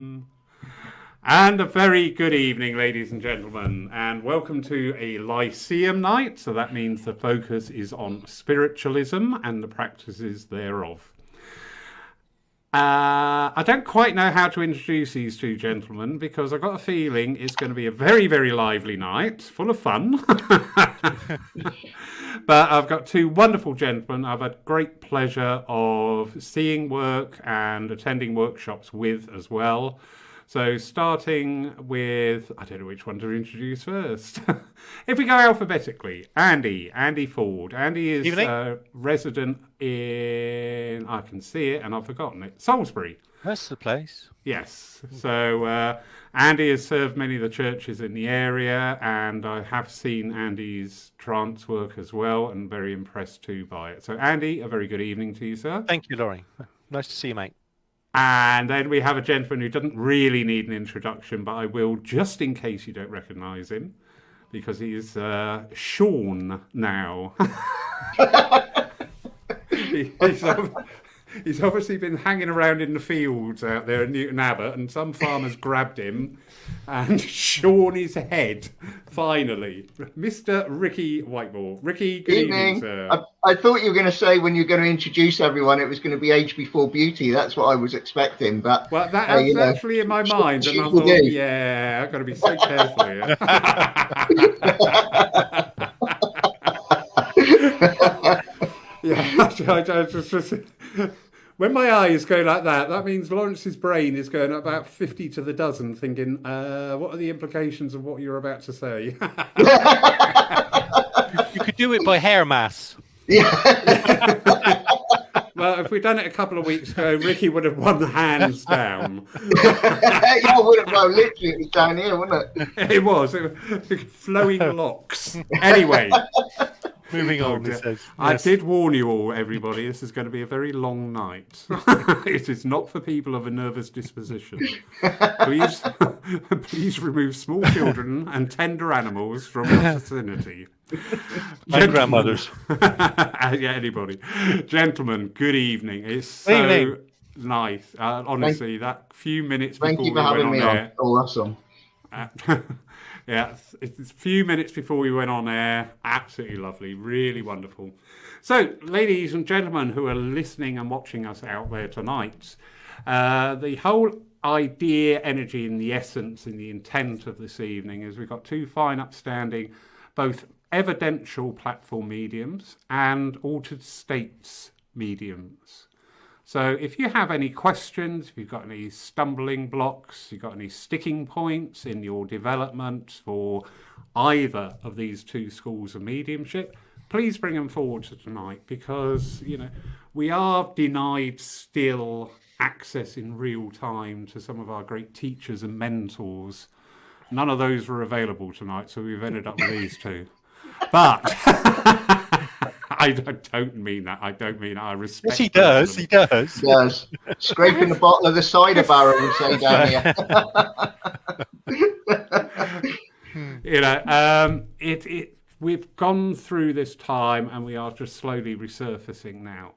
And a very good evening, ladies and gentlemen, and welcome to a Lyceum night. So that means the focus is on spiritualism and the practices thereof. I don't quite know how to introduce these two gentlemen because I've got a feeling it's going to be a very, very lively night, full of fun. But I've got two wonderful gentlemen I've had great pleasure of seeing work and attending workshops with as well. So starting with, I don't know which one to introduce first. If we go alphabetically, Andy Ford. Andy is a resident in, I can see it and I've forgotten it, Salisbury. That's the place. Yes. So Andy has served many of the churches in the area, and I have seen Andy's trance work as well, and very impressed too by it. So Andy, a very good evening to you, sir. Thank you, Laurie. Nice to see you, mate. And then we have a gentleman who doesn't really need an introduction, but I will just in case you don't recognise him, because he's Sean now. He's obviously been hanging around in the fields out there in Newton Abbot, and some farmers grabbed him and shorn his head, finally. Mr. Ricky Whitemore. Ricky, good evening, sir. I thought you were going to say when you're going to introduce everyone, it was going to be Age Before Beauty. That's what I was expecting. But well, that's actually in my mind, and I thought, yeah, I've got to be so careful here. Yeah, I just when my eyes go like that means Lawrence's brain is going about 50 to the dozen, thinking, what are the implications of what you're about to say? You could do it by hair mass. Yeah. Well, if we'd done it a couple of weeks ago, Ricky would have won hands down. Yeah, would have. Well, literally, it was down here, wasn't it? It was flowing locks. Anyway. Moving on, he says. Yes. I did warn you all, everybody, this is going to be a very long night. It is not for people of a nervous disposition. Please remove small children and tender animals from your vicinity. And grandmothers. Yeah, anybody. Gentlemen, good evening. It's so nice. Honestly, that few minutes before we went on air. Oh, awesome. Yeah, it's a few minutes before we went on air. Absolutely lovely, really wonderful. So, ladies and gentlemen who are listening and watching us out there tonight, the whole idea, energy, and the essence and the intent of this evening is we've got two fine, upstanding, both evidential platform mediums and altered states mediums. So if you have any questions, if you've got any stumbling blocks, you've got any sticking points in your development for either of these two schools of mediumship, please bring them forward to tonight, because, you know, we are denied still access in real time to some of our great teachers and mentors. None of those were available tonight, so we've ended up with these two. But I don't mean that. I don't mean that. I respect. Yes, he does. He does. He does. Scraping the bottom of the cider barrel, we say down here. You know, we've gone through this time, and we are just slowly resurfacing now.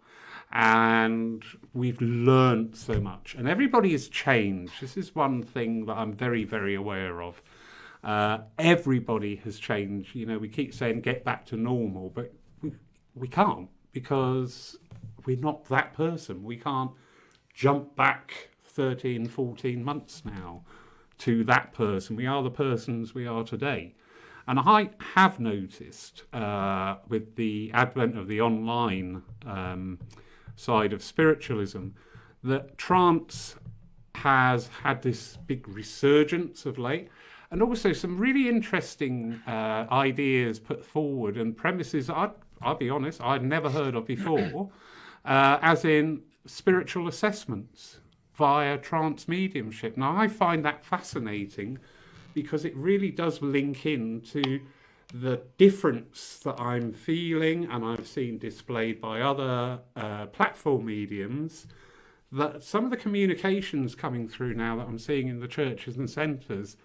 And we've learned so much, and everybody has changed. This is one thing that I'm very, very aware of. Everybody has changed. You know, we keep saying get back to normal, but we can't, because we're not that person. We can't jump back 13, 14 months now to that person. We are the persons we are today. And I have noticed with the advent of the online side of spiritualism that trance has had this big resurgence of late, and also some really interesting ideas put forward and premises I'll be honest, I'd never heard of before, as in spiritual assessments via trance mediumship. Now, I find that fascinating because it really does link into the difference that I'm feeling, and I've seen displayed by other platform mediums, that some of the communications coming through now that I'm seeing in the churches and centres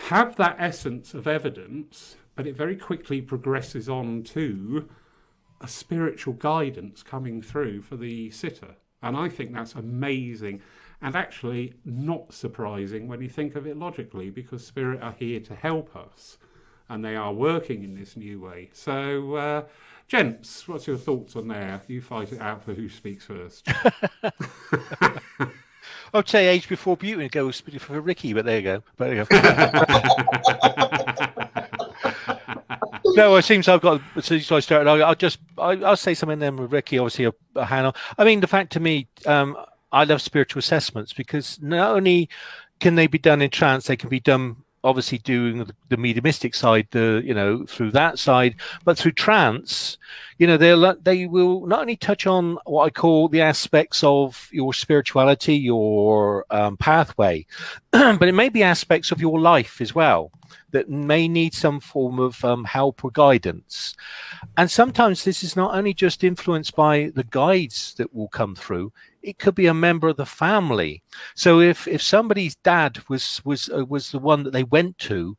have that essence of evidence, but it very quickly progresses on to a spiritual guidance coming through for the sitter. And I think that's amazing. and actually not surprising when you think of it logically, because spirit are here to help us, and they are working in this new way. So, gents, what's your thoughts on there? You fight it out for who speaks first. I'd say Age Before Beauty and go for Ricky, but there you go. But there you go. No, it seems I've got. Since I started, I'll say something then with Ricky. Obviously, a hand on. I mean, the fact to me, I love spiritual assessments because not only can they be done in trance, they can be done obviously doing the mediumistic side, through that side, but through trance, they will not only touch on what I call the aspects of your spirituality, your pathway, but it may be aspects of your life as well that may need some form of help or guidance. And sometimes this is not only just influenced by the guides that will come through, it could be a member of the family. So if somebody's dad was the one that they went to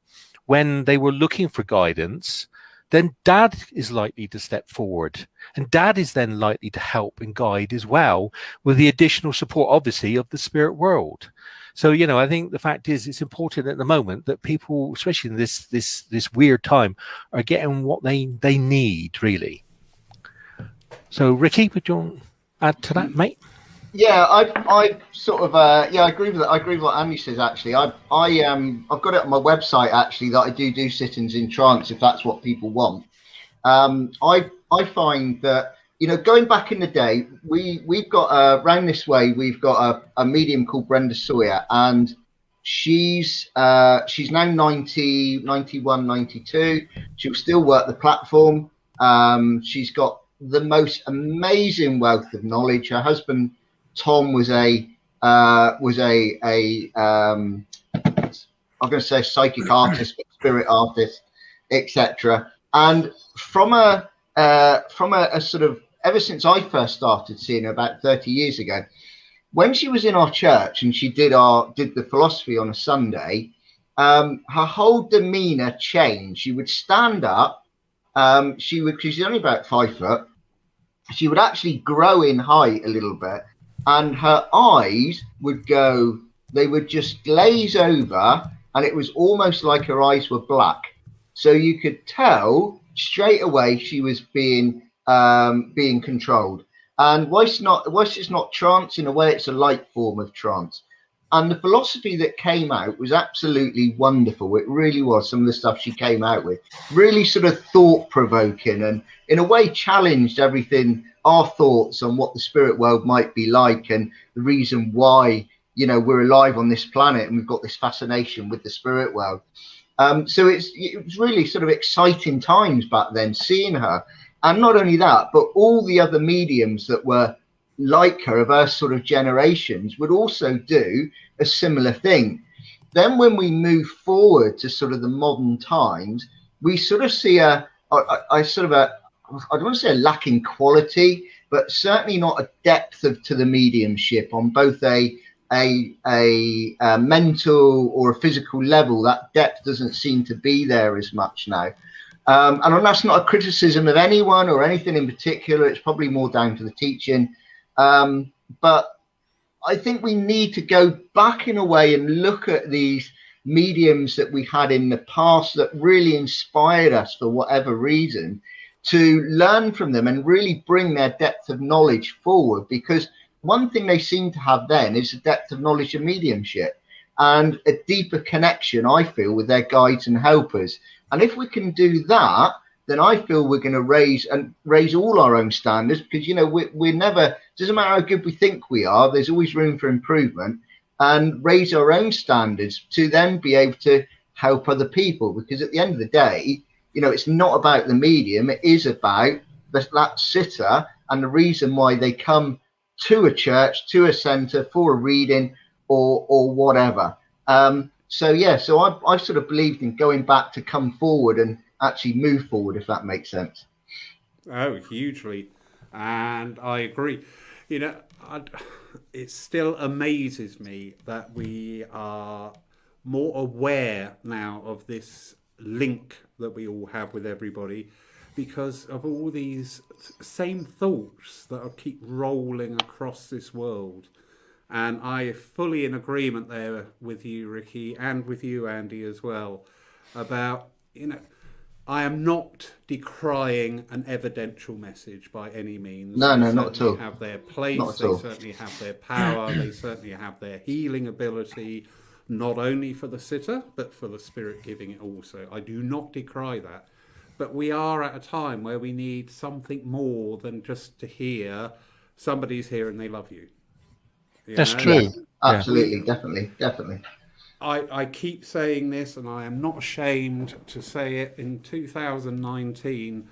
when they were looking for guidance, then dad is likely to step forward, and dad is then likely to help and guide as well, with the additional support, obviously, of the spirit world. So, I think the fact is it's important at the moment that people, especially in this weird time, are getting what they need, really. So, Ricky, would you add to that, mate? Yeah, I sort of I agree with that. I agree with what Andy says. Actually, I've got it on my website actually that I do sit-ins in trance if that's what people want. I find that going back in the day, we've got round this way we've got a medium called Brenda Sawyer, and she's now 90, 91, 92. She'll still work the platform. She's got the most amazing wealth of knowledge. Her husband Tom was I'm going to say psychic artist, spirit artist, etc. And from a sort of, ever since I first started seeing her about 30 years ago, when she was in our church and she did the philosophy on a Sunday, her whole demeanor changed. She would stand up. Because she's only about 5 foot. She would actually grow in height a little bit, and her eyes would they would just glaze over, and it was almost like her eyes were black. So you could tell straight away she was being controlled. And whilst it's not trance, in a way it's a light form of trance. And the philosophy that came out was absolutely wonderful. It really was. Some of the stuff she came out with really sort of thought-provoking, and in a way challenged everything, our thoughts on what the spirit world might be like, and the reason why we're alive on this planet and we've got this fascination with the spirit world. So it was really sort of exciting times back then seeing her. And not only that, but all the other mediums that were like her, of her sort of generations, would also do a similar thing. Then when we move forward to sort of the modern times, we sort of see I don't want to say a lack in quality, but certainly not a depth to the mediumship on both a mental or a physical level. That depth doesn't seem to be there as much now. And that's not a criticism of anyone or anything in particular. It's probably more down to the teaching. But I think we need to go back in a way and look at these mediums that we had in the past that really inspired us for whatever reason, to learn from them and really bring their depth of knowledge forward. Because one thing they seem to have then is a depth of knowledge of mediumship and a deeper connection, I feel, with their guides and helpers. And if we can do that, then I feel we're going to raise all our own standards, because we're never, doesn't matter how good we think we are, there's always room for improvement, and raise our own standards to then be able to help other people. Because at the end of the day, it's not about the medium, it is about that sitter and the reason why they come to a church, to a centre, for a reading or whatever. So I sort of believed in going back to come forward and actually move forward, if that makes sense. Oh, hugely. And I agree. It still amazes me that we are more aware now of this link that we all have with everybody, because of all these same thoughts that keep rolling across this world. And I fully in agreement there with you, Ricky, and with you, Andy, as well, about, I am not decrying an evidential message by any means. No, They not at all. certainly have their place, Not at they all. certainly have their power, they certainly have their healing ability, not only for the sitter, but for the spirit giving it also. I do not decry that. But we are at a time where we need something more than just to hear somebody's here and they love you. That's true. Yes, absolutely, definitely. I keep saying this, and I am not ashamed to say it. In 2019,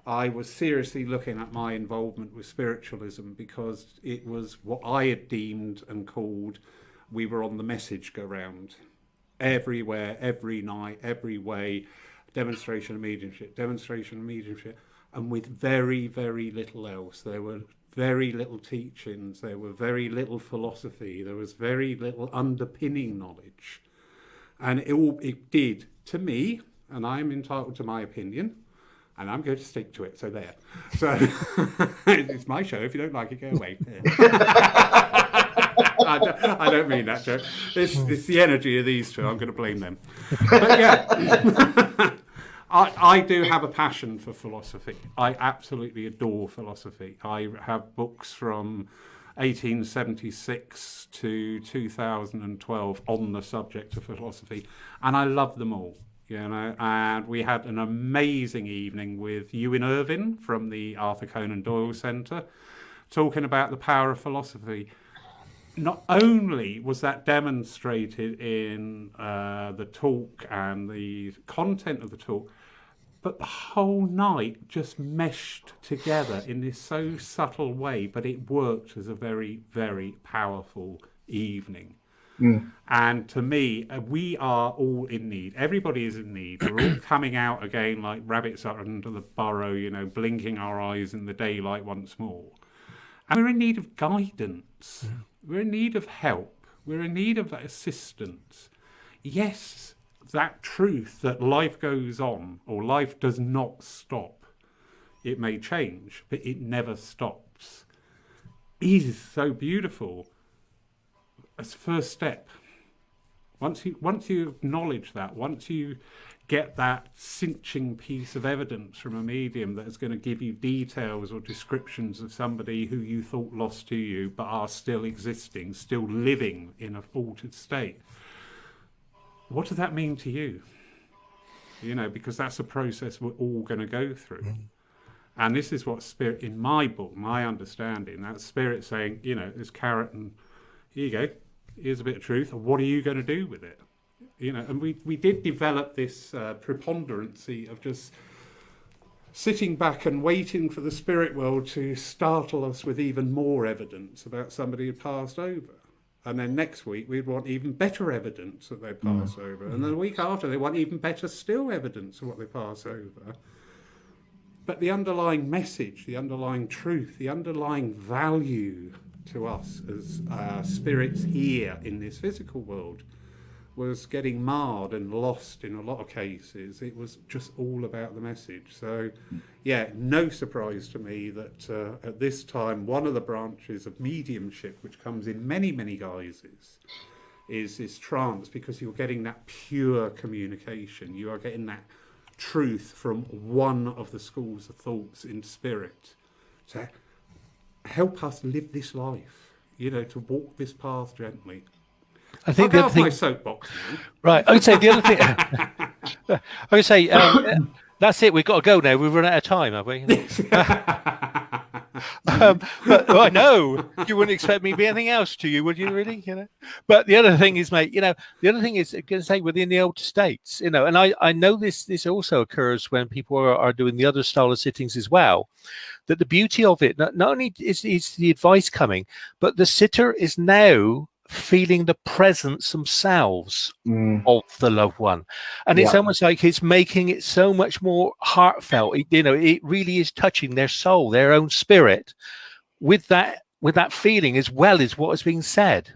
I was seriously looking at my involvement with spiritualism, because it was what I had deemed and called, we were on the message go round. Everywhere, every night, every way, demonstration of mediumship, and with very, very little else. There were very little teachings, there were very little philosophy, there was very little underpinning knowledge. And it did, to me, and I'm entitled to my opinion, and I'm going to stick to it, so there. So, it's my show, if you don't like it, go away. I don't mean that, Joe. It's the energy of these two, I'm going to blame them. But yeah, I do have a passion for philosophy. I absolutely adore philosophy. I have books from 1876 to 2012 on the subject of philosophy, and I love them all. And we had an amazing evening with Ewan Irvin from the Arthur Conan Doyle Centre, talking about the power of philosophy. Not only was that demonstrated in the talk and the content of the talk, but the whole night just meshed together in this so subtle way, but it worked as a very, very powerful evening. And to me, we are all in need. Everybody is in need. We're all coming out again like rabbits under the burrow, blinking our eyes in the daylight once more. And we're in need of guidance. We're in need of help. We're in need of assistance. Yes, that truth that life goes on, or life does not stop. It may change, but it never stops. Is so beautiful. As a first step. Once you acknowledge that, once you get that cinching piece of evidence from a medium that is going to give you details or descriptions of somebody who you thought lost to you but are still existing, still living in an altered state, what does that mean to you? Because that's a process we're all going to go through. And this is what spirit, in my book, my understanding, that spirit saying, there's carrot and here you go, here's a bit of truth, and what are you going to do with it? And we did develop this preponderancy of just sitting back and waiting for the spirit world to startle us with even more evidence about somebody who passed over. And then next week, we'd want even better evidence that they pass over. And then the week after, they want even better still evidence of what they pass over. But the underlying message, the underlying truth, the underlying value to us as spirits here in this physical world was getting marred and lost in a lot of cases. It was just all about the message. So, yeah, no surprise to me that at this time, one of the branches of mediumship, which comes in many, many guises, is trance, because you're getting that pure communication. You are getting that truth from one of the schools of thoughts in spirit to help us live this life, to walk this path gently. I think the other thing, my soapbox now. Right, I would say the other thing. I would say that's it. We've got to go now. We've run out of time, have we? But I know you wouldn't expect me to be anything else to you, would you? Really, But the other thing is, mate. The other thing is, I'm going to say within the old states, and I know this also occurs when people are doing the other style of sittings as well. That the beauty of it, not only is the advice coming, but the sitter is now feeling the presence themselves of the loved one, and it's almost like it's making it so much more heartfelt. It really is touching their soul, their own spirit, with that feeling as well as what is being said.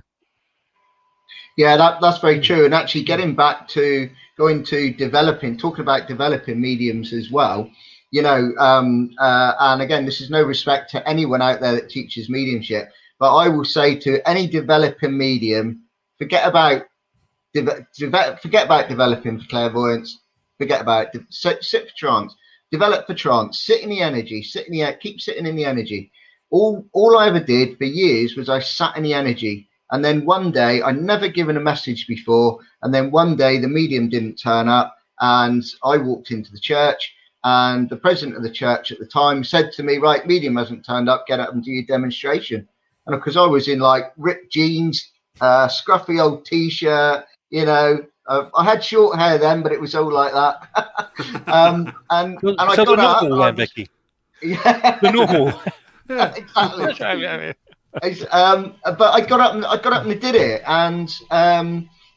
Yeah, that's very true. And actually, talking about developing mediums as well. And again, this is no respect to anyone out there that teaches mediumship. But I will say to any developing medium, forget about developing for clairvoyance. Forget about it. Sit for trance. Develop for trance. Sit in the energy. Keep sitting in the energy. All I ever did for years was I sat in the energy. And then one day, I'd never given a message before. And then one day, the medium didn't turn up. And I walked into the church. And the president of the church at the time said to me, right, medium hasn't turned up. Get up and do your demonstration. And because I was in like ripped jeans, scruffy old T-shirt, you know, I had short hair then, but it was all like that. and I so got the normal up. Then, Vicky. Yeah, The normal. exactly. But I got up and I did it, and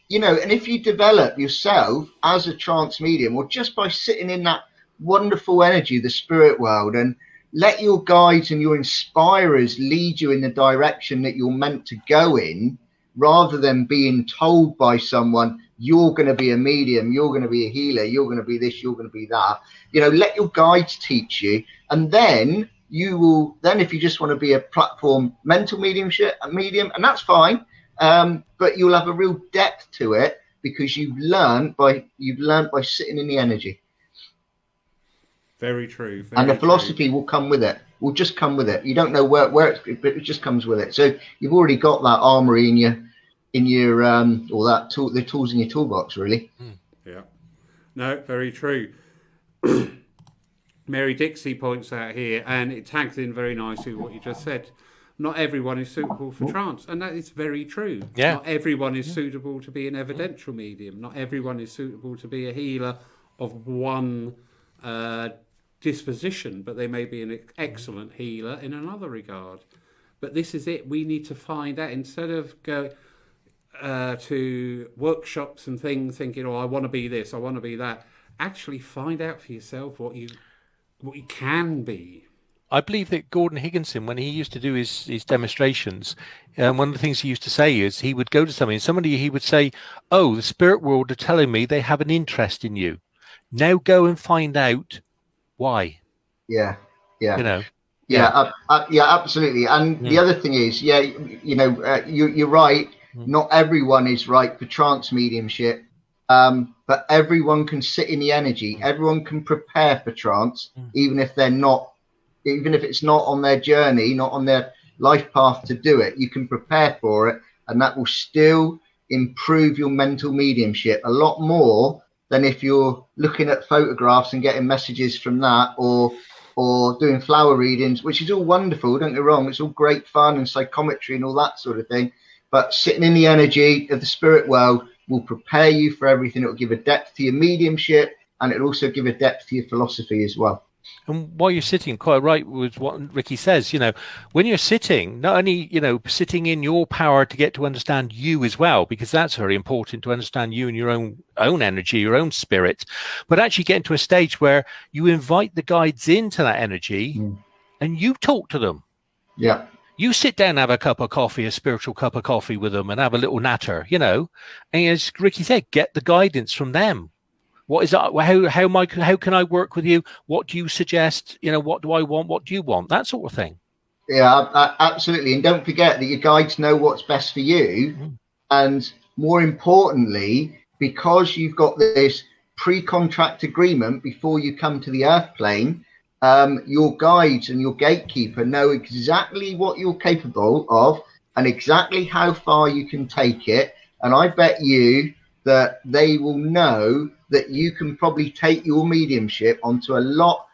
you know, and if you develop yourself as a trance medium, or just by sitting in that wonderful energy, the spirit world, and let your guides and your inspirers lead you in the direction that you're meant to go in, rather than being told by someone, you're going to be a medium, you're going to be a healer, you're going to be this, you're going to be that. You know, let your guides teach you, and then you will. Then, if you just want to be a platform mental medium, and that's fine. But you'll have a real depth to it because you've learned by sitting in the energy. Very true. And the philosophy will come with it. Will just come with it. You don't know where but it just comes with it. So you've already got that armory in your or that tool, the tools in your toolbox, really. Yeah. No, very true. Mary Dixie points out here, and it tags in very nicely what you just said. Not everyone is suitable for trance, and that is very true. Yeah. Not everyone is suitable to be an evidential medium. Not everyone is suitable to be a healer of one disposition, but they may be an excellent healer in another regard. But this is it. We need to find out, instead of going to workshops and things thinking, oh, I want to be this, I want to be that. Actually find out for yourself what you can be. I believe that Gordon Higginson, when he used to do his demonstrations, one of the things he used to say is he would go to somebody, he would say, oh, the spirit world are telling me they have an interest in you. Now go and find out why. Yeah. You know. Yeah, absolutely. And the other thing is, you know, you're right. Not everyone is right for trance mediumship, but everyone can sit in the energy. Everyone can prepare for trance, even if it's not on their journey, not on their life path to do it. You can prepare for it, and that will still improve your mental mediumship a lot more than if you're looking at photographs and getting messages from that, or doing flower readings, which is all wonderful, don't get me wrong, it's all great fun and psychometry and all that sort of thing, but sitting in the energy of the spirit world will prepare you for everything. It will give a depth to your mediumship, and it'll also give a depth to your philosophy as well. And while you're sitting, quite right with what Ricky says, you know, when you're sitting, not only, you know, sitting in your power to get to understand you as well, because that's very important, to understand you and your own energy, your own spirit, but actually getting to a stage where you invite the guides into that energy and you talk to them. Yeah. You sit down and have a cup of coffee, a spiritual cup of coffee with them, and have a little natter, you know, and as Ricky said, get the guidance from them. What is that? How can I work with you? What do you suggest? You know, what do I want? What do you want? That sort of thing. Yeah, absolutely. And don't forget that your guides know what's best for you. And more importantly, because you've got this pre-contract agreement before you come to the earth plane, your guides and your gatekeeper know exactly what you're capable of and exactly how far you can take it. And I bet you that they will know that you can probably take your mediumship onto a lot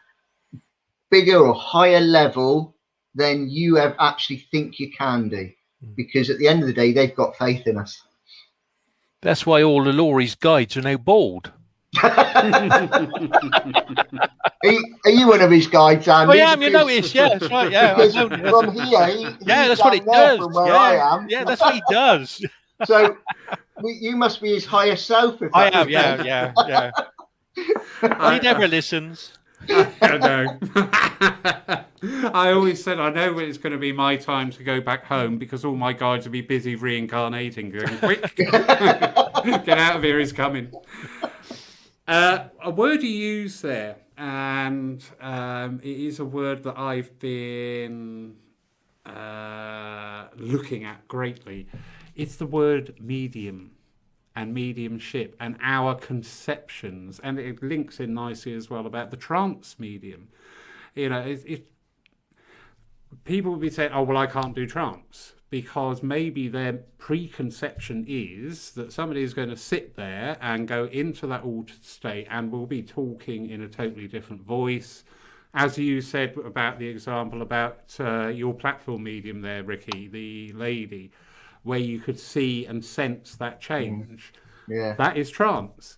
bigger or higher level than you actually think you can do. Because at the end of the day, they've got faith in us. That's why all the Laurie's guides are now bald. Are you one of his guides, Andy? I am, you notice. Yeah, that's right. Yeah, because from here, that's what he does. From where I am. Yeah, that's what he does. So you must be his higher self. If I am. Yeah. He never listens. I know. I always said I know when it's going to be my time to go back home because all my guides will be busy reincarnating. Going, quick, get out of here! He's coming. A word you use there, and it is a word that I've been looking at greatly, it's the word medium and mediumship and our conceptions, and it links in nicely as well about the trance medium. People will be saying, oh, well, I can't do trance, because maybe their preconception is that somebody is going to sit there and go into that altered state and will be talking in a totally different voice. As you said about the example about your platform medium there, Ricky, the lady, where you could see and sense that change. Yeah. That is trance.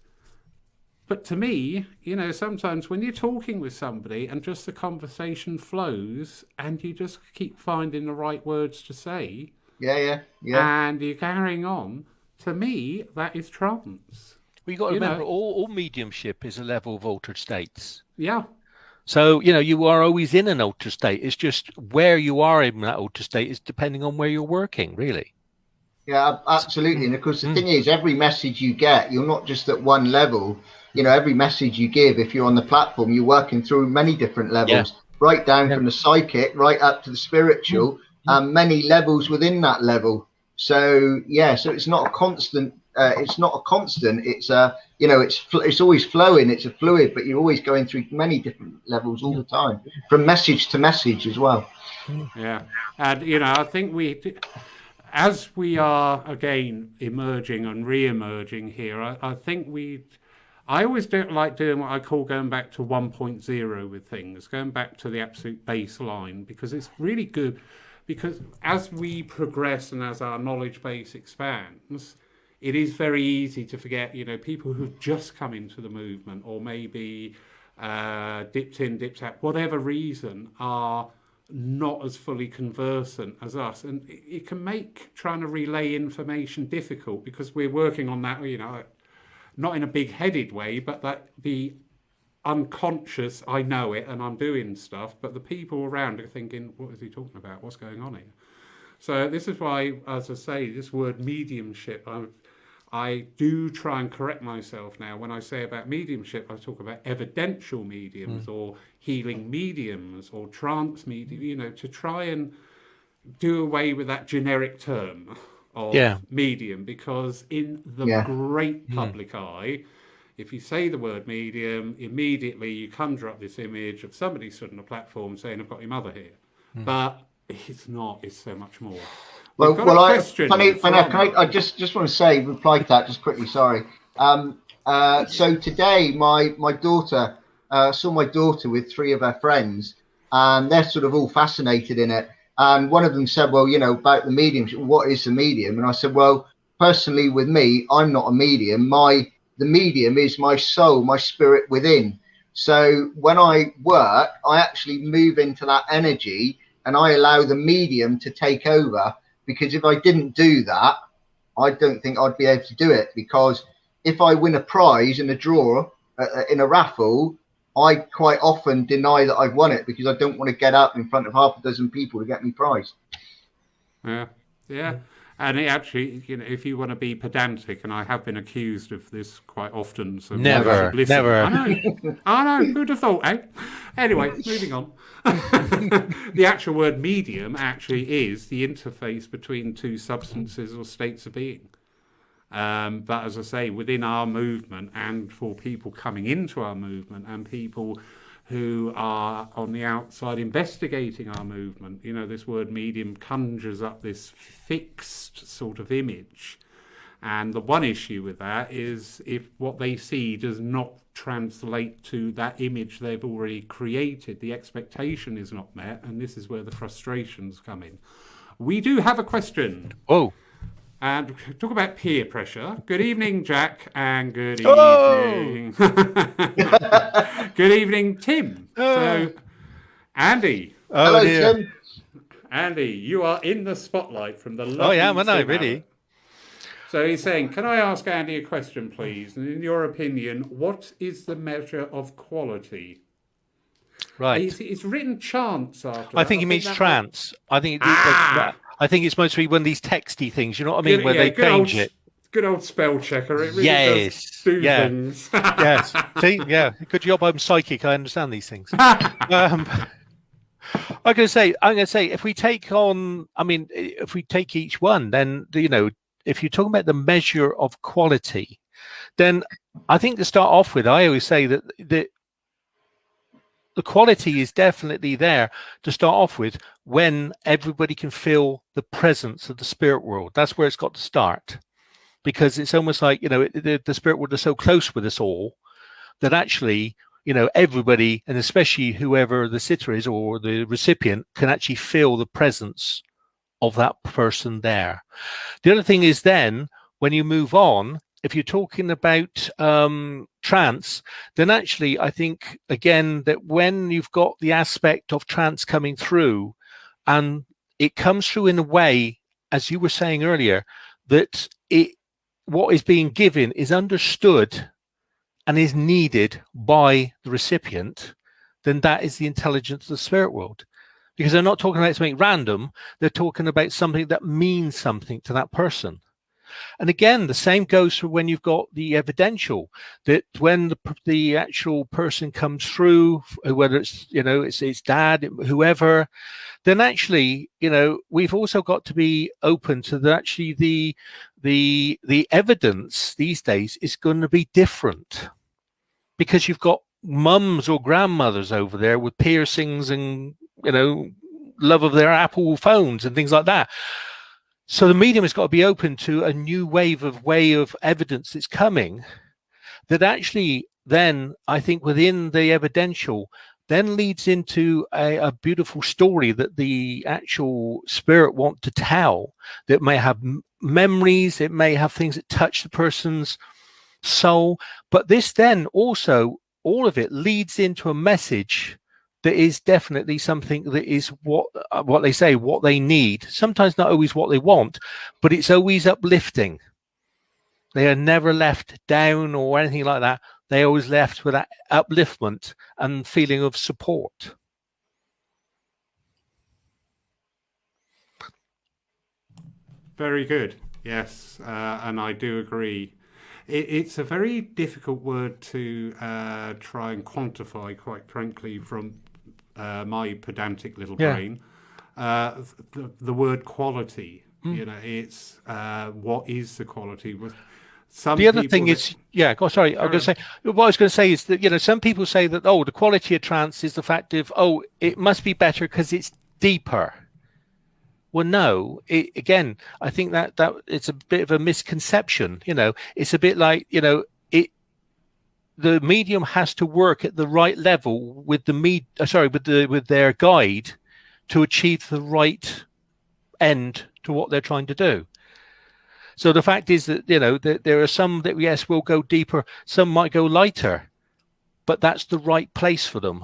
But to me, sometimes when you're talking with somebody and just the conversation flows and you just keep finding the right words to say, yeah, and you're carrying on, to me, that is trance. Well, you've got to remember, all mediumship is a level of altered states. Yeah. So, you are always in an altered state. It's just where you are in that altered state is depending on where you're working, really. Yeah, absolutely. And of course, the thing is, every message you get, you're not just at one level. Every message you give, if you're on the platform, you're working through many different levels, right down from the psychic, right up to the spiritual, and many levels within that level. So, so it's not a constant. It's it's always flowing. It's a fluid, but you're always going through many different levels all the time, from message to message as well. Yeah, and I think as we are again emerging and re-emerging here, I think I always don't like doing what I call going back to 1.0 with things, going back to the absolute baseline, because it's really good. Because as we progress and as our knowledge base expands, it is very easy to forget, people who've just come into the movement or maybe dipped in, dipped out, whatever reason, are not as fully conversant as us. And it can make trying to relay information difficult, because we're working on that, not in a big-headed way, but that the unconscious, I know it and I'm doing stuff, but the people around are thinking, what is he talking about? What's going on here? So this is why, as I say, this word mediumship, I do try and correct myself now. When I say about mediumship, I talk about evidential mediums or healing mediums or trance medium, to try and do away with that generic term of medium, because in the great public eye, if you say the word medium, immediately you conjure up this image of somebody stood on a platform saying, I've got your mother here. But it's not, it's so much more. I just want to say, reply to that just quickly, sorry. So today, my daughter, saw my daughter with three of her friends, and they're sort of all fascinated in it. And one of them said, well, about the medium, what is a medium? And I said, well, personally with me, I'm not a medium. The medium is my soul, my spirit within. So when I work, I actually move into that energy and I allow the medium to take over, because if I didn't do that, I don't think I'd be able to do it, because if I win a prize in a draw, in a raffle, I quite often deny that I've won it, because I don't want to get up in front of half a dozen people to get me prize. Yeah. And it actually, if you want to be pedantic, and I have been accused of this quite often. So never. I know. Who'd have thought, eh? Anyway, moving on. The actual word medium actually is the interface between two substances or states of being. But as I say, within our movement, and for people coming into our movement and people who are on the outside investigating our movement, this word medium conjures up this fixed sort of image. And the one issue with that is if what they see does not translate to that image they've already created, the expectation is not met, and this is where the frustrations come in. We do have a question. Oh. And talk about peer pressure. Good evening, Jack, and good evening. Good evening, Tim. So, Andy. Hello, Tim. Andy, you are in the spotlight from the lovely Oh, yeah, am I Tim really? Allen. So he's saying, can I ask Andy a question, please? And in your opinion, what is the measure of quality? Right. It's written chance after I think he means trance. I think it's mostly one of these texty things, you know what I mean, where they change it. Good old spell checker. It really does do things. Yes. See, good job. I'm psychic. I understand these things. I'm going to say, if we take on, I mean, if we take each one, then, you know, if you're talking about the measure of quality, then I think to start off with, I always say that the quality is definitely there to start off with when everybody can feel the presence of the spirit world. That's where it's got to start, because it's almost like, you know, the spirit world is so close with us all that actually, you know, everybody, and especially whoever the sitter is or the recipient, can actually feel the presence of that person there. The other thing is then, when you move on, if you're talking about trance, then actually I think, again, that when you've got the aspect of trance coming through, and it comes through in a way, as you were saying earlier, that what is being given is understood and is needed by the recipient, then that is the intelligence of the spirit world. Because they're not talking about something random, they're talking about something that means something to that person. And again, the same goes for when you've got the evidential, that when the actual person comes through, whether it's, you know, it's dad, whoever, then actually, you know, we've also got to be open to that. Actually, the evidence these days is going to be different, because you've got mums or grandmothers over there with piercings and, you know, love of their Apple phones and things like that. So the medium has got to be open to a new way of evidence that's coming, that actually then, I think, within the evidential, then leads into a beautiful story that the actual spirit want to tell, that may have memories, it may have things that touch the person's soul. But this then also, all of it leads into a message that is definitely something that is what they say, what they need. Sometimes not always what they want, but it's always uplifting. They are never left down or anything like that. They always left with that upliftment and feeling of support. Very good. Yes, and I do agree. It's a very difficult word to try and quantify, quite frankly, from my pedantic little brain. The word quality, you know, it's what is the quality? The other thing is, I was going to say is that, you know, some people say that, oh, the quality of trance is the fact of, oh, it must be better because it's deeper. Well, no, again, I think that it's a bit of a misconception. You know, it's a bit like, you know, the medium has to work at the right level with with their guide to achieve the right end to what they're trying to do. So the fact is that, you know, that there are some that, yes, will go deeper, some might go lighter, but that's the right place for them.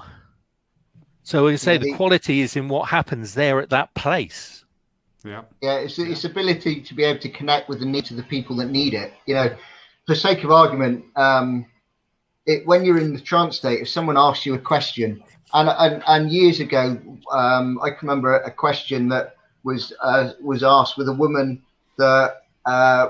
So as I say, the quality is in what happens there at that place. Yeah, it's ability to be able to connect with the needs of the people that need it. You know, for sake of argument, when you're in the trance state, if someone asks you a question, and years ago, I can remember a question that was asked with a woman that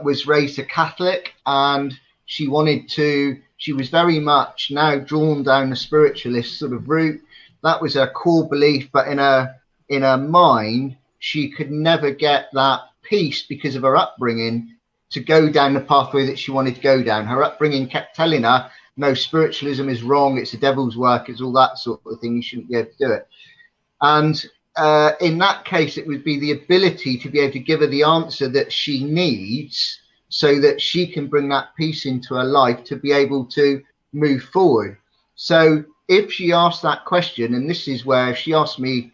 was raised a Catholic, and she was very much now drawn down the spiritualist sort of route. That was her core belief, but in her mind, she could never get that peace because of her upbringing to go down the pathway that she wanted to go down. Her upbringing kept telling her, no, spiritualism is wrong, it's the devil's work, it's all that sort of thing, you shouldn't be able to do it. And in that case, it would be the ability to be able to give her the answer that she needs so that she can bring that peace into her life to be able to move forward. So if she asked that question, and this is where if she asked me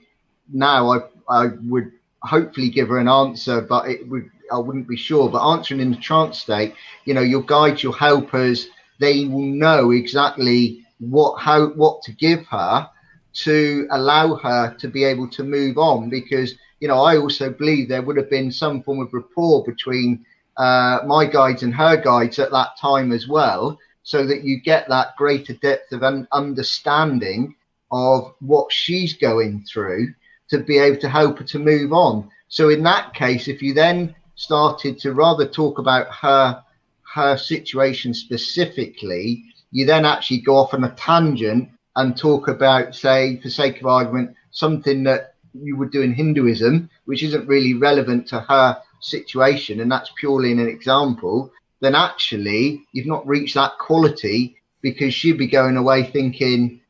now, I would hopefully give her an answer, but I wouldn't be sure. But answering in the trance state, you know, your guides, your helpers, they will know exactly what to give her to allow her to be able to move on. Because, you know, I also believe there would have been some form of rapport between my guides and her guides at that time as well, so that you get that greater depth of understanding of what she's going through to be able to help her to move on. So in that case, if you then started to rather talk about her situation specifically, you then actually go off on a tangent and talk about, say, for sake of argument, something that you would do in Hinduism, which isn't really relevant to her situation, and that's purely an example, then actually you've not reached that quality, because she'd be going away thinking,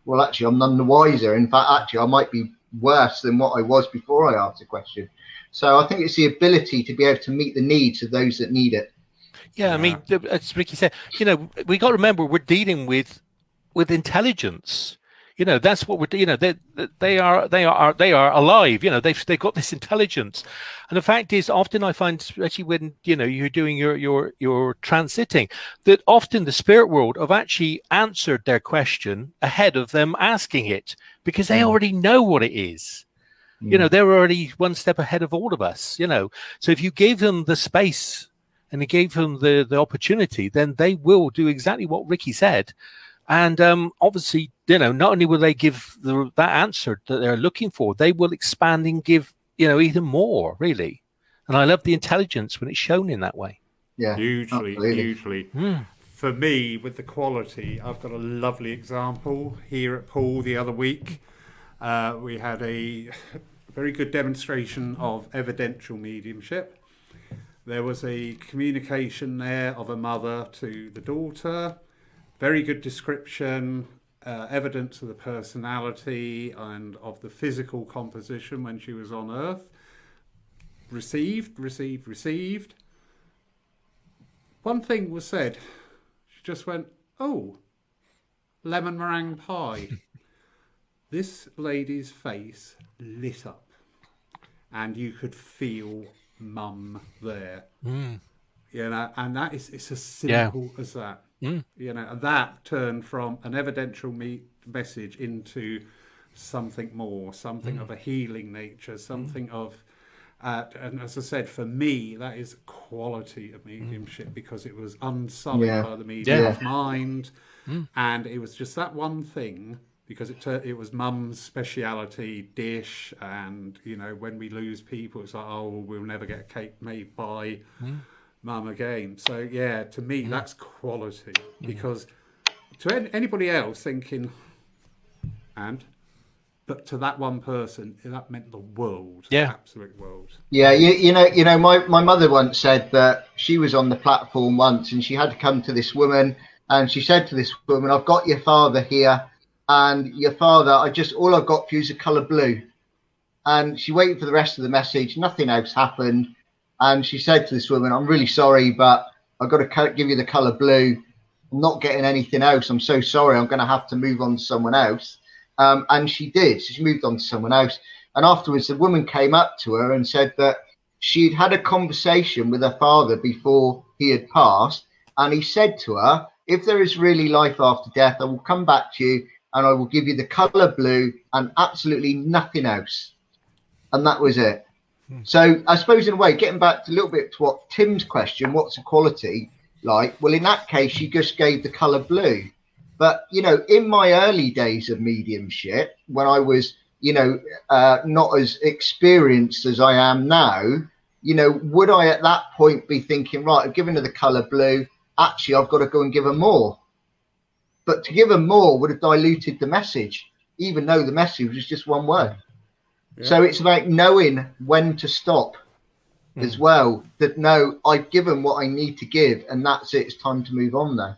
well, actually, I'm none the wiser. In fact, actually, I might be worse than what I was before I asked the question. So I think it's the ability to be able to meet the needs of those that need it. Yeah, I mean, as Ricky said, we got to remember we're dealing with intelligence. That's what we're. They are alive. They've got this intelligence, and the fact is, often I find, especially when you're doing your transiting, that often the spirit world have actually answered their question ahead of them asking it, because they already know what it is. They're already one step ahead of all of us. So if you gave them the space and you gave them the opportunity, then they will do exactly what Ricky said. And obviously, not only will they give that answer that they're looking for, they will expand and give, even more, really. And I love the intelligence when it's shown in that way. Yeah, hugely. For me, with the quality, I've got a lovely example here at Poole the other week. We had a very good demonstration of evidential mediumship. There was a communication there of a mother to the daughter. Very good description, evidence of the personality and of the physical composition when she was on Earth. Received. One thing was said. She just went, "Oh, lemon meringue pie." This lady's face lit up, and you could feel Mum there. And that is, it's as simple as that. And that turned from an evidential message into something more, something of a healing nature, something of, and as I said, for me, that is quality of mediumship, because it was unsullied by the medium's mind, and it was just that one thing, because it was Mum's speciality dish, and when we lose people, it's like, oh, we'll never get a cake made by Mum again. So to me, that's quality, because to anybody else thinking, but to that one person, that meant the world, absolute world. Yeah, my mother once said that she was on the platform once, and she had to come to this woman, and she said to this woman, "I've got your father here, and your father, all I've got for you is a colour blue." And she waited for the rest of the message. Nothing else happened. And she said to this woman, "I'm really sorry, but I've got to give you the colour blue. I'm not getting anything else. I'm so sorry. I'm going to have to move on to someone else." And she did. So she moved on to someone else. And afterwards, the woman came up to her and said that she'd had a conversation with her father before he had passed. And he said to her, "If there is really life after death, I will come back to you and I will give you the colour blue and absolutely nothing else." And that was it. So I suppose, in a way, getting back a little bit to what Tim's question, what's the quality like? Well, in that case, she just gave the colour blue. But, in my early days of mediumship, when I was, not as experienced as I am now, would I at that point be thinking, right, I've given her the colour blue, actually, I've got to go and give her more. But to give her more would have diluted the message, even though the message was just one word. So it's about knowing when to stop as well. That no, I've given what I need to give, and that's it. It's time to move on now.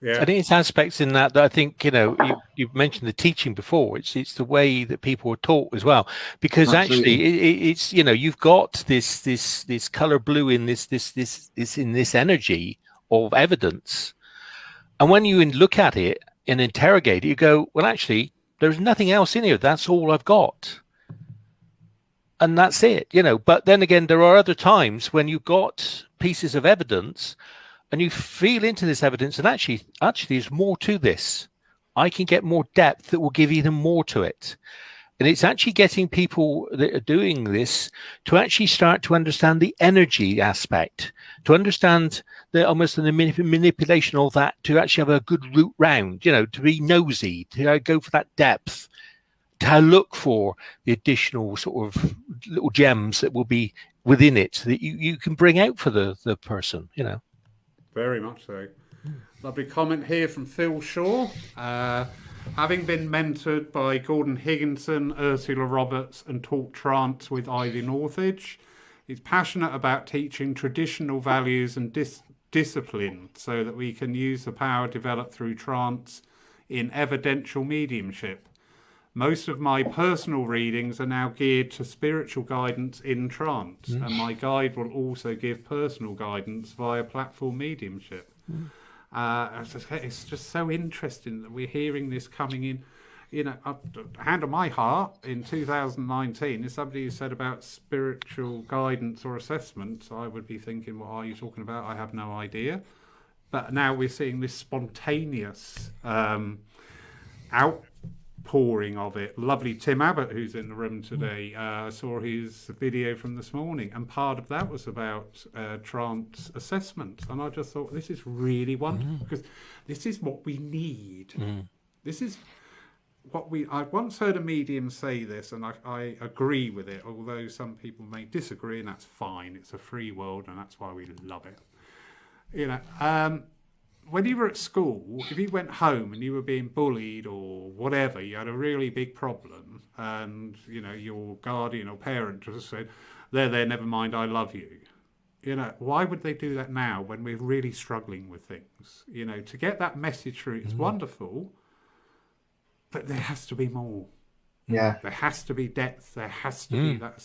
I think it's aspects in that I think you've mentioned the teaching before. It's the way that people are taught as well, because actually it's you've got this color blue in this in this energy of evidence, and when you look at it and interrogate it, you go, well, actually, there's nothing else in here. That's all I've got. And that's it, But then again, there are other times when you've got pieces of evidence and you feel into this evidence, and actually there's more to this. I can get more depth that will give even more to it. And it's actually getting people that are doing this to actually start to understand the energy aspect, to understand almost the manipulation of that, to actually have a good route round, to be nosy, to go for that depth, to look for the additional sort of little gems that will be within it that you can bring out for the person, Very much so. Lovely comment here from Phil Shaw. Having been mentored by Gordon Higginson, Ursula Roberts, and taught trance with Ivy Northridge, he's passionate about teaching traditional values and discipline so that we can use the power developed through trance in evidential mediumship. Most of my personal readings are now geared to spiritual guidance in trance, and my guide will also give personal guidance via platform mediumship. It's just so interesting that we're hearing this coming in. You know, hand on my heart, in 2019, if somebody said about spiritual guidance or assessment, I would be thinking, what are you talking about? I have no idea. But now we're seeing this spontaneous outpouring of it. Lovely Tim Abbott, who's in the room today, saw his video from this morning, and part of that was about trance assessment. And I just thought, this is really wonderful, because this is what we need. This is what I once heard a medium say this, and I agree with it, although some people may disagree, and that's fine. It's a free world, and that's why we love it. You know, when you were at school, if you went home and you were being bullied or whatever, you had a really big problem, and you know your guardian or parent just said, "There, never mind, I love you." You know, why would they do that now when we're really struggling with things? You know, to get that message through, it's wonderful, but there has to be more. Yeah, there has to be depth. There has to be that.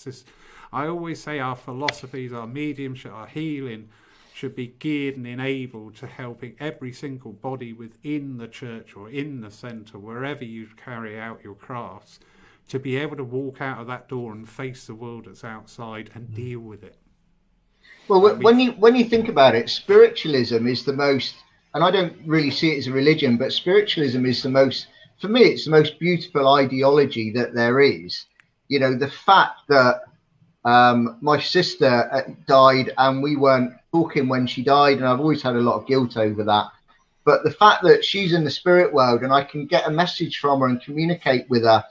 I always say our philosophies, our mediumship, our healing should be geared and enabled to helping every single body within the church or in the centre, wherever you carry out your crafts, to be able to walk out of that door and face the world that's outside and deal with it. Well, when you think about it, spiritualism is the most, and I don't really see it as a religion, but spiritualism is the most, for me, it's the most beautiful ideology that there is. You know, the fact that my sister died and we weren't talking when she died, and I've always had a lot of guilt over that. But the fact that she's in the spirit world and I can get a message from her and communicate with her,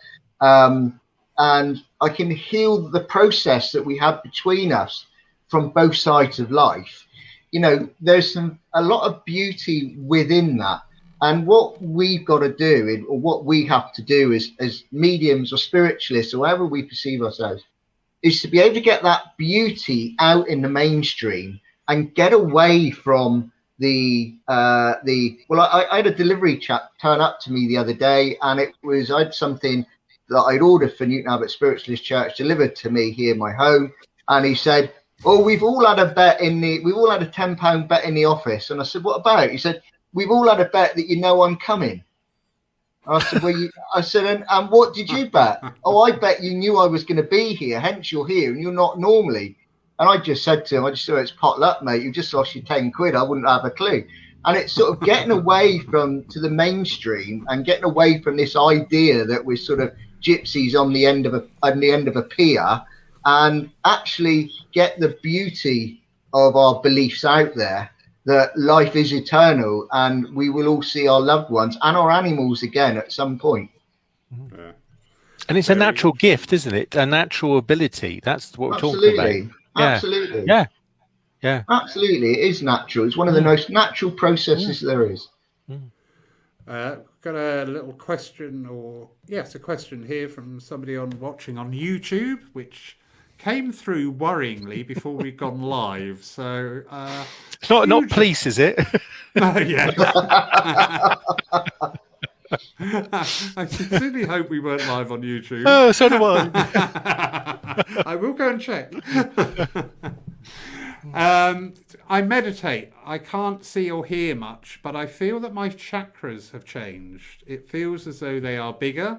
and I can heal the process that we have between us from both sides of life. You know, there's a lot of beauty within that. And what we've got to do, or what we have to do as mediums or spiritualists, or however we perceive ourselves, is to be able to get that beauty out in the mainstream and get away from I had a delivery chap turn up to me the other day, and I had something that I'd ordered for Newton Abbot Spiritualist Church delivered to me here in my home, and he said, "Oh, we've all had a £10 bet in the office." And I said, "What about?" He said, "We've all had a bet that you know I'm coming." I said, and what did you bet? "Oh, I bet you knew I was going to be here, hence you're here, and you're not normally." And I just said to him, "It's pot luck, mate. You just lost your 10 quid. I wouldn't have a clue." And it's sort of getting away to the mainstream and getting away from this idea that we're sort of gypsies on the end of a pier, and actually get the beauty of our beliefs out there, that life is eternal and we will all see our loved ones and our animals again at some point. Yeah. And it's a natural gift, isn't it? A natural ability. That's what we're talking about. Absolutely. Yeah. Absolutely. It is natural. It's one of the most natural processes there is. Got a little question, a question here from somebody watching on YouTube, which came through worryingly before we'd gone live. So it's not police, is it? Yeah. I sincerely hope we weren't live on YouTube. Oh, so do I. I will go and check. I meditate. I can't see or hear much, but I feel that my chakras have changed. It feels as though they are bigger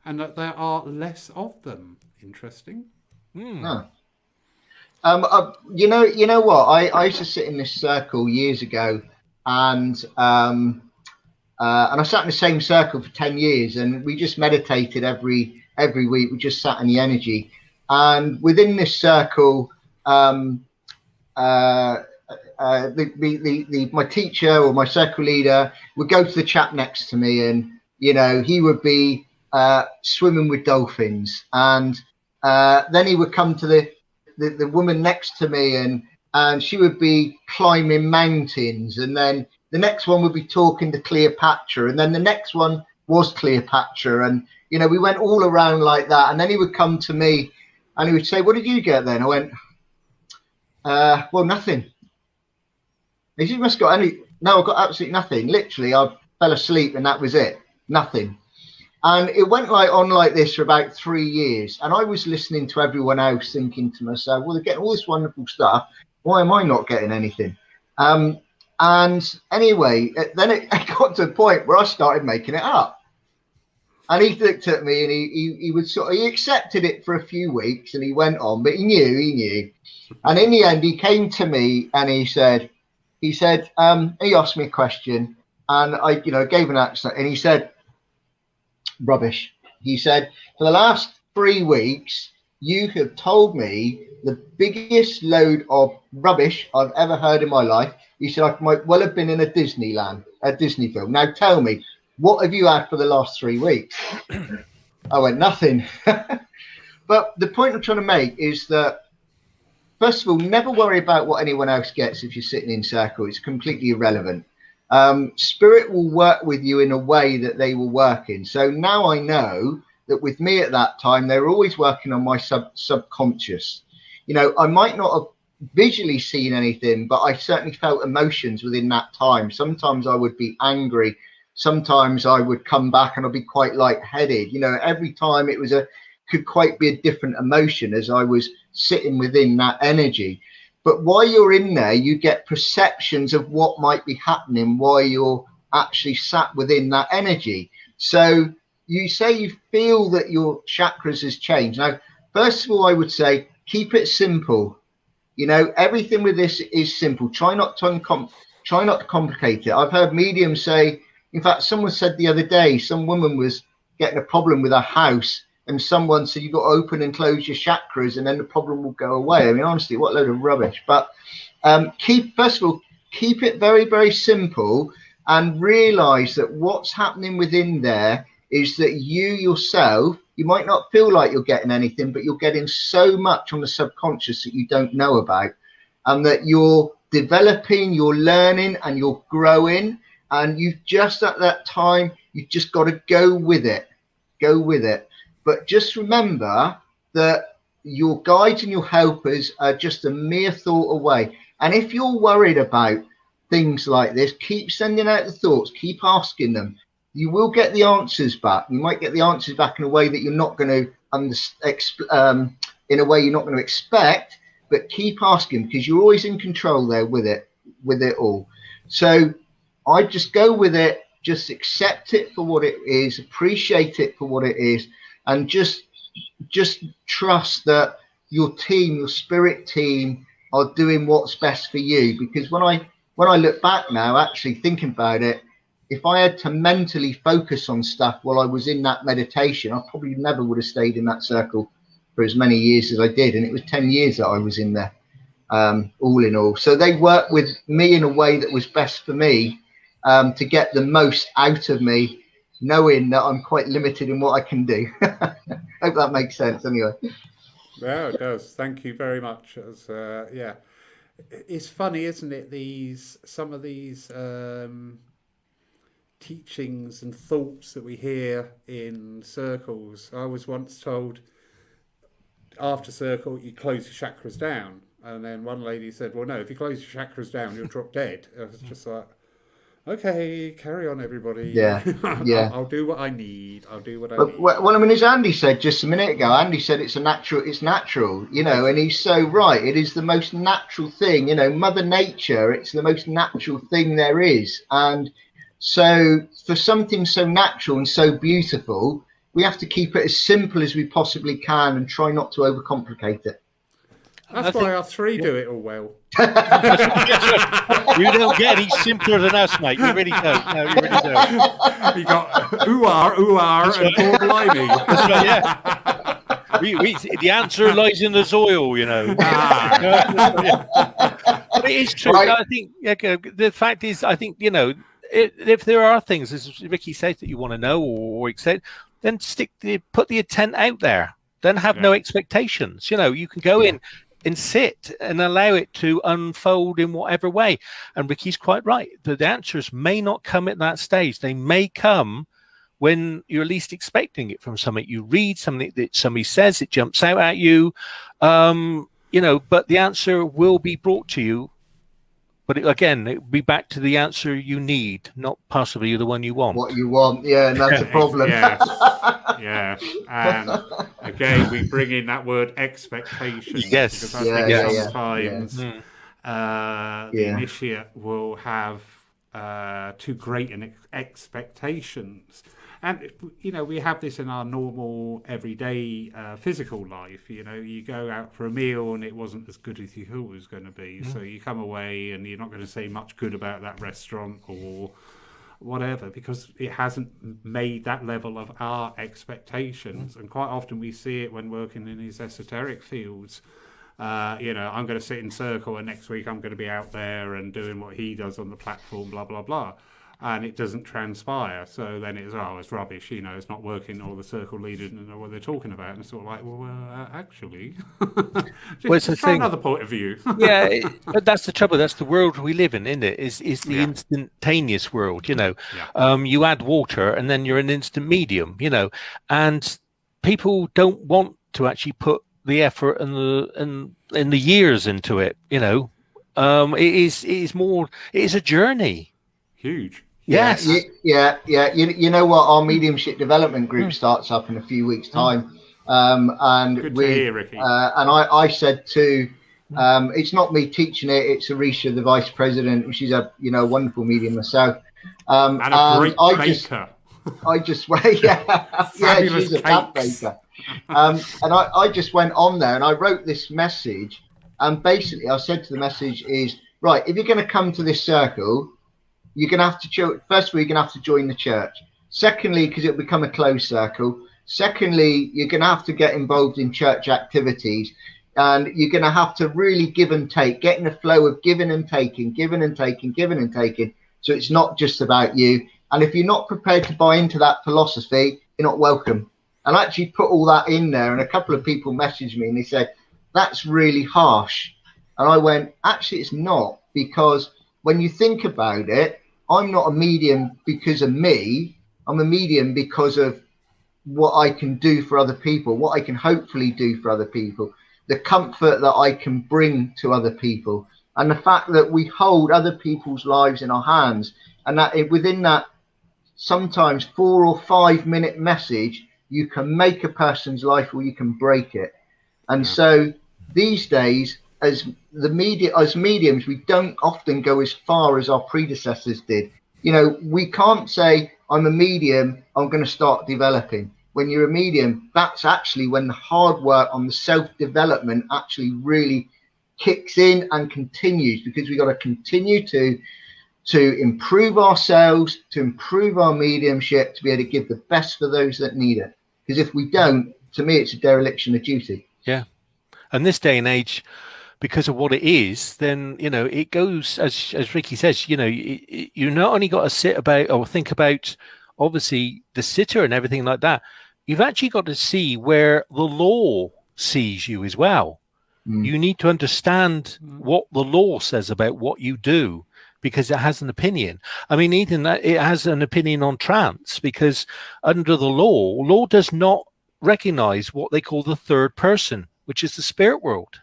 and that there are less of them. Interesting. You know what? I used to sit in this circle years ago, and I sat in the same circle for 10 years, and we just meditated every week. We just sat in the energy, and within this circle, my teacher or my circle leader would go to the chap next to me, and he would be swimming with dolphins, and then he would come to the woman next to me, and she would be climbing mountains, and then the next one would be talking to Cleopatra, and then the next one was Cleopatra. And, you know, we went all around like that. And then he would come to me and he would say, what did you get then? I went, well, nothing. He said, you must got any. No, I got absolutely nothing. Literally, I fell asleep and that was it. Nothing. And it went on like this for about 3 years. And I was listening to everyone else thinking to myself, well, they're getting all this wonderful stuff. Why am I not getting anything? And anyway, then it got to a point where I started making it up. And he looked at me and he accepted it for a few weeks and he went on, but he knew. And in the end, he came to me and he asked me a question and I, gave an answer and he said, rubbish. He said, for the last 3 weeks, you have told me the biggest load of rubbish I've ever heard in my life. He said, I might well have been in a Disney film. Now tell me, what have you had for the last 3 weeks? I went, nothing. But the point I'm trying to make is that, first of all, never worry about what anyone else gets if you're sitting in circle. It's completely irrelevant. Spirit will work with you in a way that they will work in. So now I know that with me at that time, they were always working on my subconscious. I might not have visually seen anything, but I certainly felt emotions within that time. Sometimes I would be angry. Sometimes I would come back and I'd be quite lightheaded. Every time it could quite be a different emotion as I was sitting within that energy. But while you're in there, you get perceptions of what might be happening while you're actually sat within that energy. So you say you feel that your chakras has changed. Now, first of all, I would say keep it simple. Everything with this is simple. Try not to complicate it. I've heard mediums say, in fact, someone said the other day, some woman was getting a problem with her house and someone said, you've got to open and close your chakras and then the problem will go away. I mean, honestly, what a load of rubbish. But first of all, keep it very, very simple and realize that what's happening within there is that you yourself, you might not feel like you're getting anything, but you're getting so much on the subconscious that you don't know about, and that you're developing, you're learning, and you're growing. And you've just at that time, you've just got to go with it. Go with it. But just remember that your guides and your helpers are just a mere thought away. And if you're worried about things like this, keep sending out the thoughts, keep asking them. You will get the answers back. You might get the answers back in a way that you're not going to expect, but keep asking because you're always in control there with it all. So I just go with it, just accept it for what it is, appreciate it for what it is, and just trust that your team, your spirit team, are doing what's best for you. Because when I look back now, actually thinking about it, if I had to mentally focus on stuff while I was in that meditation, I probably never would have stayed in that circle for as many years as I did. And it was 10 years that I was in there, all in all. So they worked with me in a way that was best for me, to get the most out of me, knowing that I'm quite limited in what I can do. Hope that makes sense anyway. Yeah, it does. Thank you very much. It's funny, isn't it? Some of these teachings and thoughts that we hear in circles. I was once told after circle you close your chakras down, and then one lady said, well, no, if you close your chakras down you'll drop dead. I was just like, okay, carry on, everybody. Yeah. I'll do what I need. I'll do what I need. Well, I mean, as Andy said just a minute ago, Andy said it's natural, and he's so right. It is the most natural thing, Mother Nature, it's the most natural thing there is. And so for something so natural and so beautiful, we have to keep it as simple as we possibly can and try not to overcomplicate it. That's why our three do it all well. You don't get any simpler than us, mate. You really don't. No, you really don't. You got ooh-ar, and poor blimey. That's right, yeah. The answer lies in the soil, But it is true. Right. I think the fact is, I think, if there are things, as Ricky said, that you want to know or accept, then put the intent out there. Then have no expectations. You can go in and sit and allow it to unfold in whatever way. And Ricky's quite right. The answers may not come at that stage. They may come when you're least expecting it from something. You read something that somebody says, it jumps out at you, but the answer will be brought to you. But again, it'll be back to the answer you need, not possibly the one you want. What you want, yeah, and that's a problem. Yeah. And again, we bring in that word expectation. Yes. Because I think sometimes the initiate will have too great an expectations. And, we have this in our normal, everyday physical life. You go out for a meal and it wasn't as good as you thought it was going to be. So you come away and you're not going to say much good about that restaurant or whatever, because it hasn't made that level of our expectations. And quite often we see it when working in these esoteric fields. I'm going to sit in circle and next week I'm going to be out there and doing what he does on the platform, blah, blah, blah. And it doesn't transpire. So then it's rubbish, it's not working, or the circle leader doesn't know what they're talking about. And it's sort of like, actually, just try another point of view. But that's the trouble. That's the world we live in, isn't it? Is the instantaneous world, You add water and then you're an instant medium, and people don't want to actually put the effort and the years into it, It is a journey. Huge. Yes. Yeah. You know what? Our mediumship development group starts up in a few weeks' time. And good to hear, Ricky. And I said to, it's not me teaching it, it's Arisha, the vice president. She's a wonderful medium herself. And a great baker. She's a fab baker. And I just went on there and I wrote this message. And basically, I said to the message is, right, if you're going to come to this circle, you're going to have to, first of all, you're going to have to join the church. Secondly, because it'll become a closed circle. Secondly, you're going to have to get involved in church activities. And you're going to have to really give and take, get in a flow of giving and taking. So it's not just about you. And if you're not prepared to buy into that philosophy, you're not welcome. And I actually put all that in there. And a couple of people messaged me and they said, that's really harsh. And I went, actually, it's not. Because when you think about it, I'm not a medium because of me. I'm a medium because of what I can do for other people, what I can hopefully do for other people, the comfort that I can bring to other people, and the fact that we hold other people's lives in our hands, and that within that sometimes 4 or 5 minute message, you can make a person's life or you can break it. And so these days, as mediums, we don't often go as far as our predecessors did. We can't say, I'm a medium, I'm going to start developing. When you're a medium, that's actually when the hard work on the self-development actually really kicks in and continues, because we've got to continue to improve ourselves, to improve our mediumship, to be able to give the best for those that need it. Because if we don't, to me, it's a dereliction of duty. Yeah. And this day and age, because of what it is, then, it goes, as Ricky says, you not only got to sit about or think about, obviously, the sitter and everything like that, you've actually got to see where the law sees you as well. You need to understand what the law says about what you do, because it has an opinion. I mean, even that, it has an opinion on trance, because under the law does not recognize what they call the third person, which is the spirit world.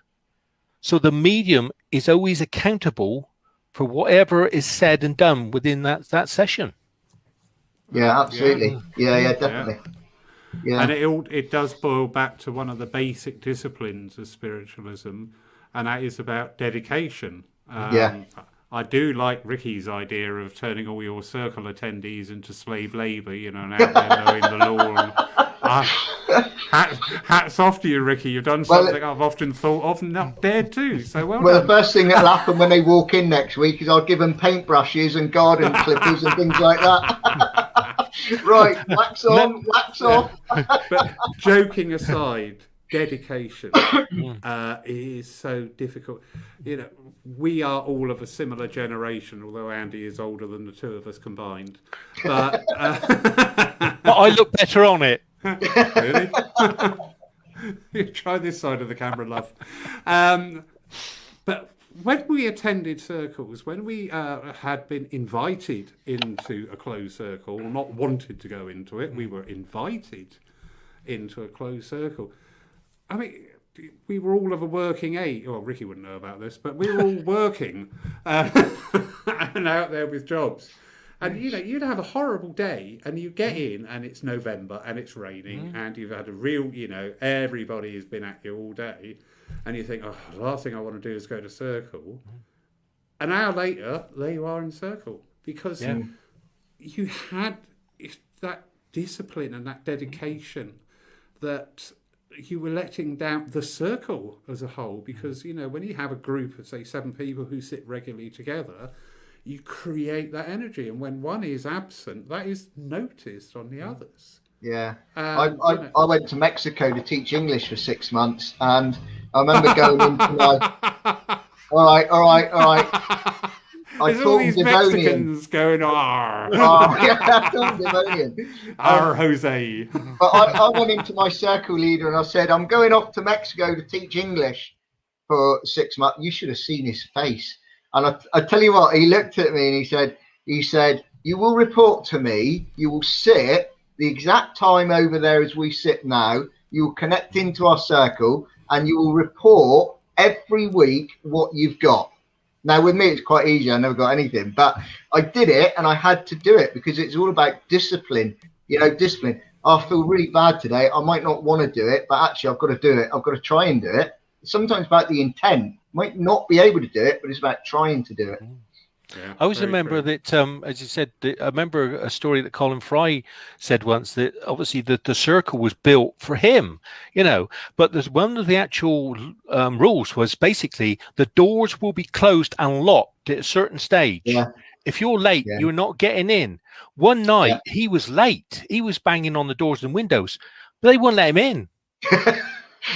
So the medium is always accountable for whatever is said and done within that session. Yeah, absolutely. Yeah, definitely. Yeah. And it does boil back to one of the basic disciplines of spiritualism, and that is about dedication. I do like Ricky's idea of turning all your circle attendees into slave labour, and out there knowing the law. Hats off to you, Ricky. You've done something I've often thought of and not dared to. So well done. The first thing that'll happen when they walk in next week is I'll give them paintbrushes and garden clippers and things like that. Right, wax on, wax off. But joking aside, dedication is so difficult. We are all of a similar generation, although Andy is older than the two of us combined. But I look better on it. Really? Try this side of the camera, love. But when we attended circles, when we had been invited into a closed circle, or not wanted to go into it, we were invited into a closed circle. I mean, we were all of a working age. Well, Ricky wouldn't know about this, but we were all working and out there with jobs. And, you know, you'd have a horrible day and you get in and it's November and it's raining and you've had a real, you know, everybody has been at you all day. And you think, oh, the last thing I want to do is go to circle. An hour later, there you are in circle. Because you had that discipline and that dedication that you were letting down the circle as a whole. Because, you know, when you have a group of, say, 7 people who sit regularly together, you create that energy. And when one is absent, that is noticed on the others. Yeah. I went to Mexico to teach English for 6 months, and I remember going into my... All right. There's all these Mexicans going, "Arr." Oh, yeah, I taught Devonian. Arr, Jose. But I went into my circle leader and I said, I'm going off to Mexico to teach English for 6 months. You should have seen his face. And I tell you what, he looked at me and he said, you will report to me, you will sit the exact time over there as we sit now, you will connect into our circle, and you will report every week what you've got. Now, with me, it's quite easy. I never got anything, but I did it and I had to do it because it's all about discipline, you know, discipline. I feel really bad today. I might not want to do it, but actually I've got to do it. I've got to try and do it. It's sometimes about the intent. Might not be able to do it, but it's about trying to do it. Yeah, I always remember that, as you said, I remember a story that Colin Fry said once that obviously the circle was built for him, you know, but there's one of the actual rules was basically the doors will be closed and locked at a certain stage. Yeah. If you're late, you're not getting in. One night he was late. He was banging on the doors and windows, but they wouldn't let him in.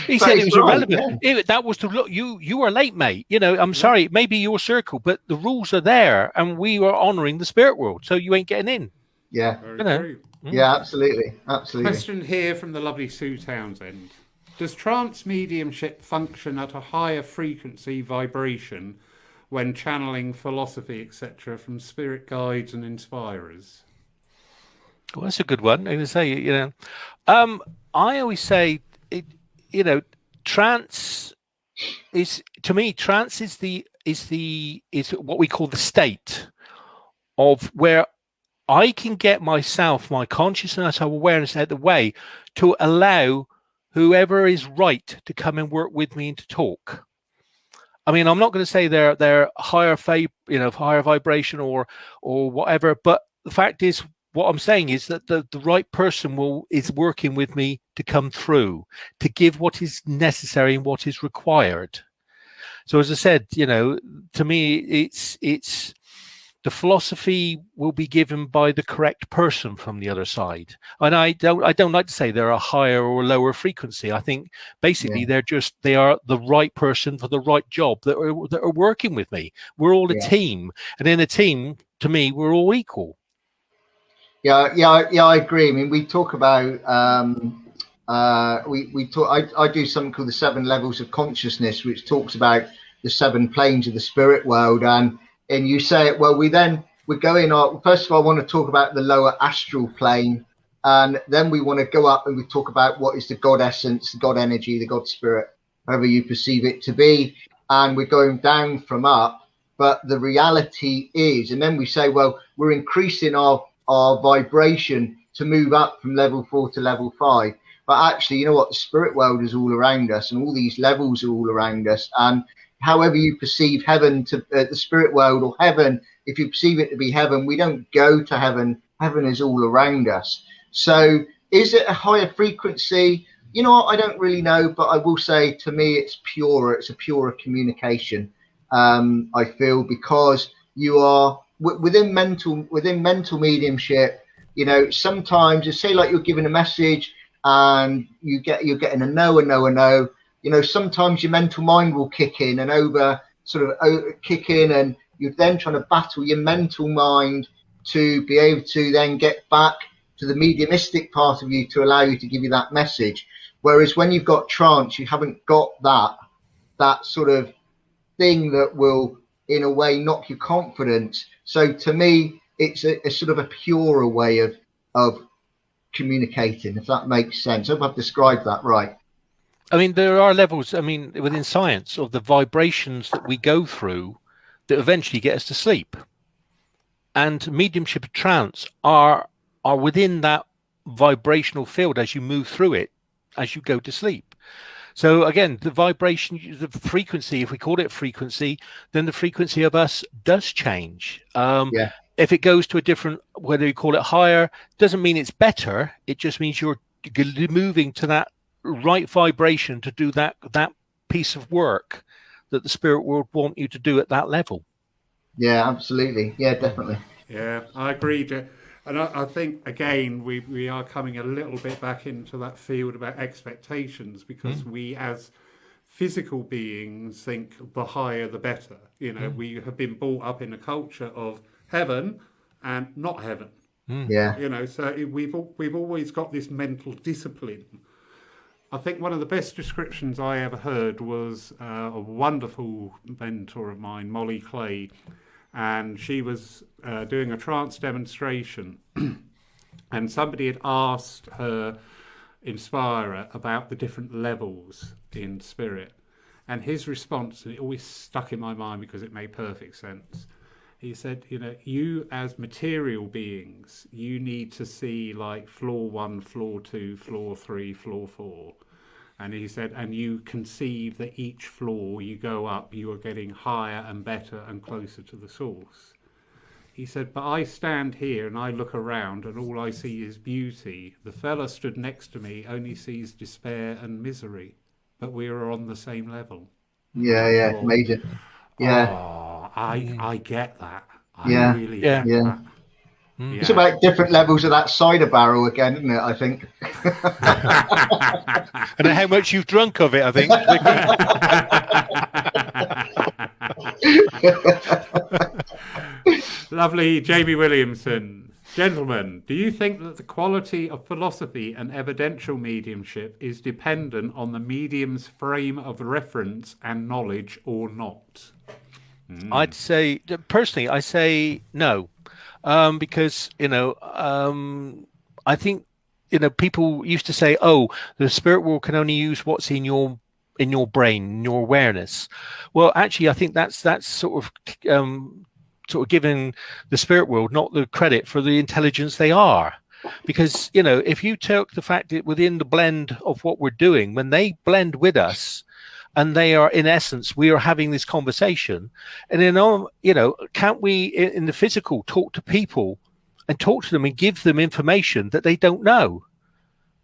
He said it was irrelevant. That was the look. You were late, mate. You know, I'm sorry. It may be your circle, but the rules are there, and we are honouring the spirit world. So you ain't getting in. Yeah. You know? Yeah, absolutely. Question here from the lovely Sue Townsend: does trance mediumship function at a higher frequency vibration when channeling philosophy, etc., from spirit guides and inspirers? Well, that's a good one. I'm going to say, you know, I always say it. You know, trance is, to me, trance is what we call the state of where I can get myself, my consciousness, my awareness out of the way to allow whoever is right to come and work with me and to talk. I mean, I'm not going to say they're higher vibration or whatever, but the fact is, what I'm saying is that the right person is working with me to come through, to give what is necessary and what is required. So as I said, you know, to me, it's the philosophy will be given by the correct person from the other side. And I don't like to say they're a higher or lower frequency. I think basically they are the right person for the right job that are working with me. We're all a team, and in a team, to me, we're all equal. Yeah, I agree. I mean, we talk about I do something called the 7 levels of consciousness, which talks about the 7 planes of the spirit world, and you say it well. We're going on. First of all, I want to talk about the lower astral plane, and then we want to go up and we talk about what is the God essence, the God energy, the God spirit, however you perceive it to be, and we're going down from up. But the reality is, and then we say, well, we're increasing our vibration to move up from level 4 to level 5. But actually, you know what? The spirit world is all around us, and all these levels are all around us. And however you perceive heaven to the spirit world, or heaven, if you perceive it to be heaven, we don't go to heaven. Heaven is all around us. So is it a higher frequency? You know what? I don't really know, but I will say, to me, it's purer. It's a purer communication. I feel, because you are within mental mediumship. You know, sometimes you say, like, you're giving a message and you're getting a no. You know, sometimes your mental mind will kick in and kick in, and you're then trying to battle your mental mind to be able to then get back to the mediumistic part of you to allow you to give you that message. Whereas when you've got trance, you haven't got that sort of thing that will, in a way, knock your confidence. So to me, it's a sort of a purer way of communicating, if that makes sense. I hope I've described that right. I mean, there are levels, I mean, within science, of the vibrations that we go through that eventually get us to sleep. And mediumship and trance are within that vibrational field as you move through it, as you go to sleep. So again, the vibration, the frequency, if we call it frequency, then the frequency of us does change. If it goes to a different, whether you call it higher, doesn't mean it's better. It just means you're moving to that right vibration to do that piece of work that the spirit world want you to do at that level. Yeah, absolutely. Yeah, definitely. Yeah, I agree. And I think, again, we are coming a little bit back into that field about expectations, because we as physical beings think the higher the better. You know, we have been brought up in a culture of heaven and not heaven. Yeah. You know, so we've always got this mental discipline. I think one of the best descriptions I ever heard was a wonderful mentor of mine, Molly Clay, and she was doing a trance demonstration, and somebody had asked her inspirer about the different levels in spirit, and his response, and it always stuck in my mind because it made perfect sense. He said, you know, you as material beings, you need to see like floor 1, floor 2, floor 3, floor 4. And he said, and you conceive that each floor you go up, you are getting higher and better and closer to the source. He said, but I stand here and I look around and all I see is beauty. The fella stood next to me only sees despair and misery, but we are on the same level. Yeah, amazing. Yeah. Oh, I get that. I really get that. It's about different levels of that cider barrel again, isn't it? I think. And how much you've drunk of it, I think. Lovely Jamie Williamson. Gentlemen, do you think that the quality of philosophy and evidential mediumship is dependent on the medium's frame of reference and knowledge or not? I'd say, personally, I say no. Because, you know, I think, you know, people used to say, oh, the spirit world can only use what's in your brain, in your awareness. Well, actually, I think that's sort of giving the spirit world not the credit for the intelligence they are. Because, you know, if you took the fact that within the blend of what we're doing, when they blend with us, and they are, in essence, we are having this conversation. And then, you know, can't we, in the physical, talk to people and talk to them and give them information that they don't know?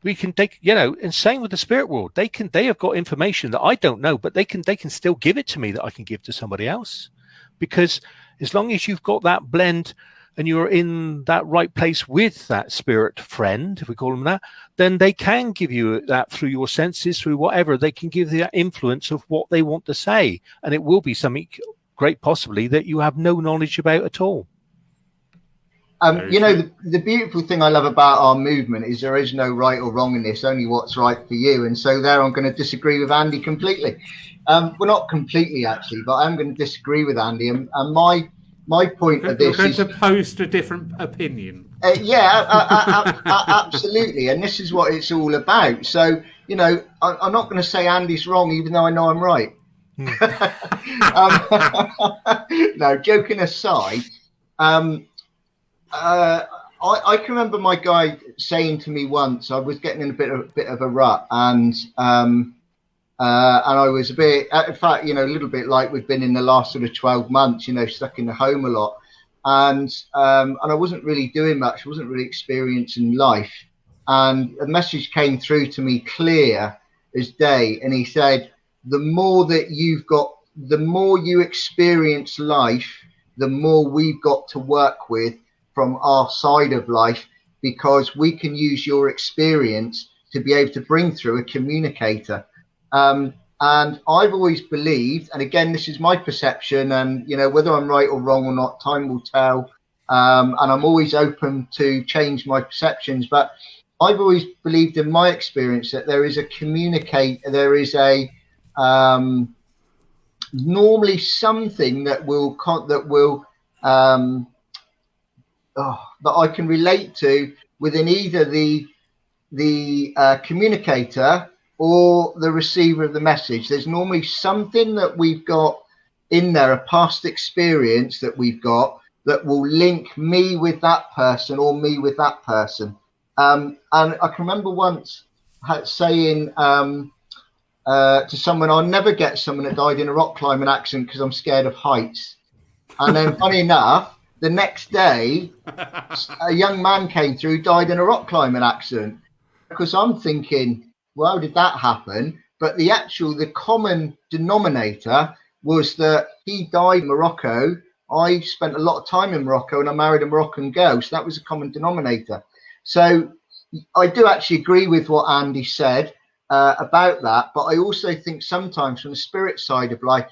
We can take, you know, and same with the spirit world. They have got information that I don't know, but they can still give it to me that I can give to somebody else. Because as long as you've got that blend and you're in that right place with that spirit friend, if we call them that, then they can give you that through your senses, through whatever. They can give the influence of what they want to say. And it will be something great, possibly, that you have no knowledge about at all. You know, the beautiful thing I love about our movement is there is no right or wrong in this, only what's right for you. And so there I'm going to disagree with Andy completely. Well, not completely, actually, but I'm going to disagree with Andy. And my point of this is... You're going to post a different opinion. Absolutely. And this is what it's all about. So, you know, I'm not going to say Andy's wrong, even though I know I'm right. No, joking aside, I can remember my guy saying to me once, I was getting in a bit of a rut, and I was a bit, in fact, you know, a little bit like we've been in the last sort of 12 months, you know, stuck in the home a lot. And I wasn't really doing much. I wasn't really experiencing life. And a message came through to me clear as day. And he said, the more that you've got, the more you experience life, the more we've got to work with from our side of life, because we can use your experience to be able to bring through a communicator. And I've always believed, and again, this is my perception, and, you know, whether I'm right or wrong or not, time will tell. And I'm always open to change my perceptions. But I've always believed in my experience that there is a normally something that I can relate to within either the communicator or the receiver of the message. There's normally something that we've got in there, a past experience that we've got that will link me with that person or me with that person. And I can remember once saying to someone, I'll never get someone that died in a rock climbing accident because I'm scared of heights. And then funny enough, the next day, a young man came through, died in a rock climbing accident. Because I'm thinking, well, how did that happen? But the common denominator was that he died in Morocco. I spent a lot of time in Morocco and I married a Moroccan girl. So that was a common denominator. So I do actually agree with what Andy said about that. But I also think sometimes from the spirit side of life,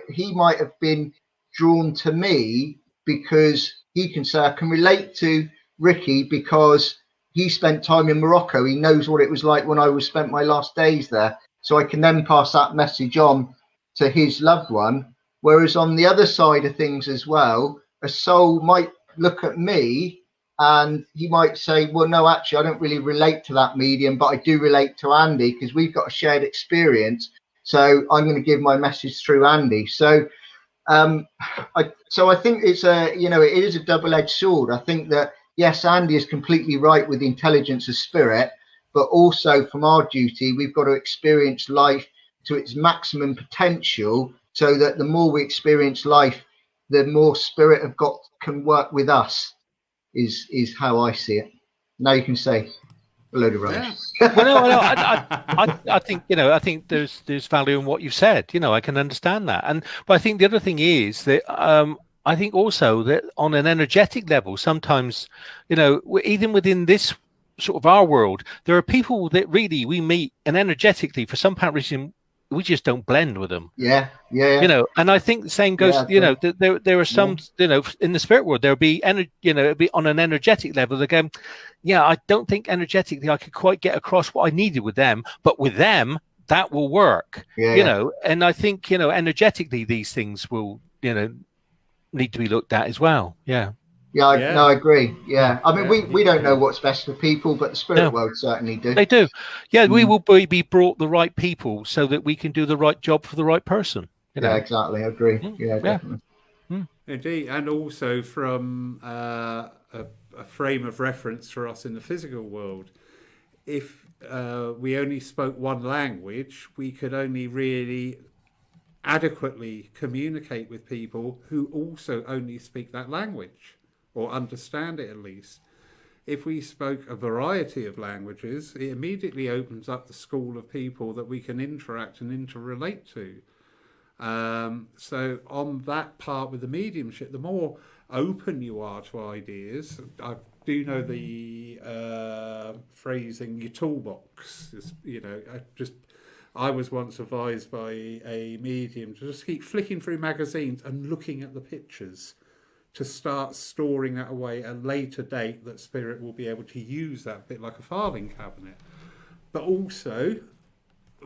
he might have been drawn to me because he can say, I can relate to Ricky because he spent time in Morocco. He knows what it was like when I spent my last days there. So I can then pass that message on to his loved one. Whereas on the other side of things as well, a soul might look at me and he might say, well, no, actually, I don't really relate to that medium, but I do relate to Andy because we've got a shared experience. So I'm going to give my message through Andy. So I think it is a double-edged sword. I think that, yes, Andy is completely right with the intelligence of spirit, but also from our duty, we've got to experience life to its maximum potential so that the more we experience life, the more spirit of God can work with us, is how I see it. Now you can say a load of rubbish. Yeah. Well, I think, I think there's value in what you've said. I can understand that. But I think the other thing is that I think also that on an energetic level, sometimes, even within this sort of our world, there are people that really we meet and energetically, for some reason, we just don't blend with them. Yeah. And I think the same goes, there are some, in the spirit world, there'll be, it'll be on an energetic level. They go, yeah, I don't think energetically I could quite get across what I needed with them, but with them, that will work, and I think, energetically, these things will, need to be looked at as well. Yeah. No, I agree. Yeah. I mean, we don't know what's best for people, but the spirit world certainly do. They do. Yeah. We will be brought the right people so that we can do the right job for the right person. Yeah, exactly. I agree. Yeah, definitely. Indeed. And also from a frame of reference for us in the physical world, if we only spoke one language, we could only really adequately communicate with people who also only speak that language, or understand it at least. If we spoke a variety of languages, it immediately opens up the school of people that we can interact and interrelate to. So on that part with the mediumship, the more open you are to ideas, I do know the phrasing, your toolbox is, I was once advised by a medium to just keep flicking through magazines and looking at the pictures to start storing that away at a later date, that spirit will be able to use that bit like a filing cabinet. But also,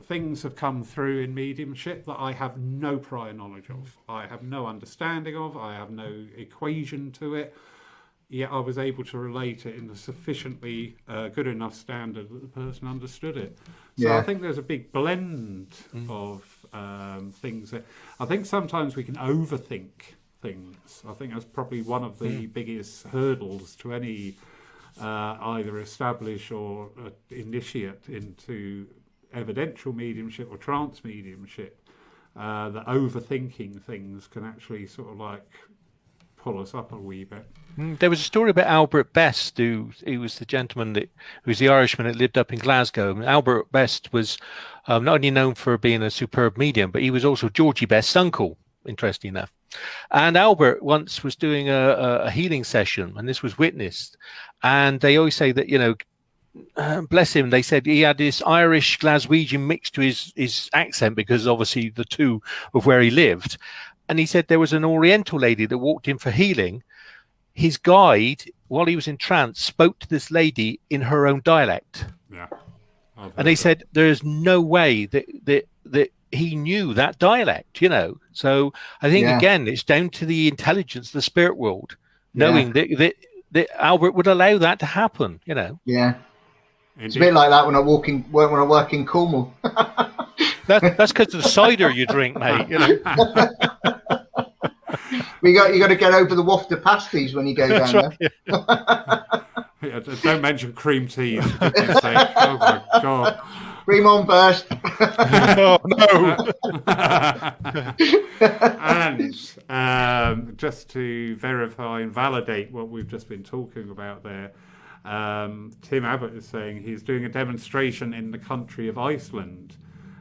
things have come through in mediumship that I have no prior knowledge of. I have no understanding of. I have no equation to it. Yet I was able to relate it in a sufficiently good enough standard that the person understood it. So I think there's a big blend of things. I think sometimes we can overthink things. I think that's probably one of the biggest hurdles to any either established or initiate into evidential mediumship or trance mediumship. That overthinking things can actually sort of like pull us up a wee bit. There was a story about Albert Best, who was the gentleman who was the Irishman that lived up in Glasgow. And Albert Best was not only known for being a superb medium, but he was also Georgie Best's uncle, interesting enough. And Albert once was doing a healing session, and this was witnessed. And they always say that, bless him, they said he had this Irish Glaswegian mix to his accent, because obviously the two of where he lived. And he said there was an Oriental lady that walked in for healing. His guide, while he was in trance, spoke to this lady in her own dialect. Yeah. And they said there is no way that he knew that dialect, you know. So I think again, it's down to the intelligence, the spirit world, knowing that Albert would allow that to happen, you know. Yeah. Indeed. It's a bit like that when I work in Cornwall. That's because of the cider you drink, mate. You know. You got to get over the waft of pasties when you go down right, there. Yeah, don't mention cream tea. For goodness sake. Oh my God. Cream on first. Oh no. And just to verify and validate what we've just been talking about there, Tim Abbott is saying he's doing a demonstration in the country of Iceland,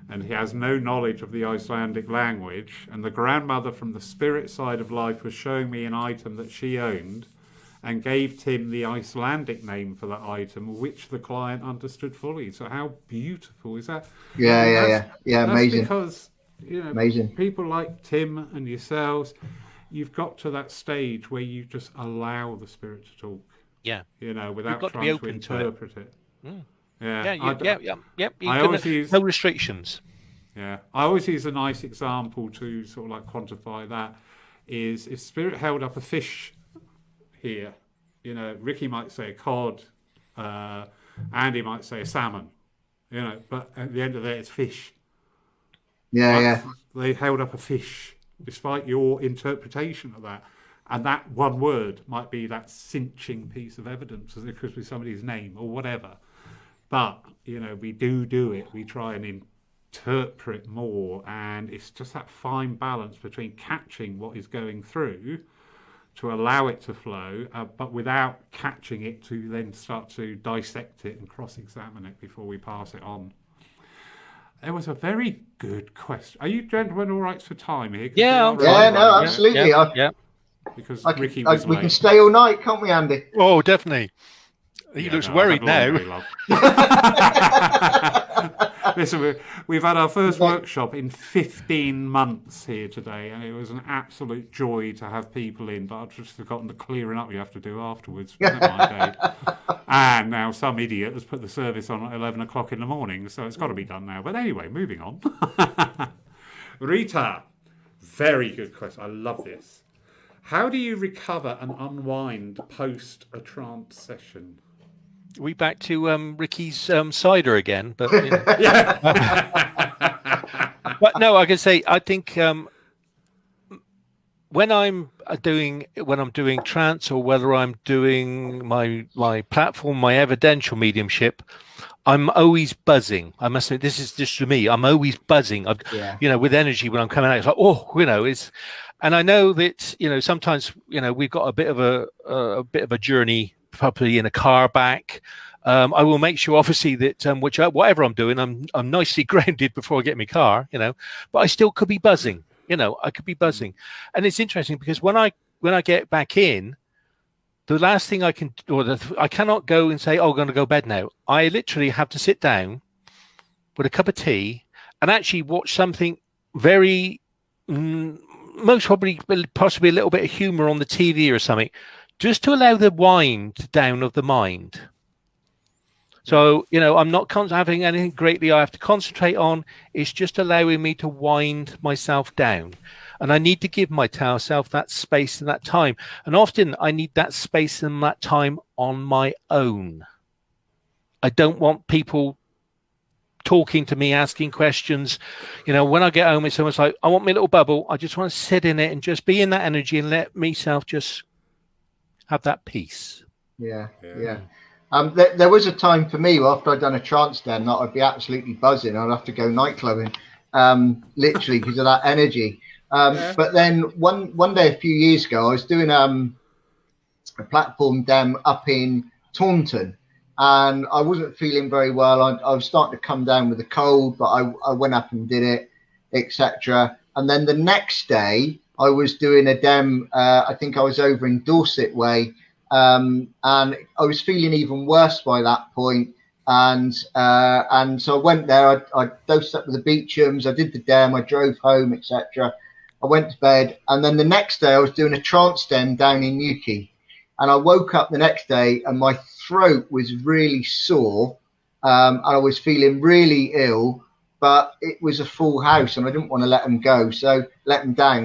and he has no knowledge of the Icelandic language, and the grandmother from the spirit side of life was showing me an item that she owned and gave Tim the Icelandic name for that item, which the client understood fully. So how beautiful is that? Yeah, amazing. Because, you know, amazing. People like Tim and yourselves, you've got to that stage where you just allow the spirit to talk. Yeah. You know, without trying to interpret it. Yeah. I always use no restrictions. Yeah, I always use a nice example to sort of like quantify that. Is if spirit held up a fish here, you know, Ricky might say a cod, Andy might say a salmon, you know, but at the end of the day, it's fish. Yeah. They held up a fish, despite your interpretation of that. And that one word might be that cinching piece of evidence, as it could be somebody's name or whatever. But, you know, we do it. We try and interpret more. And it's just that fine balance between catching what is going through to allow it to flow, but without catching it to then start to dissect it and cross-examine it before we pass it on. There was a very good question. Are you gentlemen all right for time here? Absolutely. Yeah. Because Ricky was we late. can stay all night, can't we, Andy? Oh, definitely. He looks worried now. Listen, we've had our first workshop in 15 months here today, and it was an absolute joy to have people in, but I've just forgotten the clearing up you have to do afterwards. And now some idiot has put the service on at 11 o'clock in the morning, so it's got to be done now. But anyway, moving on. Rita, very good question. I love this. How do you recover and unwind post a trance session? We back to Ricky's cider again, but you know. But no, I can say I think when I'm doing trance, or whether I'm doing my platform, my evidential mediumship, I'm always buzzing. I must say, this is just for me. I'm always buzzing. You know, with energy when I'm coming out. It's like, oh, you know, it's. And I know that, you know, sometimes, you know, we've got a bit of a journey, probably in a car back. I will make sure, obviously, that whatever I'm doing, I'm nicely grounded before I get in my car, you know. But I still could be buzzing, you know. I could be buzzing, and it's interesting because when I get back in, the last thing I can, I cannot go and say, "Oh, I'm going to go to bed now." I literally have to sit down with a cup of tea and actually watch something very. Most probably, possibly a little bit of humor on the TV or something, just to allow the wind down of the mind. So, you know, I'm not having anything greatly I have to concentrate on. It's just allowing me to wind myself down. And I need to give myself that space and that time. And often I need that space and that time on my own. I don't want people talking to me, asking questions. You know, when I get home, it's almost like I want my little bubble. I just want to sit in it and just be in that energy and let myself just have that peace. Yeah. There was a time for me after I'd done a trance den that I'd be absolutely buzzing. I'd have to go nightclubbing, literally because of that energy. But then one day a few years ago, I was doing a platform den up in Taunton. And I wasn't feeling very well. I was starting to come down with a cold, but I went up and did it, etc. And then the next day, I was doing a dem. I think I was over in Dorset Way, and I was feeling even worse by that point. And so I went there. I dosed up with the Beechams. I did the dem. I drove home, etc. I went to bed, and then the next day I was doing a trance den down in Newquay. And I woke up the next day and my throat was really sore, and I was feeling really ill. but it was a full house and I didn't want to let them down.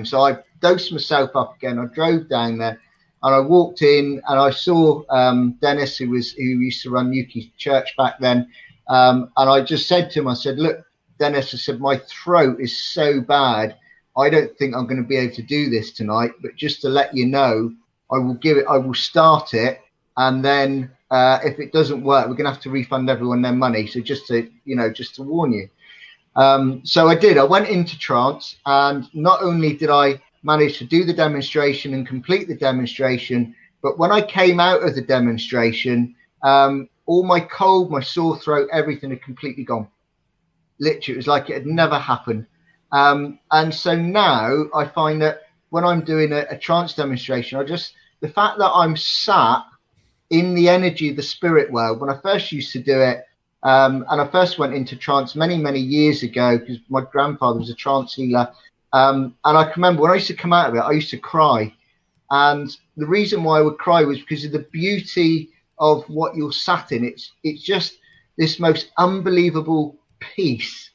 So I dosed myself up again. I drove down there and I walked in and I saw Dennis, who used to run Newquay Church back then. And I just said to him, I said, look, Dennis, I said, my throat is so bad. I don't think I'm going to be able to do this tonight, but just to let you know, I will start it. And then if it doesn't work, we're going to have to refund everyone their money. So just to warn you. So I did. I went into trance, and not only did I manage to do the demonstration and complete the demonstration, but when I came out of the demonstration, all my cold, my sore throat, everything had completely gone. Literally, it was like it had never happened. And so now I find that when I'm doing a trance demonstration, the fact that I'm sat in the energy of the spirit world, when I first used to do it, and I first went into trance many, many years ago because my grandfather was a trance healer. And I can remember when I used to come out of it, I used to cry. And the reason why I would cry was because of the beauty of what you're sat in. It's just this most unbelievable peace.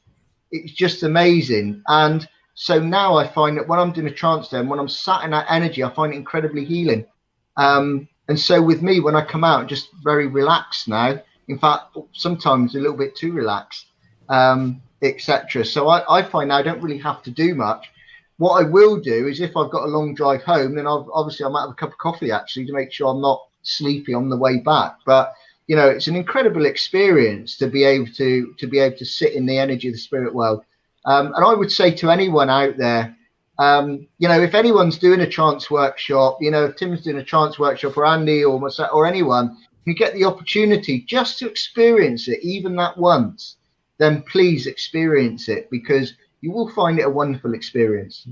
It's just amazing. And so now I find that when I'm doing a trance day and when I'm sat in that energy, I find it incredibly healing. And so with me, when I come out, I'm just very relaxed now. In fact, sometimes a little bit too relaxed, etc. So I find now I don't really have to do much. What I will do is if I've got a long drive home, then I might have a cup of coffee actually to make sure I'm not sleepy on the way back. But it's an incredible experience to be able to sit in the energy of the spirit world. And I would say to anyone out there, if anyone's doing a trance workshop, if Tim's doing a trance workshop or Andy or myself or anyone, you get the opportunity just to experience it, even that once, then please experience it because you will find it a wonderful experience.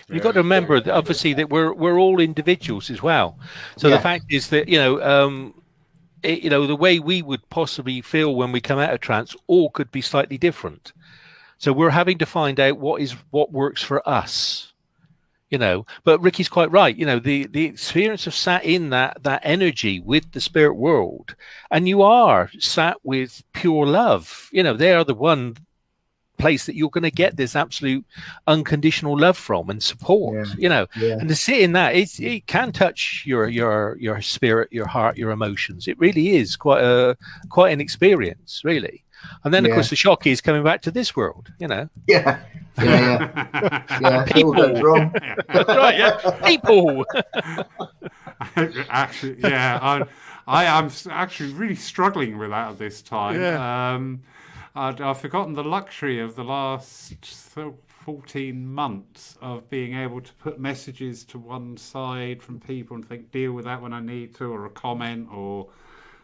You've got to remember that obviously that we're all individuals as well. So the fact is that, the way we would possibly feel when we come out of trance all could be slightly different. So we're having to find out what works for us. But Ricky's quite right. The experience of sat in that energy with the spirit world, and you are sat with pure love. They are the one place that you're going to get this absolute unconditional love from and support. And to sit in that, it can touch your spirit, your heart, your emotions. It really is quite an experience, really. And then, of course, the shock is coming back to this world, Yeah. People. Wrong. Right, yeah. People. Actually, yeah, I am actually really struggling with that at this time. Yeah. I've forgotten the luxury of the last 14 months of being able to put messages to one side from people and deal with that when I need to, or a comment, or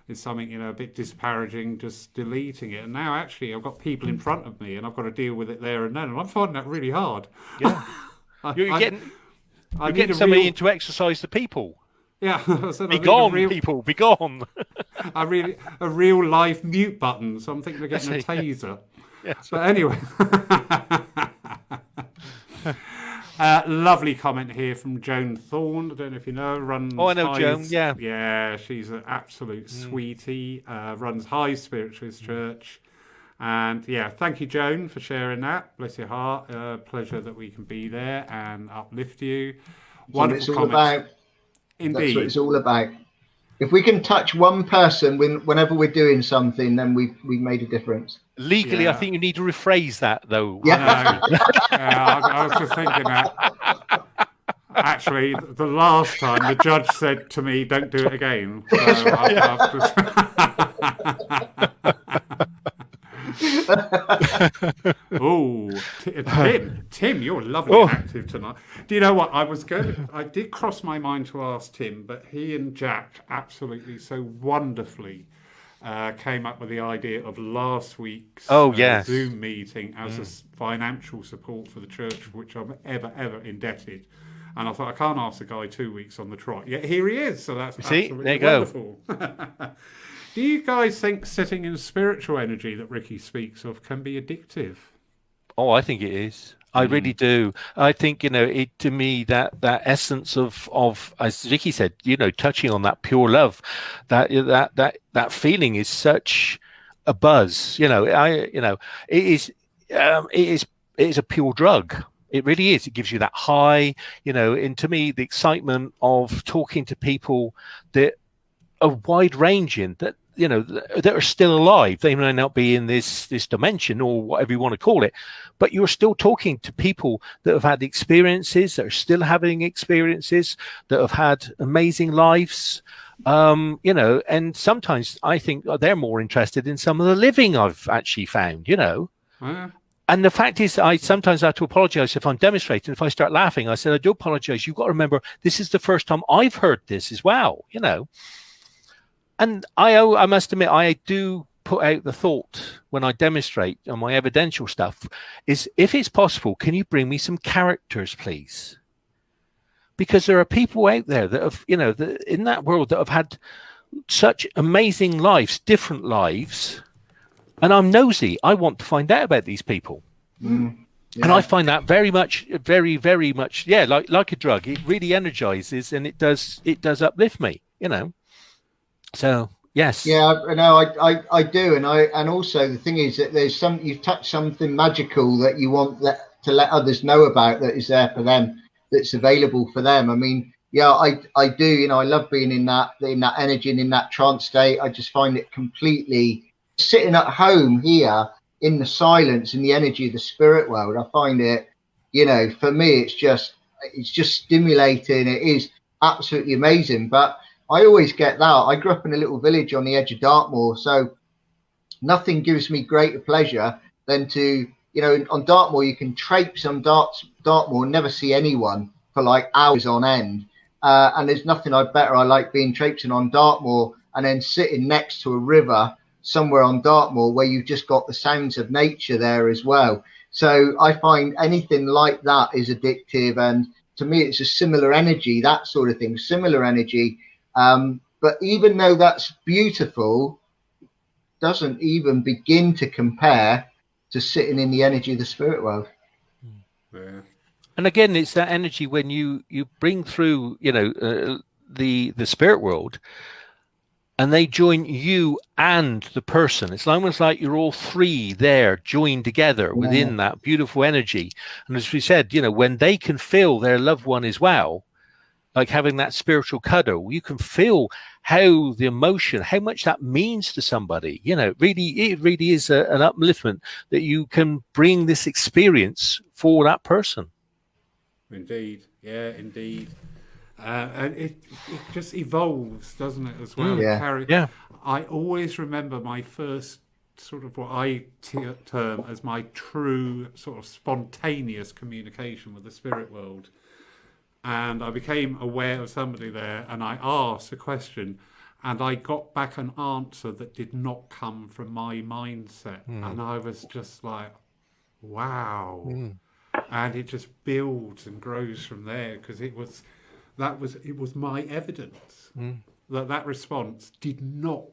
is something a bit disparaging, just deleting it. And now actually I've got people in front of me and I've got to deal with it there and then, and I'm finding that really hard. Yeah. You're getting somebody in to exercise the people. Yeah. Be gone, people, be gone. A real life mute button, so I'm thinking of getting a taser. Yes. But anyway. Lovely comment here from Joan Thorne. I don't know if you know. Runs. Oh, I know Joan. Yeah. Yeah, she's an absolute sweetie. Runs High Spiritualist Church, and thank you, Joan, for sharing that. Bless your heart. Pleasure that we can be there and uplift you. Wonderful comments. Indeed, that's what it's all about. If we can touch one person whenever we're doing something, then we've made a difference. Legally, I think you need to rephrase that, though. Yeah, I was just thinking that. Actually, the last time the judge said to me, "Don't do it again." So Tim, you're lovely and active tonight. Do you know what I did cross my mind to ask Tim, but he and Jack absolutely so wonderfully came up with the idea of last week's Zoom meeting as a financial support for the church, for which I'm ever indebted. And I thought, I can't ask the guy 2 weeks on the trot. Yet here he is. So that's absolutely wonderful. Do you guys think sitting in spiritual energy that Ricky speaks of can be addictive? Oh, I think it is. I really do. I think, it to me that essence of as Ricky said, touching on that pure love, that feeling is such a buzz. It is. it is a pure drug. It really is. It gives you that high, and to me, the excitement of talking to people that are wide ranging, that that are still alive. They may not be in this dimension or whatever you want to call it, but you're still talking to people that have had experiences, that are still having experiences, that have had amazing lives. And sometimes I think they're more interested in some of the living I've actually found. And the fact is, I sometimes have to apologize if I'm demonstrating. If I start laughing, I said, I do apologize. You've got to remember, this is the first time I've heard this as well, And I must admit, I do put out the thought when I demonstrate on my evidential stuff is, if it's possible, can you bring me some characters, please? Because there are people out there that have, in that world that have had such amazing lives, different lives. And I'm nosy. I want to find out about these people. Yeah. And I find that very, very much, like a drug. It really energizes, and it does uplift me, So yes. Yeah, no, I do, and also the thing is that there's you've touched something magical that you want to let others know about, that is there for them, that's available for them. I mean, yeah, I do. I love being in that energy and in that trance state. I just find it completely. Sitting at home here in the silence and the energy of the spirit world, I find it, for me, it's just stimulating. It is absolutely amazing. But I always get that. I grew up in a little village on the edge of Dartmoor, so nothing gives me greater pleasure than to, on Dartmoor, you can traipse on Dartmoor and never see anyone for like hours on end. And there's nothing I like being traipsing on Dartmoor and then sitting next to a river somewhere on Dartmoor where you've just got the sounds of nature there as well. So I find anything like that is addictive, and to me it's a similar energy, that sort of thing, similar energy. But even though that's beautiful, doesn't even begin to compare to sitting in the energy of the spirit world. Yeah. And again, it's that energy when you bring through the spirit world, and they join you and the person. It's almost like you're all three there joined together within that beautiful energy. And as we said, when they can feel their loved one as well, like having that spiritual cuddle, you can feel how the emotion, how much that means to somebody. It really is an upliftment that you can bring this experience for that person. Indeed. Yeah, indeed. And it just evolves, doesn't it, as well? Yeah. I always remember my first sort of what I term as my true sort of spontaneous communication with the spirit world. And I became aware of somebody there, and I asked a question, and I got back an answer that did not come from my mindset. And I was just like, wow. And it just builds and grows from there, because it was my evidence that response did not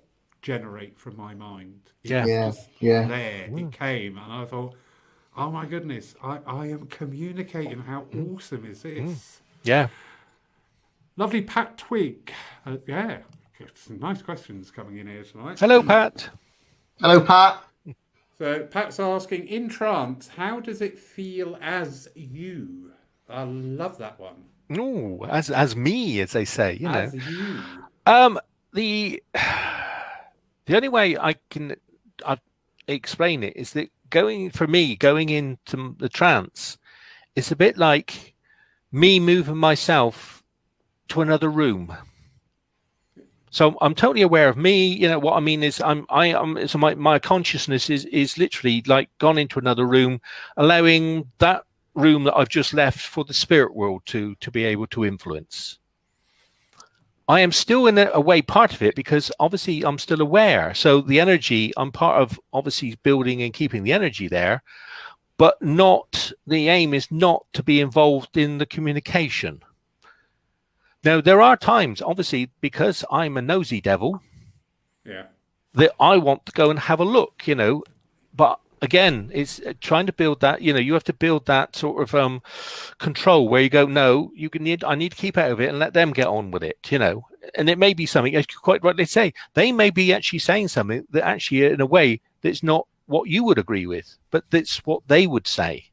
generate from my mind. It was just there. It came, and I thought, oh my goodness, I am communicating. How awesome is this? Yeah. Lovely Pat Twig. Some nice questions coming in here tonight. Hello, Pat. Hello, Pat. So Pat's asking, in trance, how does it feel as you? I love that one. Oh, as me, as they say, As you. The only way I can explain it is that going into the trance, it's a bit like me moving myself to another room. So I'm totally aware of me. What I mean is so my consciousness is literally like gone into another room, allowing that room that I've just left for the spirit world to be able to influence. I am still in a way part of it, because obviously I'm still aware. So the energy, I'm part of obviously building and keeping the energy there, but the aim is not to be involved in the communication. Now, there are times, obviously, because I'm a nosy devil, that I want to go and have a look, but again, it's trying to build that, you have to build that sort of control where you go, no, I need to keep out of it and let them get on with it, and it may be something, as you quite rightly say, they may be actually saying something that actually in a way that's not what you would agree with, but that's what they would say.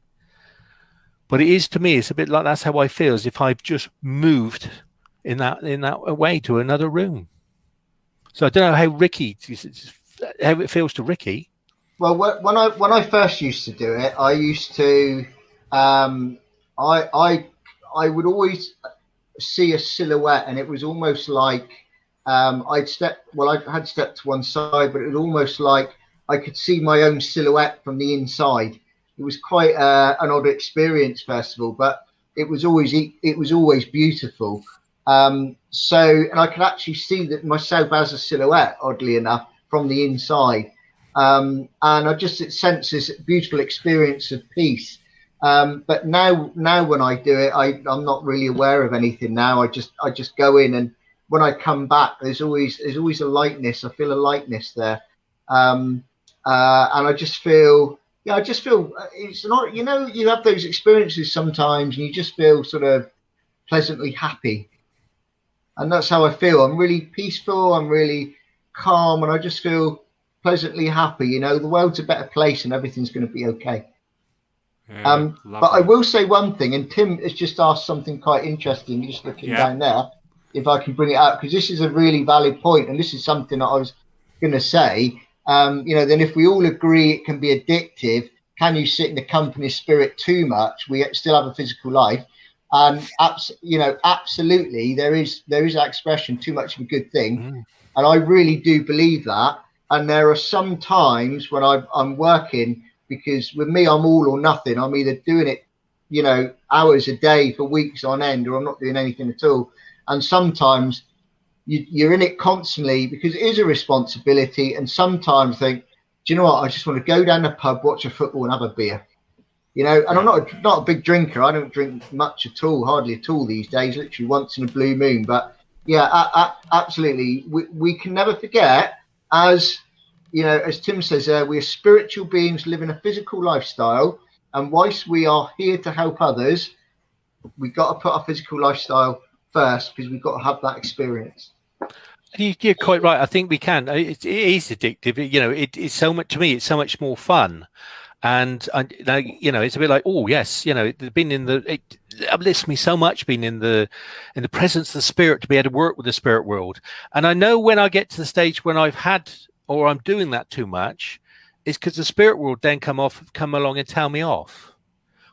But it is, to me, it's a bit like that's how I feel, as if I've just moved in that way to another room. So I don't know how it feels to Ricky. Well, when I first used to do it, I used to, I would always see a silhouette, and it was almost like I had stepped to one side, but it was almost like I could see my own silhouette from the inside. It was quite an odd experience, first of all, but it was always beautiful. And I could actually see that myself as a silhouette, oddly enough, from the inside. And I just sense this beautiful experience of peace. But now when I do it, I'm not really aware of anything now. I just go in, and when I come back, there's always a lightness. I feel a lightness there. And I just feel, it's not, you have those experiences sometimes and you just feel sort of pleasantly happy. And that's how I feel. I'm really peaceful. I'm really calm, and I just feel pleasantly happy. The world's a better place and everything's going to be okay. Yeah, but I will say one thing, and Tim has just asked something quite interesting, just looking down there, if I can bring it out, because this is a really valid point, and this is something that I was going to say. Then if we all agree it can be addictive, can you sit in the company of spirit too much? We still have a physical life. And absolutely, there is that expression, too much of a good thing. And I really do believe that. And there are some times when I'm working, because with me, I'm all or nothing. I'm either doing it, hours a day for weeks on end, or I'm not doing anything at all. And sometimes you're in it constantly because it is a responsibility. And sometimes think, do you know what? I just want to go down the pub, watch a football and have a beer. And I'm not a big drinker. I don't drink much at all, hardly at all these days, literally once in a blue moon. But yeah, absolutely. We can never forget, as Tim says, we are spiritual beings living a physical lifestyle. And whilst we are here to help others, we've got to put our physical lifestyle first, because we've got to have that experience. You're quite right. I think we can. It is addictive. It's so much, to me, it's so much more fun. And it's a bit like, oh yes, it uplifts me so much being in the presence of the spirit, to be able to work with the spirit world. And I know when I get to the stage when I've had, or I'm doing that too much, is because the spirit world then come along and tell me off.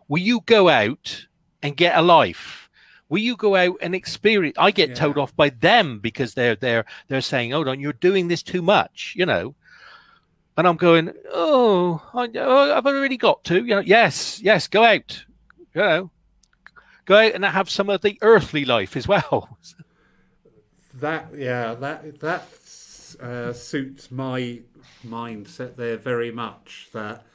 Will you go out and get a life? Will you go out and experience? I get told off by them because they're saying, hold on, you're doing this too much, And I'm going, have I really got to? Yes, go out, go out and have some of the earthly life as well. That suits my mindset there very much. That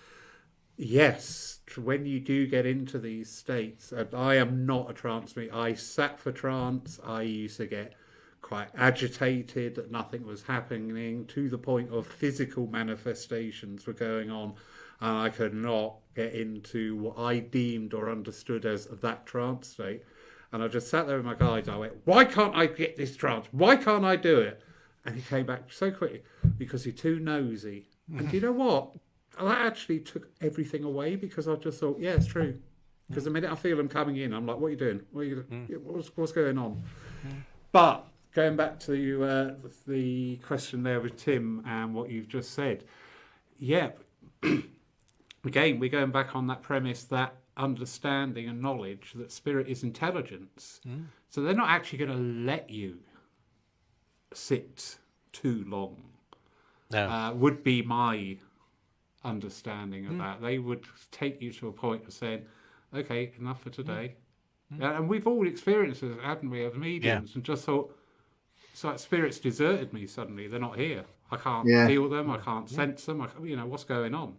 yes, when you do get into these states, and I am not a trance me. I sat for trance. I used to get quite agitated that nothing was happening, to the point of physical manifestations were going on, and I could not get into what I deemed or understood as that trance state. And I just sat there with my guide. I went, why can't I get this trance? Why can't I do it? And he came back so quickly, because you're too nosy. And do you know what? That actually took everything away, because I just thought, yeah, it's true. Because the minute I feel them coming in, I'm like, what are you doing? What's going on? But going back to the question there with Tim and what you've just said, again, we're going back on that premise that understanding and knowledge that spirit is intelligence. So they're not actually going to let you sit too long. No. Would be my understanding of that. They would take you to a point of saying, okay, enough for today. And we've all experienced it, haven't we, as mediums, and just thought, it's like spirits deserted me suddenly. They're not here. I can't feel them. I can't sense them. What's going on?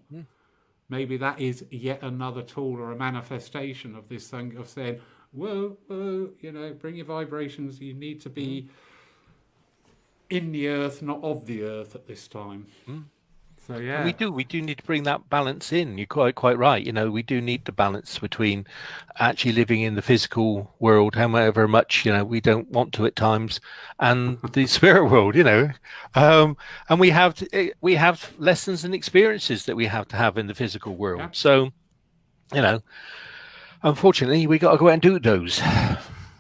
Maybe that is yet another tool or a manifestation of this thing of saying, whoa, bring your vibrations. You need to be in the earth, not of the earth at this time. So yeah, we do need to bring that balance in. You're quite right. You know, we do need the balance between actually living in the physical world, however much we don't want to at times, and the spirit world. And we have lessons and experiences that we have to have in the physical world. Yeah. So, unfortunately, we got to go out and do those.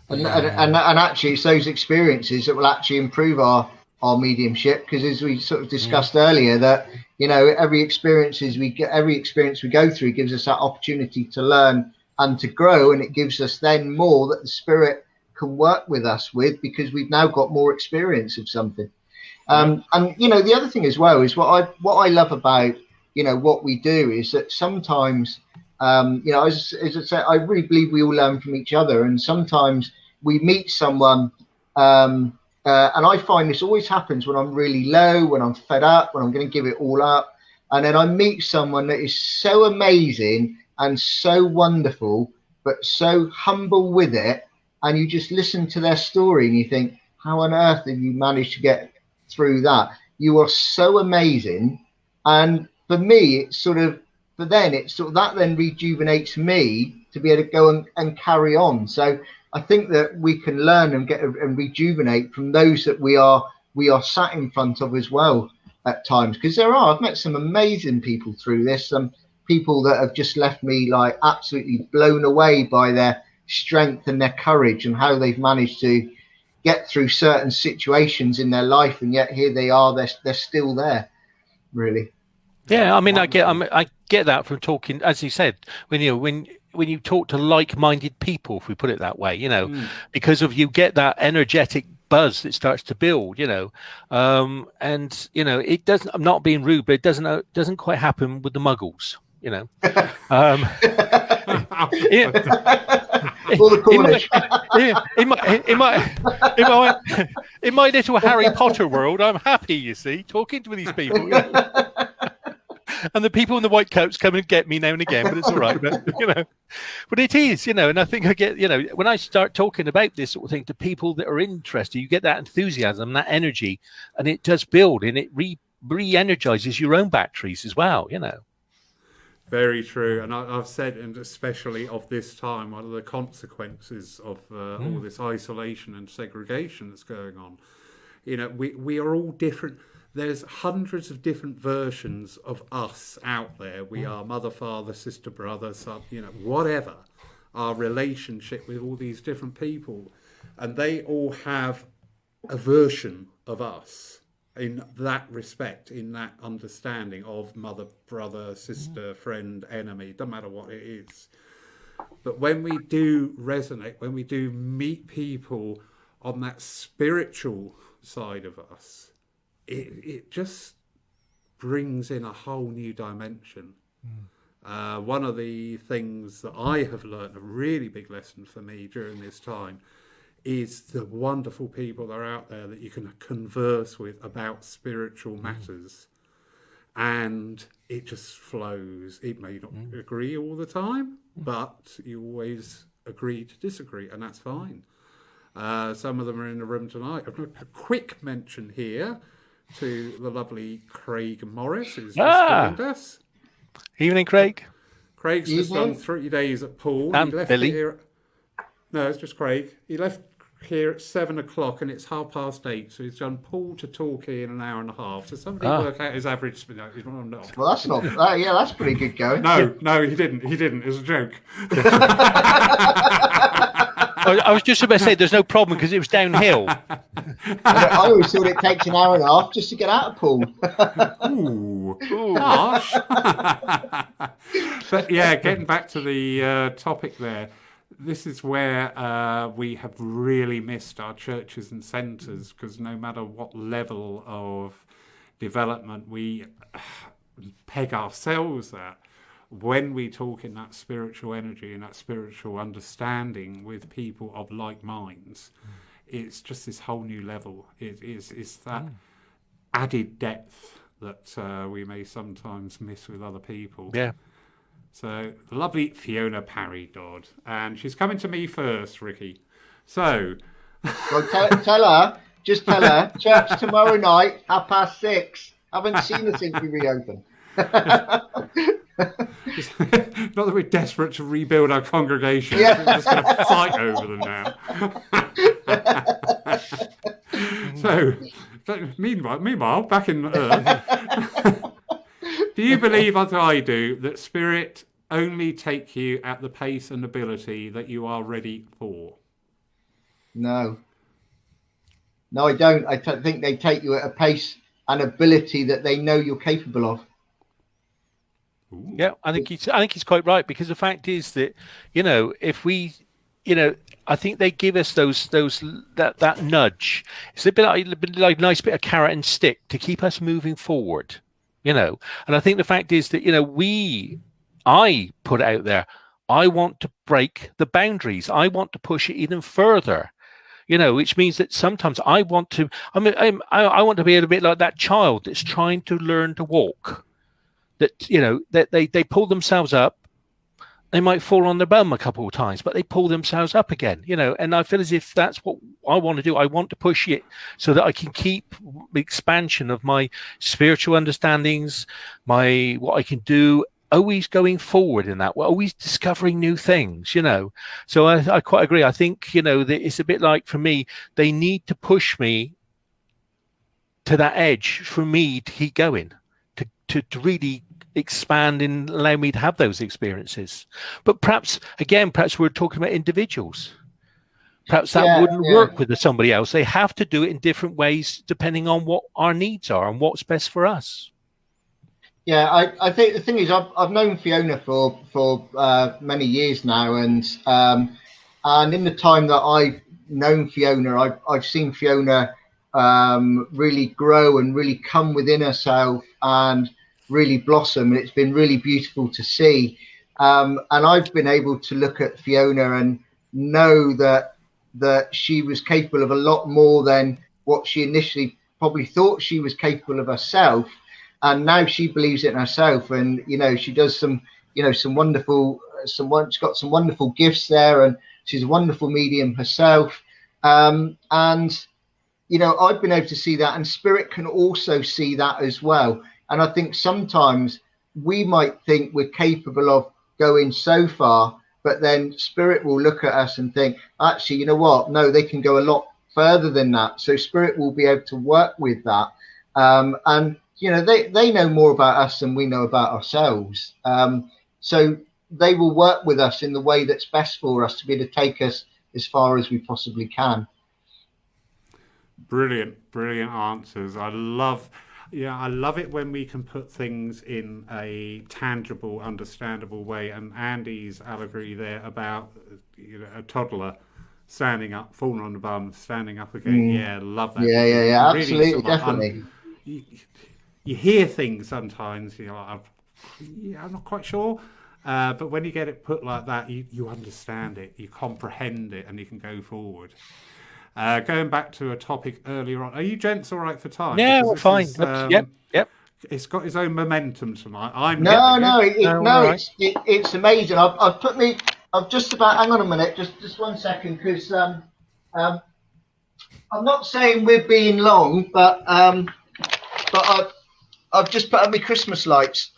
And actually, it's those experiences that will actually improve our mediumship, because as we sort of discussed earlier, that every experience we go through gives us that opportunity to learn and to grow, and it gives us then more that the spirit can work with us with, because we've now got more experience of something. And the other thing as well is what I love about what we do is that sometimes as I say, I really believe we all learn from each other, and sometimes we meet someone and I find this always happens when I'm really low, when I'm fed up, when I'm going to give it all up. And then I meet someone that is so amazing and so wonderful, but so humble with it. And you just listen to their story and you think, how on earth have you managed to get through that? You are so amazing. And for me, that then rejuvenates me to be able to go and carry on. So I think that we can learn and rejuvenate from those that we are sat in front of as well at times, because I've met some amazing people through this, some people that have just left me like absolutely blown away by their strength and their courage and how they've managed to get through certain situations in their life, and yet here they are, they're still there, really. Yeah, I mean, I get that from talking, as you said, when you talk to like-minded people, if we put it that way, because of you get that energetic buzz that starts to build, and it doesn't. I'm not being rude, but it doesn't quite happen with the Muggles, All the Cornish. In my little Harry Potter world, I'm happy, you see, talking to these people. And the people in the white coats come and get me now and again, but it's all right. But it is, and I think I get, when I start talking about this sort of thing to people that are interested, you get that enthusiasm, that energy, and it does build, and it re-energizes your own batteries as well, Very true. And I've said, and especially of this time, one of the consequences of all this isolation and segregation that's going on, we are all different. There's hundreds of different versions of us out there. We are mother, father, sister, brother, son, whatever, our relationship with all these different people. And they all have a version of us in that respect, in that understanding of mother, brother, sister, friend, enemy, doesn't matter what it is. But when we do resonate, when we do meet people on that spiritual side of us, it just brings in a whole new dimension. One of the things that I have learned, a really big lesson for me during this time, is the wonderful people that are out there that you can converse with about spiritual matters. And it just flows. It may not agree all the time, but you always agree to disagree, and that's fine. Some of them are in the room tonight. A quick mention here to the lovely Craig Morris, who's just joined us. Evening, Craig. Craig's just done 3 days at Poole. And he left Billy. Here no, it's just Craig. He left here at 7 o'clock and it's 8:30, so he's done Poole to Torquay in an hour and a half. So somebody work out his average spin. No, well, that's not. That's pretty good going. No, he didn't. It was a joke. I was just about to say there's no problem because it was downhill. I always thought it takes an hour and a half just to get out of Poole. Ooh, harsh. But yeah, getting back to the topic there, this is where we have really missed our churches and centres, because no matter what level of development we peg ourselves at, when we talk in that spiritual energy and that spiritual understanding with people of like minds, it's just this whole new level. It's that added depth that we may sometimes miss with other people. Yeah. So the lovely Fiona Parry Dodd, and she's coming to me first, Ricky. So, well, tell her, church tomorrow night, 6:30. Haven't seen her since we reopened. Not that we're desperate to rebuild our congregation. Yeah. We're just going to fight over them now. So, meanwhile, back in Earth, do you believe, as I do, that spirit only take you at the pace and ability that you are ready for? No, I don't. I think they take you at a pace and ability that they know you're capable of. Ooh. Yeah, I think he's quite right, because the fact is that, if we, I think they give us that nudge. It's a bit like a nice bit of carrot and stick to keep us moving forward, And I think the fact is that, I put it out there. I want to break the boundaries. I want to push it even further. Which means that sometimes I want to. I want to be a bit like that child that's trying to learn to walk. That that they pull themselves up. They might fall on their bum a couple of times, but they pull themselves up again. And I feel as if that's what I want to do. I want to push it so that I can keep the expansion of my spiritual understandings, what I can do. Always going forward in that way, always discovering new things, So I quite agree. I think, that it's a bit like, for me, they need to push me to that edge for me to keep going, to really expand and allow me to have those experiences. But perhaps we're talking about individuals. Perhaps that wouldn't work with somebody else. They have to do it in different ways depending on what our needs are and what's best for us. Yeah, I think the thing is, I've known Fiona for many years now, and in the time that I've known Fiona, I've seen Fiona really grow and really come within herself and really blossom, and it's been really beautiful to see. And I've been able to look at Fiona and know that she was capable of a lot more than what she initially probably thought she was capable of herself. And now she believes it in herself, and she does some wonderful, she's got some wonderful gifts there, and she's a wonderful medium herself. And I've been able to see that, and spirit can also see that as well. And I think sometimes we might think we're capable of going so far, but then spirit will look at us and think, actually, you know what? No, they can go a lot further than that. So spirit will be able to work with that, and they know more about us than we know about ourselves. So they will work with us in the way that's best for us to be able to take us as far as we possibly can. Brilliant answers. I love it when we can put things in a tangible, understandable way. And Andy's allegory there about a toddler standing up, falling on the bum, standing up again. Yeah, love that. Yeah, really absolutely, definitely. You hear things sometimes, I'm not quite sure, but when you get it put like that, you understand it, you comprehend it, and you can go forward. Going back to a topic earlier on, are you gents all right for time? Yeah, we're fine. Yep. It's got its own momentum tonight. It's amazing. I've just about, hang on a minute, just 1 second, because I'm not saying we're being long, but I've just put up my Christmas lights.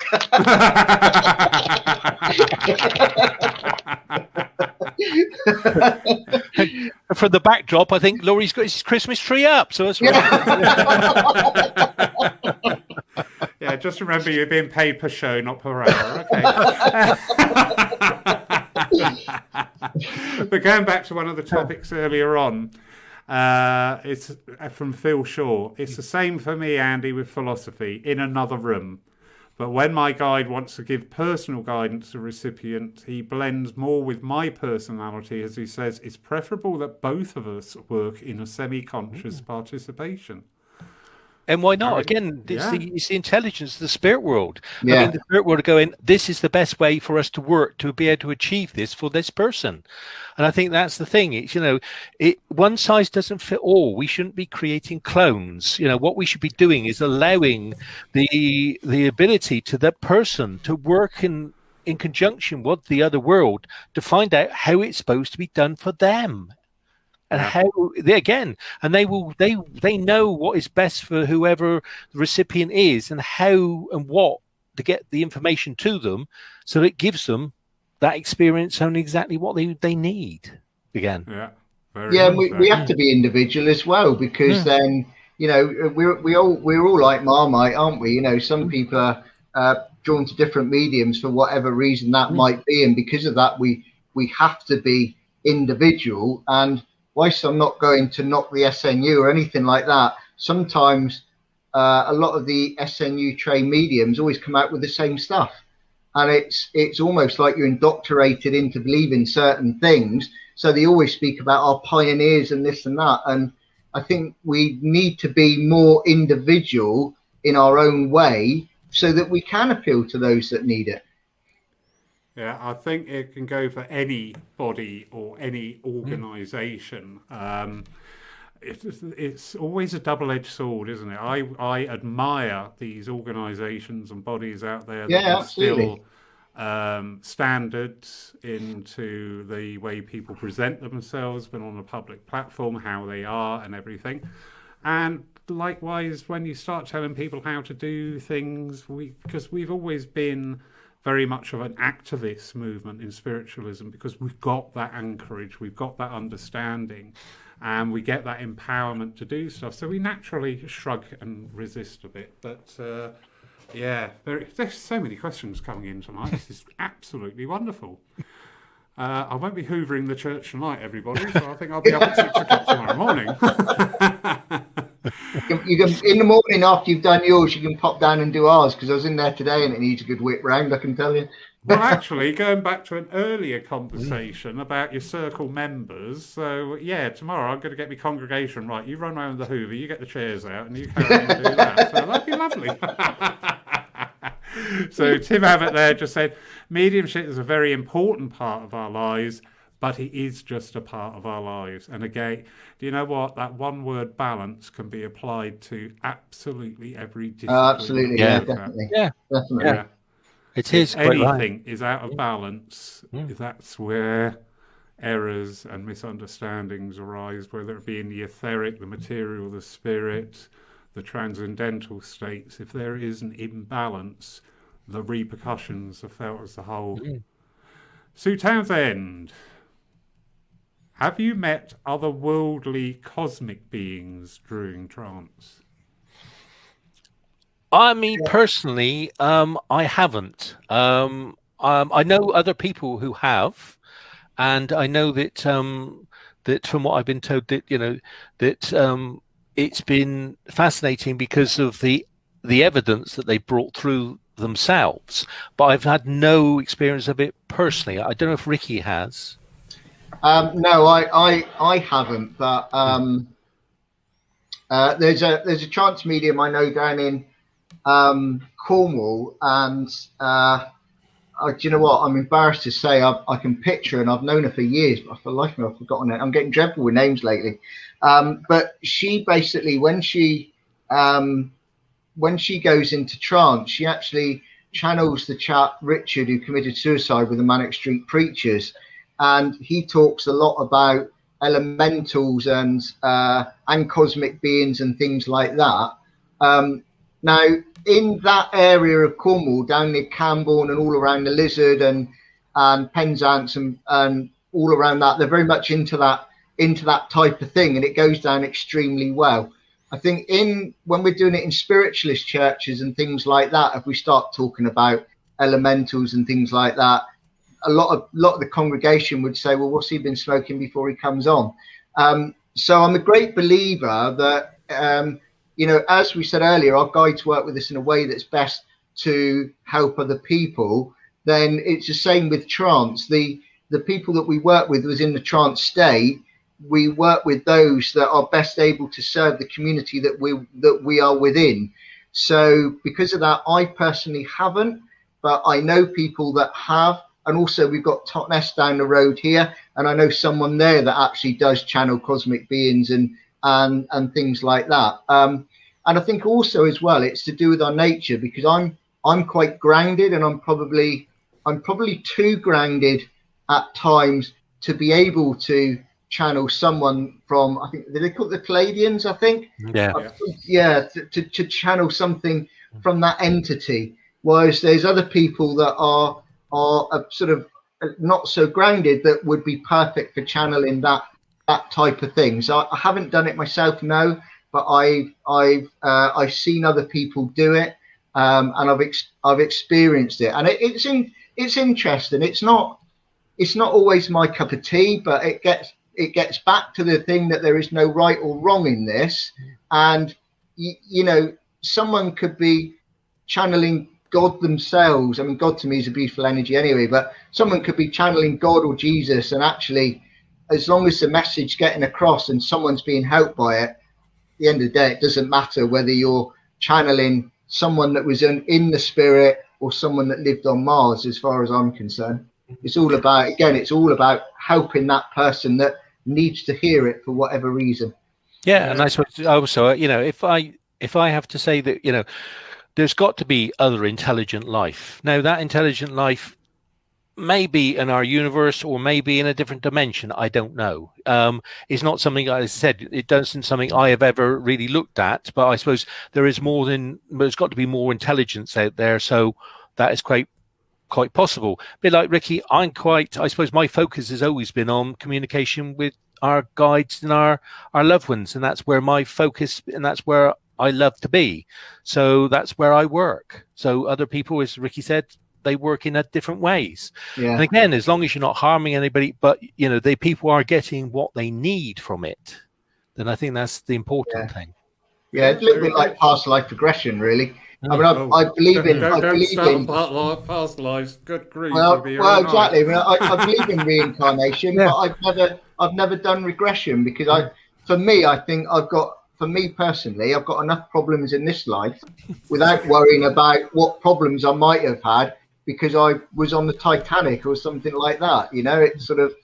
For the backdrop, I think Laurie's got his Christmas tree up, so that's right. Yeah, just remember you're being paid per show, not per hour. Okay. But going back to one of the topics earlier on, it's from Phil Shaw. It's the same for me, Andy, with philosophy, in another room. But when my guide wants to give personal guidance to the recipient, he blends more with my personality, as he says, it's preferable that both of us work in a semi-conscious participation. And why not? Again, it's the intelligence of the spirit world. Yeah. I mean, the spirit world are going, this is the best way for us to work to be able to achieve this for this person. And I think that's the thing. It's, one size doesn't fit all. We shouldn't be creating clones. What we should be doing is allowing the ability to that person to work in conjunction with the other world to find out how it's supposed to be done for them. and how they know what is best for whoever the recipient is, and how and what to get the information to them, so it gives them that experience on exactly what they need. Again, and we have to be individual as well, because then we're all like Marmite, aren't we? Some people are drawn to different mediums for whatever reason that might be, and because of that we have to be individual. And whilst I'm not going to knock the SNU or anything like that, sometimes a lot of the SNU trained mediums always come out with the same stuff, and it's almost like you're indoctrinated into believing certain things. So they always speak about our pioneers and this and that, and I think we need to be more individual in our own way so that we can appeal to those that need it. Yeah, I think it can go for any body or any organisation. It's always a double-edged sword, isn't it? I admire these organisations and bodies out there that instill standards into the way people present themselves when on a public platform, how they are and everything. And likewise, when you start telling people how to do things, because we've always been very much of an activist movement in spiritualism, because we've got that anchorage, we've got that understanding, and we get that empowerment to do stuff. So we naturally shrug and resist a bit. But there's so many questions coming in tonight. This is absolutely wonderful. I won't be hoovering the church tonight, everybody, so I think I'll be up at 6 o'clock tomorrow morning. You can, in the morning after you've done yours, you can pop down and do ours, because I was in there today and it needs a good whip round, I can tell you. Well, actually, going back to an earlier conversation about your circle members, so tomorrow I'm going to get my congregation right. You run around with the hoover, you get the chairs out, and you carry on and do that. So that'd be lovely. So Tim Abbott there just said, mediumship is a very important part of our lives, but it is just a part of our lives. And again, do you know what? That one word balance can be applied to absolutely every discipline. Absolutely, definitely. Yeah. It is. If anything is out of balance, that's where errors and misunderstandings arise, whether it be in the etheric, the material, the spirit, the transcendental states. If there is an imbalance, the repercussions are felt as a whole. Sue Townsend, have you met otherworldly cosmic beings during trance? I mean, personally, I haven't. I know other people who have, and I know that that from what I've been told, that it's been fascinating because of the evidence that they brought through themselves. But I've had no experience of it personally. I don't know if Ricky has. No, I haven't. But there's a trance medium I know down in Cornwall, and do you know what? I'm embarrassed to say I can picture, and I've known her for years, but for the life of me I've forgotten it. I'm getting dreadful with names lately. But she basically, when she goes into trance, she actually channels the chap Richard, who committed suicide with the Manic Street Preachers, and he talks a lot about elementals and cosmic beings and things like that. Now, in that area of Cornwall, down near Camborne and all around the Lizard and Penzance and all around that, they're very much into that type of thing, and it goes down extremely well. I think when we're doing it in spiritualist churches and things like that, if we start talking about elementals and things like that, a lot of the congregation would say, well, what's he been smoking before he comes on? So I'm a great believer that as we said earlier, our guides work with us in a way that's best to help other people. Then it's the same with trance. The people that we work with was in the trance state. We work with those that are best able to serve the community that we are within. So because of that, I personally haven't, but I know people that have. And also we've got Totnes down the road here, and I know someone there that actually does channel cosmic beings and things like that. And I think also as well, it's to do with our nature, because I'm quite grounded, and I'm probably too grounded at times to be able to channel someone from, I think they call it the Palladians, I think. To channel something from that entity, whereas there's other people that are sort of not so grounded that would be perfect for channeling that type of thing. So I haven't done it myself, no, but I've seen other people do it, and I've experienced it, and it's interesting. It's not always my cup of tea, but it gets back to the thing that there is no right or wrong in this, and you know, someone could be channeling God themselves. I mean, God to me is a beautiful energy anyway, but someone could be channeling God or Jesus, and actually, as long as the message getting across and someone's being helped by it, at the end of the day, it doesn't matter whether you're channeling someone that was in the spirit or someone that lived on Mars, as far as I'm concerned. It's all about helping that person that needs to hear it for whatever reason. Yeah, and I suppose also, you know, if I have to say that, you know, there's got to be other intelligent life. Now, that intelligent life may be in our universe or maybe in a different dimension. I don't know. It's not something, I said, it isn't something I have ever really looked at, but I suppose there's got to be more intelligence out there. So that is quite possible. A bit like Ricky, I suppose my focus has always been on communication with our guides and our loved ones. And that's where my focus, and that's where I love to be. So that's where I work. So other people, as Ricky said, they work in different ways. Yeah. And again, as long as you're not harming anybody, but you know, people are getting what they need from it, then I think that's the important thing. Yeah, it's a little bit like past life regression, really. I mean, I believe in. Don't start past lives. Good grief. Well, exactly. I mean, I believe in reincarnation, but I've never done regression because for me personally, I've got enough problems in this life without worrying about what problems I might have had because I was on the Titanic or something like that. You know, it's sort of,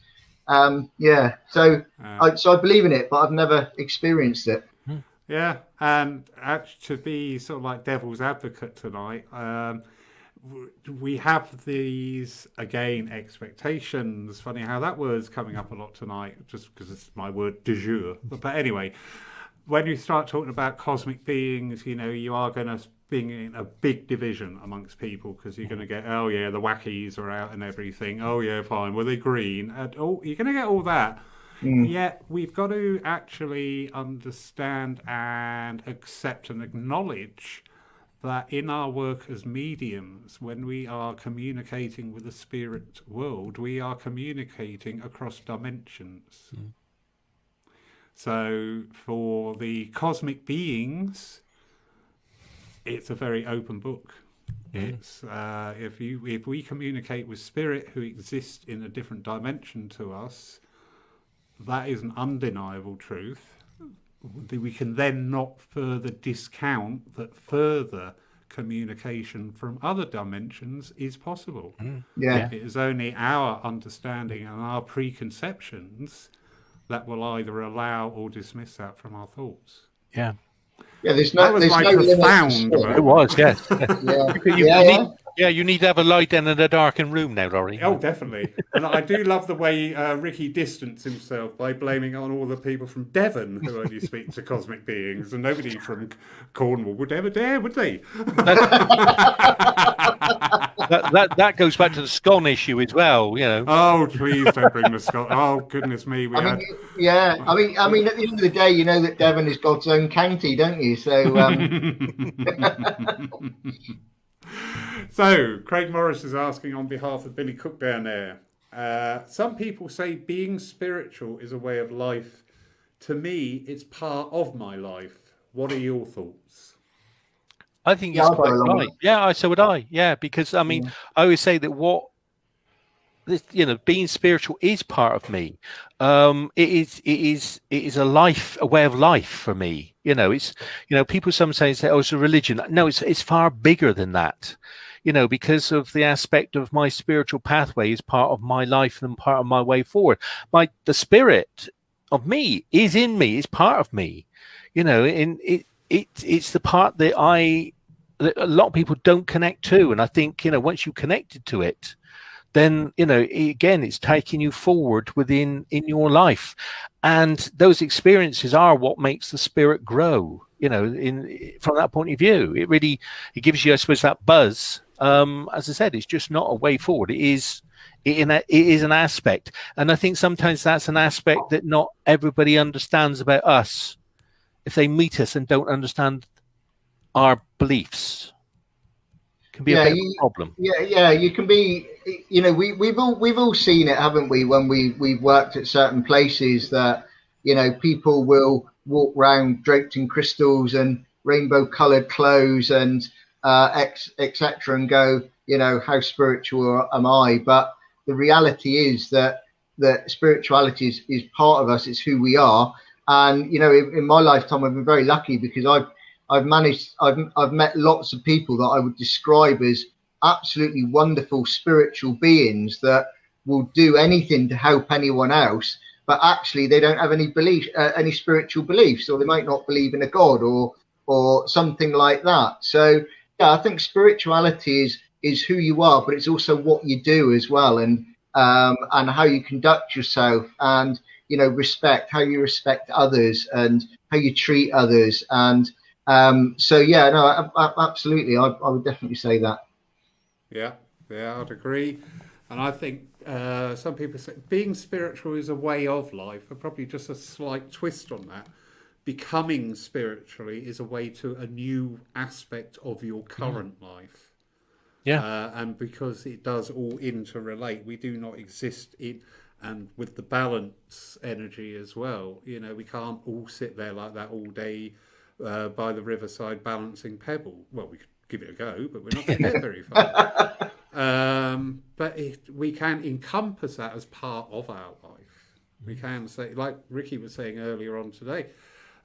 So I believe in it, but I've never experienced it. Yeah, and actually, to be sort of like devil's advocate tonight, we have these, again, expectations. Funny how that word's coming up a lot tonight, just because it's my word du jour. But anyway, when you start talking about cosmic beings, you know, you are going to bring in a big division amongst people because you're going to get, oh yeah, the wackies are out and everything. Oh yeah, fine. Were they green? And, you're going to get all that. Yet we've got to actually understand and accept and acknowledge that in our work as mediums, when we are communicating with the spirit world, we are communicating across dimensions. So for the cosmic beings, it's a very open book. It's if we communicate with spirit who exists in a different dimension to us, that is an undeniable truth. We can then not further discount that further communication from other dimensions is possible. It is only our understanding and our preconceptions that will either allow or dismiss that from our thoughts. Yeah, there's no profound. It was, yes. You need to have a light in a darkened room now, Laurie. Oh, definitely. And I do love the way Ricky distanced himself by blaming on all the people from Devon who only speak to cosmic beings, and nobody from Cornwall would ever dare, would they? That goes back to the scone issue as well, you know. Oh, please don't bring the scone. Oh, goodness me. I mean, at the end of the day, you know that Devon is God's own county, don't you? So. So, Craig Morris is asking on behalf of Billy Cook down there. Some people say being spiritual is a way of life. To me, it's part of my life. What are your thoughts? I think it's quite right. Yeah, so would I. Yeah, because I mean, I always say that being spiritual is part of me. It is a way of life for me. You know, it's, you know, people sometimes say, oh, it's a religion. No, it's far bigger than that. You know, because of the aspect of my spiritual pathway is part of my life and part of my way forward. The spirit of me is in me, is part of me. You know, it's the part that a lot of people don't connect to. And I think, you know, once you connected to it, then again, it's taking you forward in your life, and those experiences are what makes the spirit grow. From that point of view, it gives you, I suppose, that buzz. As I said, it's just not a way forward. It is an aspect, and I think sometimes that's an aspect that not everybody understands about us. If they meet us and don't understand our beliefs, can be a bit of a problem. Yeah, you can be. We've all seen it, haven't we? When we've worked at certain places that people will walk around draped in crystals and rainbow-coloured clothes and etc. and go, how spiritual am I? But the reality is that spirituality is part of us. It's who we are. And in my lifetime, I've been very lucky because I've met lots of people that I would describe as absolutely wonderful spiritual beings that will do anything to help anyone else, but actually they don't have any spiritual beliefs, or they might not believe in a god or something like that. So yeah, I think spirituality is who you are, but it's also what you do as well, and how you conduct yourself, and how you respect others and how you treat others. And so yeah, no, absolutely, I would definitely say that. Yeah, I'd agree. And I think some people say being spiritual is a way of life, but probably just a slight twist on that. Becoming spiritually is a way to a new aspect of your current life. Yeah. And because it does all interrelate, we do not exist in, and with the balance energy as well. We can't all sit there like that all day by the riverside balancing pebble. Well, we could give it a go, but we're not going to get very far. But we can encompass that as part of our life. We can say, like Ricky was saying earlier on today,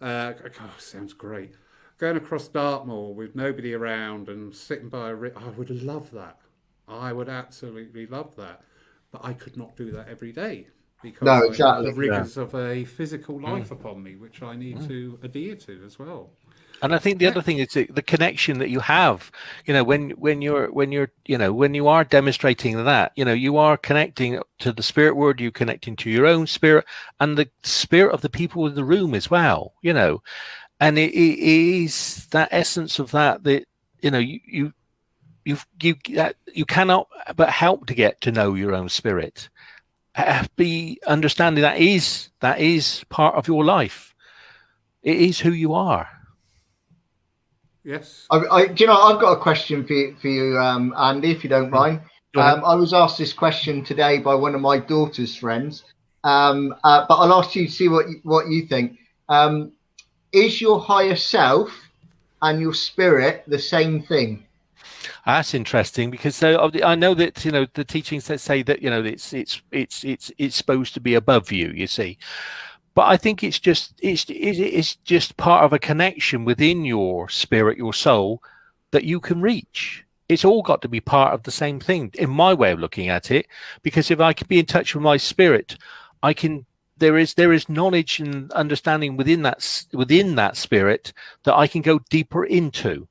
sounds great. Going across Dartmoor with nobody around and sitting by a river, I would love that. I would absolutely love that. But I could not do that every day because I have the rigours of a physical life upon me, which I need to adhere to as well. And I think the other thing is the connection that you have, when you are demonstrating that, you are connecting to the spirit world, you're connecting to your own spirit and the spirit of the people in the room as well, and it is that essence of that you cannot but help to get to know your own spirit. Be understanding that is part of your life. It is who you are. Yes. I've got a question for you, Andy, if you don't mind. I was asked this question today by one of my daughter's friends, but I'll ask you to see what you think. Is your higher self and your spirit the same thing? That's interesting because I know that the teachings that say that it's supposed to be above you. You see. But I think it's just part of a connection within your spirit, your soul, that you can reach. It's all got to be part of the same thing, in my way of looking at it. Because if I can be in touch with my spirit, there is knowledge and understanding within that spirit that I can go deeper into.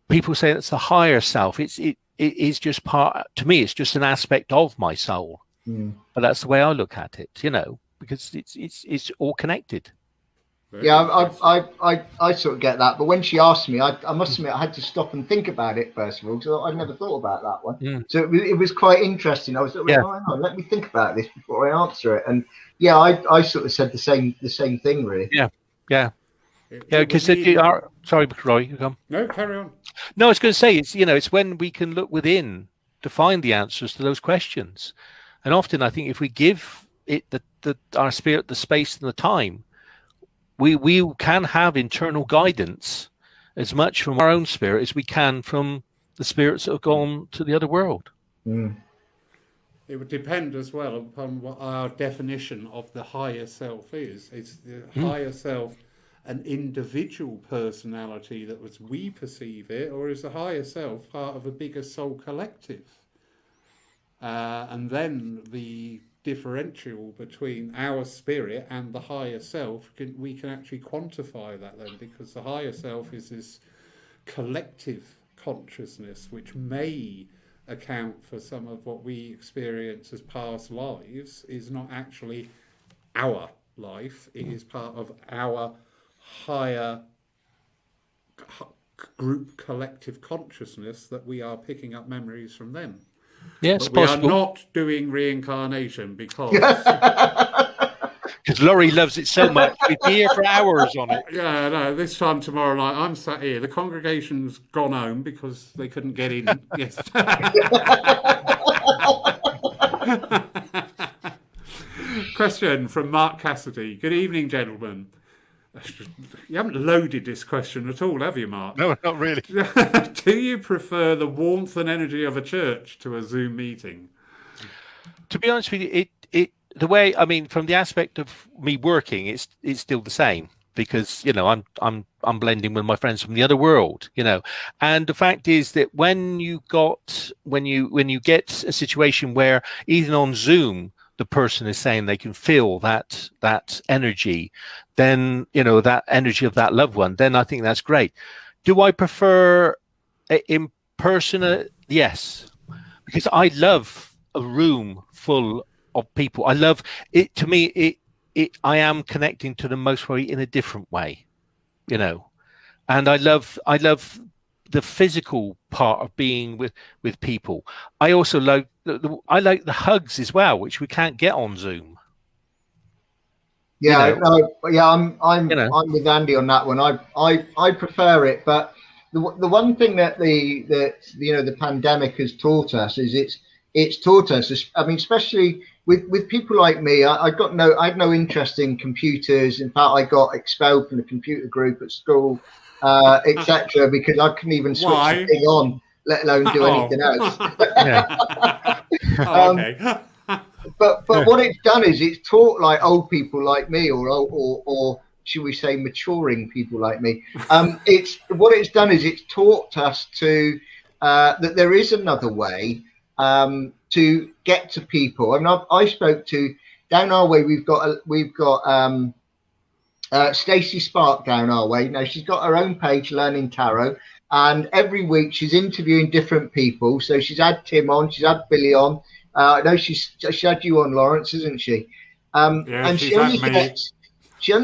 People say that's the higher self. It is just part. To me, it's just an aspect of my soul. But that's the way I look at it. Because it's all connected. Yeah, I sort of get that, but when she asked me, I must admit I had to stop and think about it first of all, because I'd never thought about that one. So it was quite interesting. I was like, let me think about this before I answer it. And yeah, I sort of said the same thing, really. Yeah. Because sorry, Roy, you come. No, carry on. No, I was going to say it's when we can look within to find the answers to those questions, and often I think if we give it our spirit the space and the time, we can have internal guidance as much from our own spirit as we can from the spirits that have gone to the other world. It would depend as well upon what our definition of the higher self is. Is the higher self an individual personality that as we perceive it, or is the higher self part of a bigger soul collective? And then the differential between our spirit and the higher self, we can actually quantify that then, because the higher self is this collective consciousness which may account for some of what we experience as past lives is not actually our life. It is part of our higher group collective consciousness that we are picking up memories from them. Yes, but we possible. are not doing reincarnation because Laurie loves it so much. We'd be here for hours on it. yeah, no, this time tomorrow night I'm sat here. The congregation's gone home because they couldn't get in. Yes. Question from Mark Cassidy. Good evening, gentlemen. You haven't loaded this question at all, have you, Mark? No, not really. Do you prefer the warmth and energy of a church to a Zoom meeting? To be honest with you, the way, I mean, from the aspect of me working, it's still the same, because I'm blending with my friends from the other world, and the fact is that when you get a situation where even on Zoom the person is saying they can feel that energy, then that energy of that loved one, then I think that's great. Do I prefer in person? Yes, because I love a room full of people. I love it. To me, I am connecting to them most probably in a different way, and I love the physical part of being with people. I also like the hugs as well, which we can't get on Zoom. Yeah, I'm with Andy on that one. I prefer it, but the one thing that the pandemic has taught us is it's taught us. I mean, especially with people like me, I had no interest in computers. In fact, I got expelled from the computer group at school, etc., because I couldn't even switch the thing on, let alone do anything else. Okay. But what it's done is it's taught like old people like me, or should we say maturing people like me. It's done is it's taught us to that there is another way to get to people. I mean, I spoke to down our way. We've got Stacey Spark down our way. Now she's got her own page, Learning Tarot, and every week she's interviewing different people. So she's had Tim on, she's had Billy on. I know she had you on, Lawrence, isn't she? And she only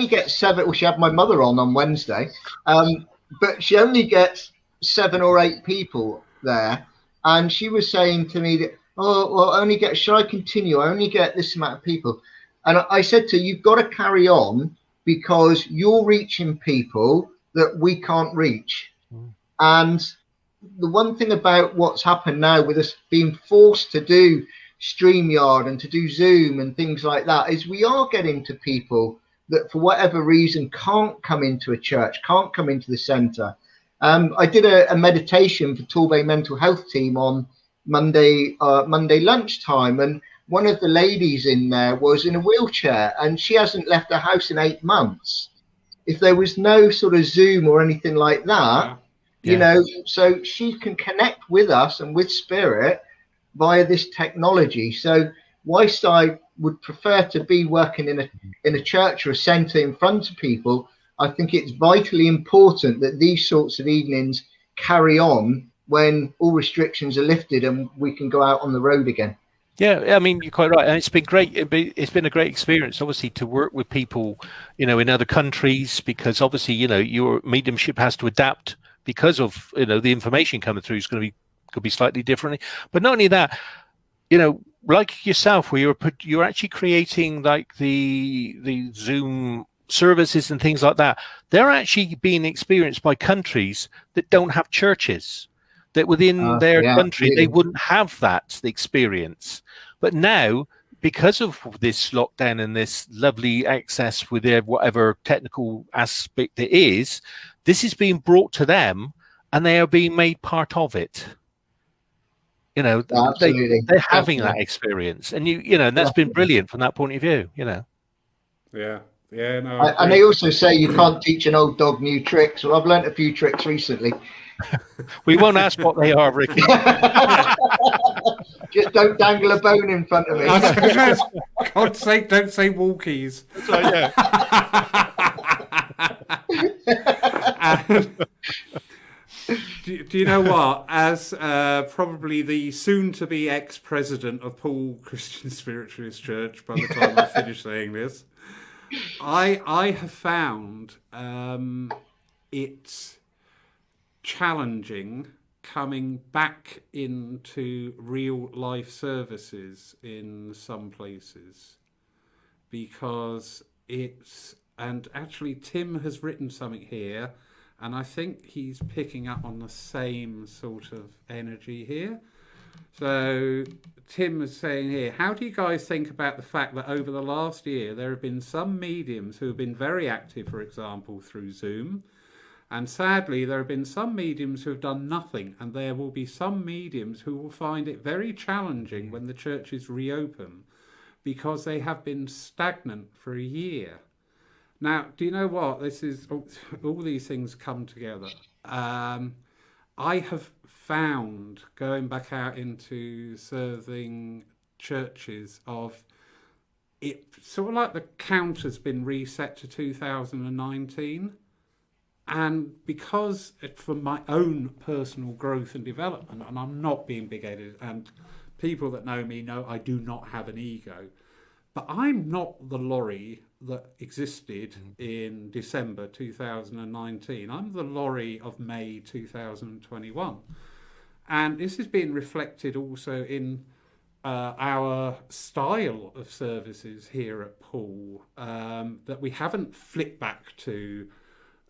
gets 7. Well, she had my mother on Wednesday, but she only gets 7 or 8 people there. And she was saying to me that, should I continue? I only get this amount of people. And I said to her, you've got to carry on, because you're reaching people that we can't reach. And the one thing about what's happened now with us being forced to do StreamYard and to do Zoom and things like that is we are getting to people that for whatever reason can't come into a church, can't come into the centre. I did a meditation for Torbay Mental Health Team on Monday lunchtime, and one of the ladies in there was in a wheelchair and she hasn't left her house in 8 months. If there was no sort of Zoom or anything like that, so she can connect with us and with spirit via this technology. So whilst I would prefer to be working in a church or a centre in front of people, I think it's vitally important that these sorts of evenings carry on when all restrictions are lifted and we can go out on the road again. Yeah, I mean, you're quite right. And it's been great. It's been a great experience, obviously, to work with people, in other countries, because obviously, your mediumship has to adapt because of, the information coming through is could be slightly differently. But not only that, like yourself, where you're actually creating like the Zoom services and things like that, they're actually being experienced by countries that don't have churches, that within their country, they wouldn't have that experience. But now, because of this lockdown and this lovely access with their whatever technical aspect it is, this is being brought to them and they are being made part of it. They're having that experience, and and that's been brilliant from that point of view. Yeah, no. And they also say you can't teach an old dog new tricks. Well, I've learnt a few tricks recently. We won't ask what they are, Ricky. Just don't dangle a bone in front of me. God's sake, don't say walkies. So, yeah. Do you know what? As probably the soon-to-be ex-president of Paul Christian Spiritualist Church, by the time I finish saying this, I have found it's challenging coming back into real life services in some places, because and actually Tim has written something here, and I think he's picking up on the same sort of energy here. So Tim is saying here, how do you guys think about the fact that over the last year there have been some mediums who have been very active, for example, through Zoom, and sadly there have been some mediums who have done nothing, and there will be some mediums who will find it very challenging when the churches reopen because they have been stagnant for a year. Now, do you know what? This is all these things come together. I have found, going back out into serving churches, of it sort of like the count has been reset to 2019. And because for my own personal growth and development, and I'm not being big-headed, and people that know me know I do not have an ego, but I'm not the Laurie that existed in December 2019. I'm the Laurie of May 2021. And this has been reflected also in our style of services here at Paul, that we haven't flipped back to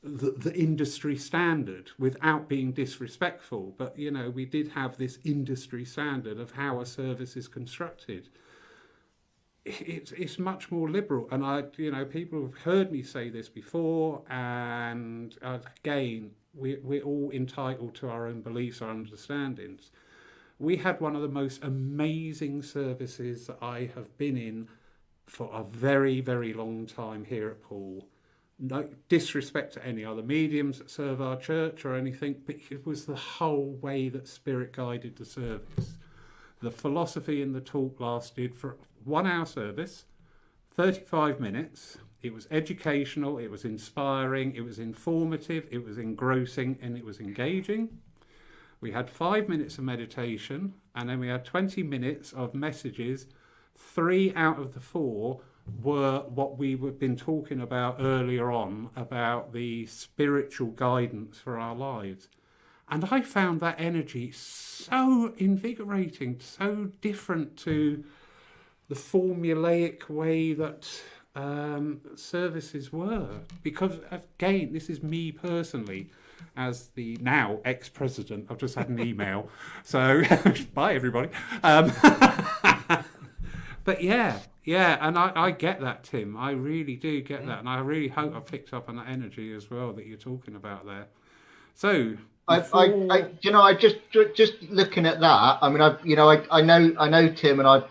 the industry standard without being disrespectful. But, you know, we did have this industry standard of how a service is constructed. It's much more liberal, and people have heard me say this before, and again, we're all entitled to our own beliefs, our understandings. We had one of the most amazing services that I have been in for a very, very long time here at Paul. No disrespect to any other mediums that serve our church or anything, but it was the whole way that Spirit guided the service. The philosophy in the talk lasted for 1 hour service, 35 minutes. It was educational, it was inspiring, it was informative, it was engrossing, and it was engaging. We had 5 minutes of meditation, and then we had 20 minutes of messages. 3 out of the 4 were what we've been talking about earlier on, about the spiritual guidance for our lives. And I found that energy so invigorating, so different to the formulaic way that services were. Because, again, this is me personally, as the now ex-president. I've just had an email. So, bye, everybody. But yeah, and I get that, Tim. I really do get that. And I really hope I've picked up on that energy as well that you're talking about there. So... I just looking at that. I mean, I know Tim, and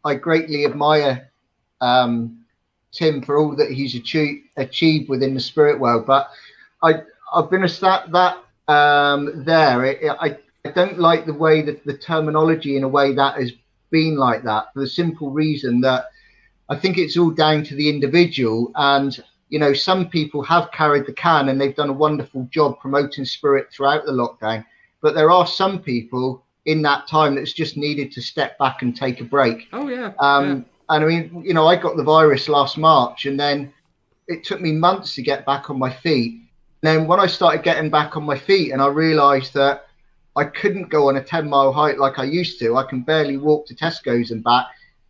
I greatly admire Tim for all that he's achieved within the spirit world. But I've been I don't like the way that the terminology in a way that has been like that, for the simple reason that I think it's all down to the individual. And you know, some people have carried the can and they've done a wonderful job promoting spirit throughout the lockdown. But there are some people in that time that's just needed to step back and take a break. Oh, yeah. And I mean, you know, I got the virus last March, and then it took me months to get back on my feet. And then when I started getting back on my feet and I realised that I couldn't go on a 10-mile hike like I used to, I can barely walk to Tesco's and back,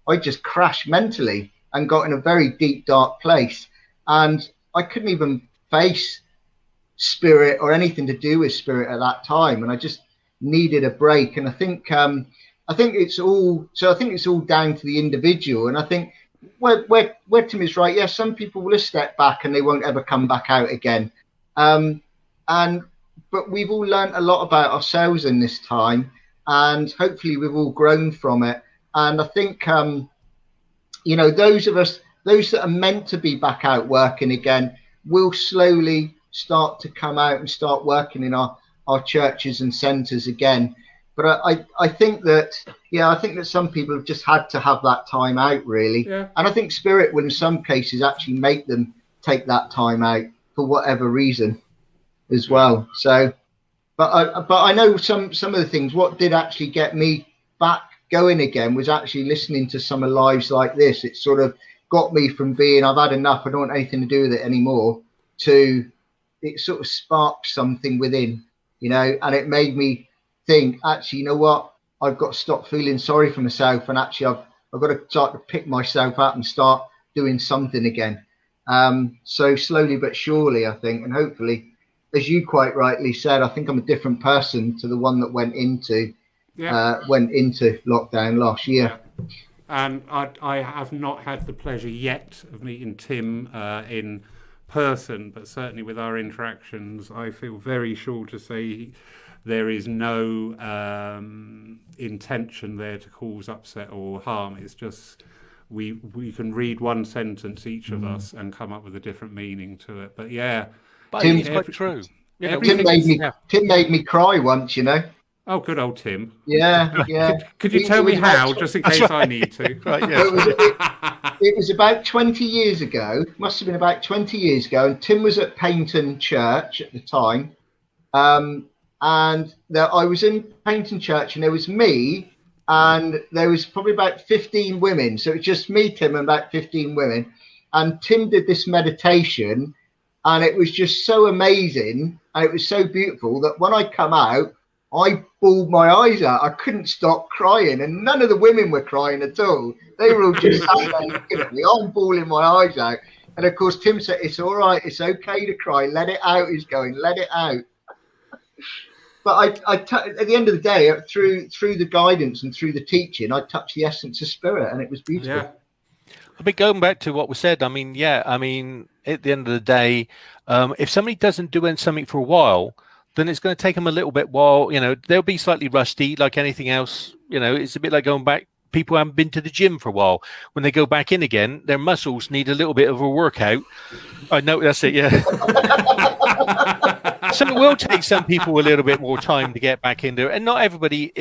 I just crashed mentally and got in a very deep, dark place. And I couldn't even face spirit or anything to do with spirit at that time, and I just needed a break. And I think it's all down to the individual. And I think where Tim is right, yes, some people will step back and they won't ever come back out again. But we've all learned a lot about ourselves in this time, and hopefully we've all grown from it. And I think you know, those that are meant to be back out working again will slowly start to come out and start working in our churches and centres again. But I think that some people have just had to have that time out, really. Yeah. And I think Spirit will in some cases actually make them take that time out for whatever reason as well. So But I know some of the things. What did actually get me back going again was actually listening to some of lives like this. It sort of got me from being I've had enough, I don't want anything to do with it anymore, to it sort of sparked something within, you know, and it made me think, actually, you know what, I've got to stop feeling sorry for myself, and actually I've got to start to pick myself up and start doing something again. So slowly but surely, I think, and hopefully, as you quite rightly said, I think I'm a different person to the one that went into lockdown last year. Yeah. And I have not had the pleasure yet of meeting Tim in person, but certainly with our interactions, I feel very sure to say there is no intention there to cause upset or harm. It's just we can read one sentence, each of us, and come up with a different meaning to it. But yeah, it's quite true. Tim made me cry once, you know. Oh, good old Tim. Yeah. Could you tell me how, just in case I need to? Right, yes. It was about 20 years ago. Must have been about 20 years ago. And Tim was at Paignton Church at the time. And I was in Paignton Church, and there was me, and there was probably about 15 women. So it was just me, Tim, and about 15 women. And Tim did this meditation, and it was just so amazing. And it was so beautiful that when I come out, I bawled my eyes out. I couldn't stop crying, and none of the women were crying at all. They were all just sat there looking at me. I'm bawling my eyes out. And of course, Tim said, "It's all right. It's okay to cry. Let it out." He's going, "Let it out." But at the end of the day, through the guidance and through the teaching, I touched the essence of spirit, and it was beautiful. Yeah. But going back to what was said, I mean, at the end of the day, if somebody doesn't do something for a while, then it's going to take them a little bit while, you know, they'll be slightly rusty like anything else. You know, it's a bit like going back. People haven't been to the gym for a while. When they go back in again, their muscles need a little bit of a workout. I know that's it. Yeah. So it will take some people a little bit more time to get back in there. And not everybody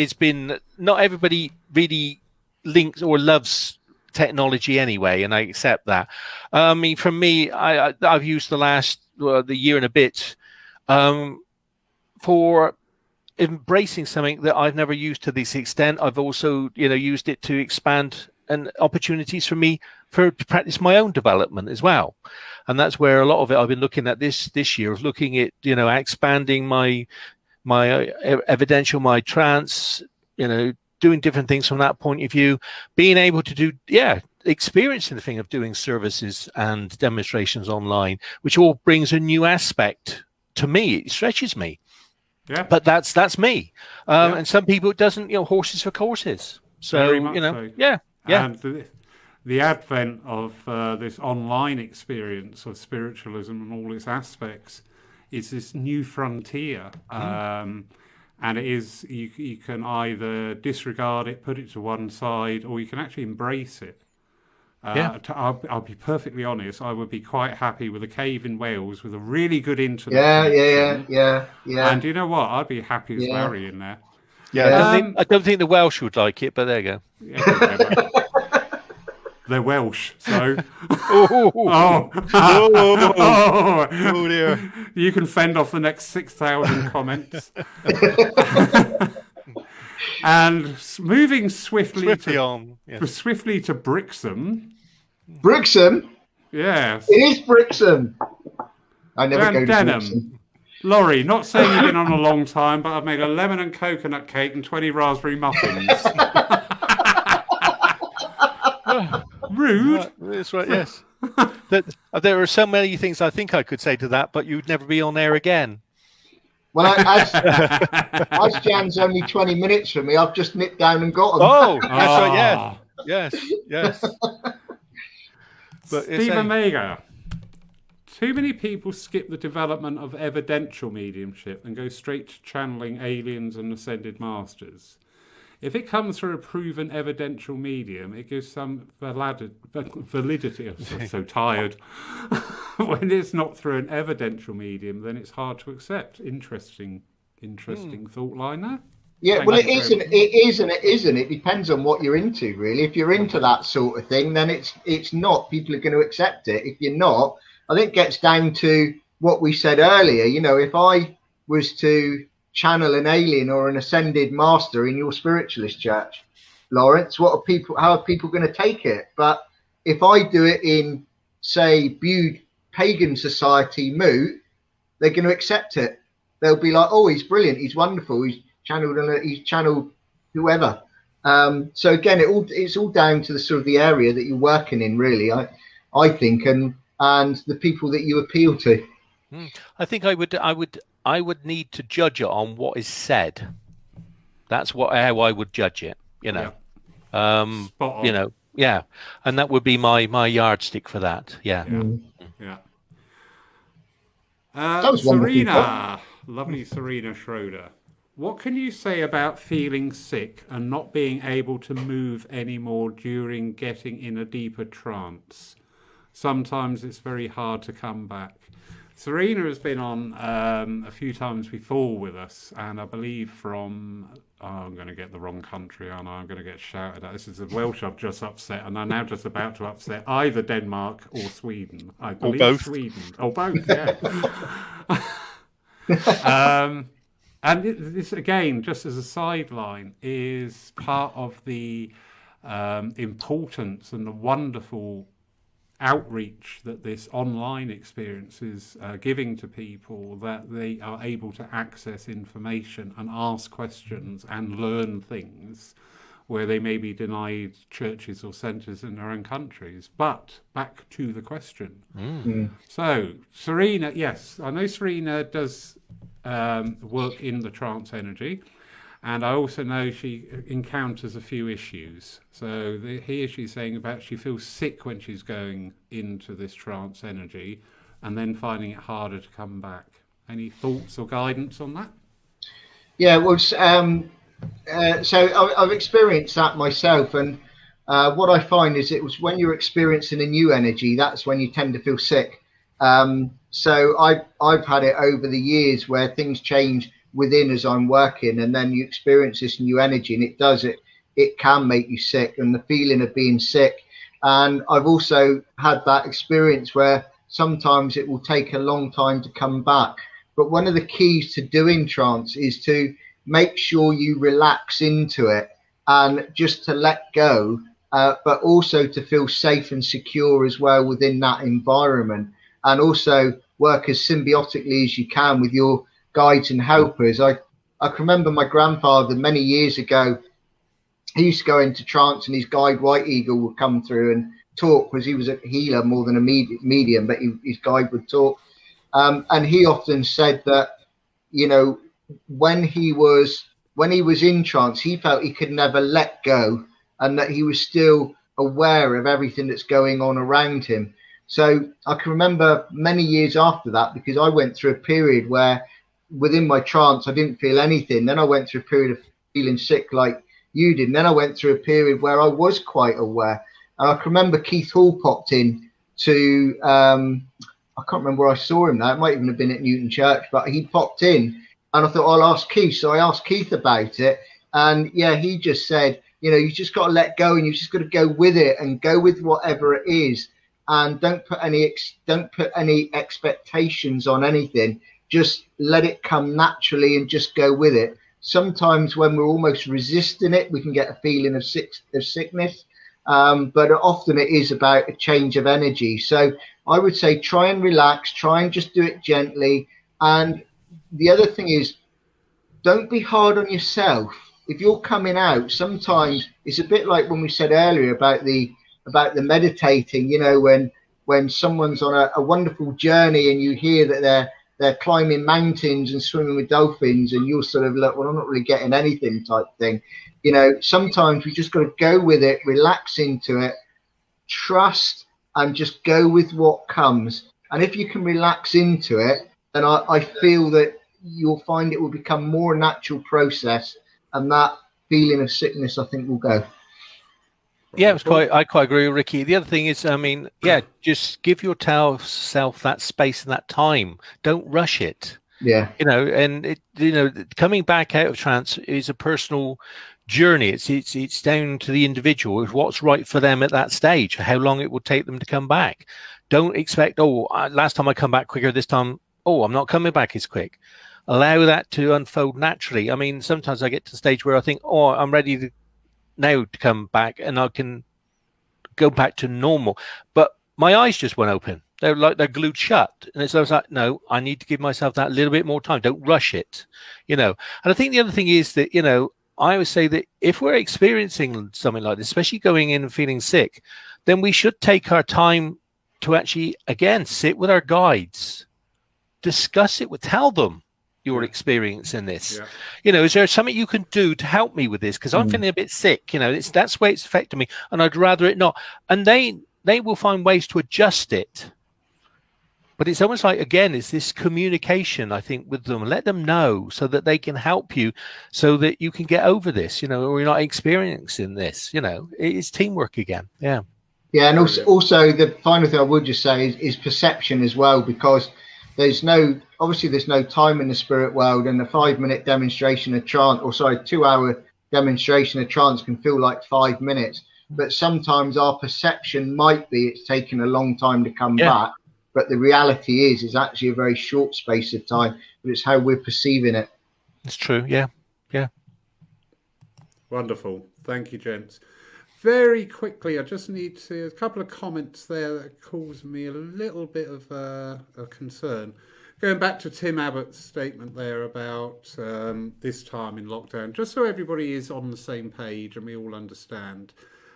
really links or loves technology anyway. And I accept that. I mean, for me, I've used the year and a bit, for embracing something that I've never used to this extent. I've also, used it to expand and opportunities for me to practice my own development as well. And that's where a lot of it I've been looking at this year, of looking at, expanding my evidential, my trance, doing different things from that point of view, being able to do, experiencing the thing of doing services and demonstrations online, which all brings a new aspect to me. It stretches me. Yeah. But that's me. And some people, it doesn't, horses for courses. So, so. Yeah. And the advent of this online experience of spiritualism and all its aspects is this new frontier. And it is, you can either disregard it, put it to one side, or you can actually embrace it. I'll be perfectly honest. I would be quite happy with a cave in Wales with a really good internet. Yeah. And you know what? I'd be happy as Larry in there. Yeah, I don't think the Welsh would like it, but there you go. Yeah, they're Welsh, so. Oh dear! You can fend off the next 6,000 comments. And moving swiftly to Brixham. Brixham? Yes. It is Brixham. I never go to Brixham. Laurie, not saying you've been on a long time, but I've made a lemon and coconut cake and 20 raspberry muffins. Rude. That's right, yes. There are so many things I think I could say to that, but you'd never be on air again. Well, as Jan's only 20 minutes from me, I've just nipped down and got them. Oh, that's right, yeah. Yes. But Stephen Mager, too many people skip the development of evidential mediumship and go straight to channeling aliens and ascended masters. If it comes through a proven evidential medium, it gives some validity. I'm so tired. When it's not through an evidential medium, then it's hard to accept. Interesting thought line there. Yeah, well, it is and it isn't. It depends on what you're into, really. If you're into that sort of thing, then it's not. People are going to accept it. If you're not, I think it gets down to what we said earlier. If I was to channel an alien or an ascended master in your spiritualist church, Lawrence? How are people going to take it? But if I do it in, say, Bude pagan society moot, they're going to accept it. They'll be like, oh, he's brilliant, he's wonderful, he's channeled whoever. So again, it's all down to the sort of the area that you're working in, really. I think, and the people that you appeal to. I think I would need to judge it on what is said. That's how I would judge it. You know, you know, yeah, and that would be my yardstick for that. Yeah. Serena, lovely Serena Schroeder. What can you say about feeling sick and not being able to move anymore during getting in a deeper trance? Sometimes it's very hard to come back. Serena has been on a few times before with us, and I believe from, I'm going to get the wrong country, aren't I? I'm going to get shouted at. This is the Welsh I've just upset, and I'm now just about to upset either Denmark or Sweden. I believe or both. Sweden. Or both, yeah. And this, again, just as a sideline, is part of the importance and the wonderful outreach that this online experience is giving to people, that they are able to access information and ask questions and learn things where they may be denied churches or centres in their own countries. But back to the question. So, Serena, yes, I know Serena does work in the trance energy, and I also know she encounters a few issues. So here she's saying about she feels sick when she's going into this trance energy and then finding it harder to come back. Any thoughts or guidance on that? Yeah, well, so I've experienced that myself, and what I find is it was when you're experiencing a new energy, that's when you tend to feel sick. So I've had it over the years where things change within as I'm working, and then you experience this new energy, and it can make you sick, and the feeling of being sick. And I've also had that experience where sometimes it will take a long time to come back. But one of the keys to doing trance is to make sure you relax into it and just to let go, but also to feel safe and secure as well within that environment, and also work as symbiotically as you can with your guides and helpers. I can remember my grandfather many years ago, he used to go into trance and his guide White Eagle would come through and talk, because he was a healer more than a medium, but his guide would talk. And he often said that, you know, when he was in trance, he felt he could never let go, and that he was still aware of everything that's going on around him. So I can remember many years after that, because I went through a period where within my trance I didn't feel anything. Then I went through a period of feeling sick like you did, and then I went through a period where I was quite aware. And I can remember Keith Hall popped in to I can't remember where I saw him now, it might even have been at Newton Church, but he popped in and I thought, I'll ask Keith. So I asked Keith about it, and yeah, he just said, you know, you just got to let go, and you just got to go with it and go with whatever it is, and don't put any expectations on anything. Just let it come naturally and just go with it. Sometimes when we're almost resisting it, we can get a feeling of sickness, but often it is about a change of energy. So I would say try and relax, try and just do it gently. And the other thing is, don't be hard on yourself. If you're coming out, sometimes it's a bit like when we said earlier about the meditating, you know, when someone's on a wonderful journey and you hear that they're climbing mountains and swimming with dolphins, and you're sort of like, well, I'm not really getting anything type thing. You know, sometimes we just got to go with it, relax into it, trust, and just go with what comes. And if you can relax into it, then I feel that you'll find it will become more a natural process, and that feeling of sickness, I think, will go. Yeah, I quite agree with Ricky. The other thing is, I mean, yeah, just give yourself that space and that time. Don't rush it. Yeah. You know, and coming back out of trance is a personal journey. It's down to the individual, what's right for them at that stage, how long it will take them to come back. Don't expect, last time I come back quicker, this time, I'm not coming back as quick. allow that to unfold naturally. I mean, sometimes I get to the stage where I think, oh, I'm ready to now to come back and I can go back to normal. But my eyes just won't open. They're glued shut. And it's like, no, I need to give myself that little bit more time. Don't rush it, you know. And I think the other thing is that, you know, I always say that if we're experiencing something like this, especially going in and feeling sick, then we should take our time to actually, again, sit with our guides, discuss it tell them your experience in this. Yeah. You know, is there something you can do to help me with this? Because I'm feeling a bit sick, you know, that's the way it's affecting me, and I'd rather it not. And they will find ways to adjust it. But it's almost like, again, it's this communication, I think, with them. Let them know so that they can help you so that you can get over this, you know, or you're not experiencing this, you know. It's teamwork again. Yeah. Yeah, and also the final thing I would just say is perception as well, because there's no time in the spirit world, and a 5-minute demonstration of trance, 2-hour demonstration of trance can feel like 5 minutes. But sometimes our perception might be it's taken a long time to come back. But the reality is actually a very short space of time, but it's how we're perceiving it. It's true. Yeah. Yeah. Wonderful. Thank you, gents. Very quickly, I just need to, a couple of comments there that cause me a little bit of a concern. Going back to Tim Abbott's statement there about this time in lockdown, just so everybody is on the same page and we all understand,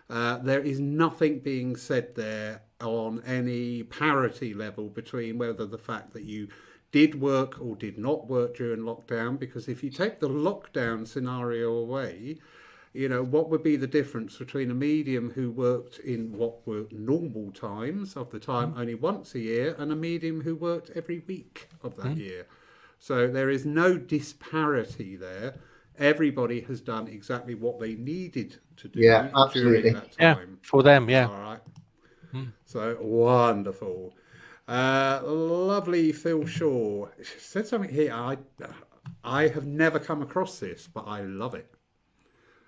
there is nothing being said there on any parity level between whether the fact that you did work or did not work during lockdown, because if you take the lockdown scenario away, you know, what would be the difference between a medium who worked in what were normal times of the time only once a year and a medium who worked every week of that year? So there is no disparity there. Everybody has done exactly what they needed to do during that time. Yeah, for them, yeah. All right. So wonderful. Lovely Phil Shaw said something here. I have never come across this, but I love it.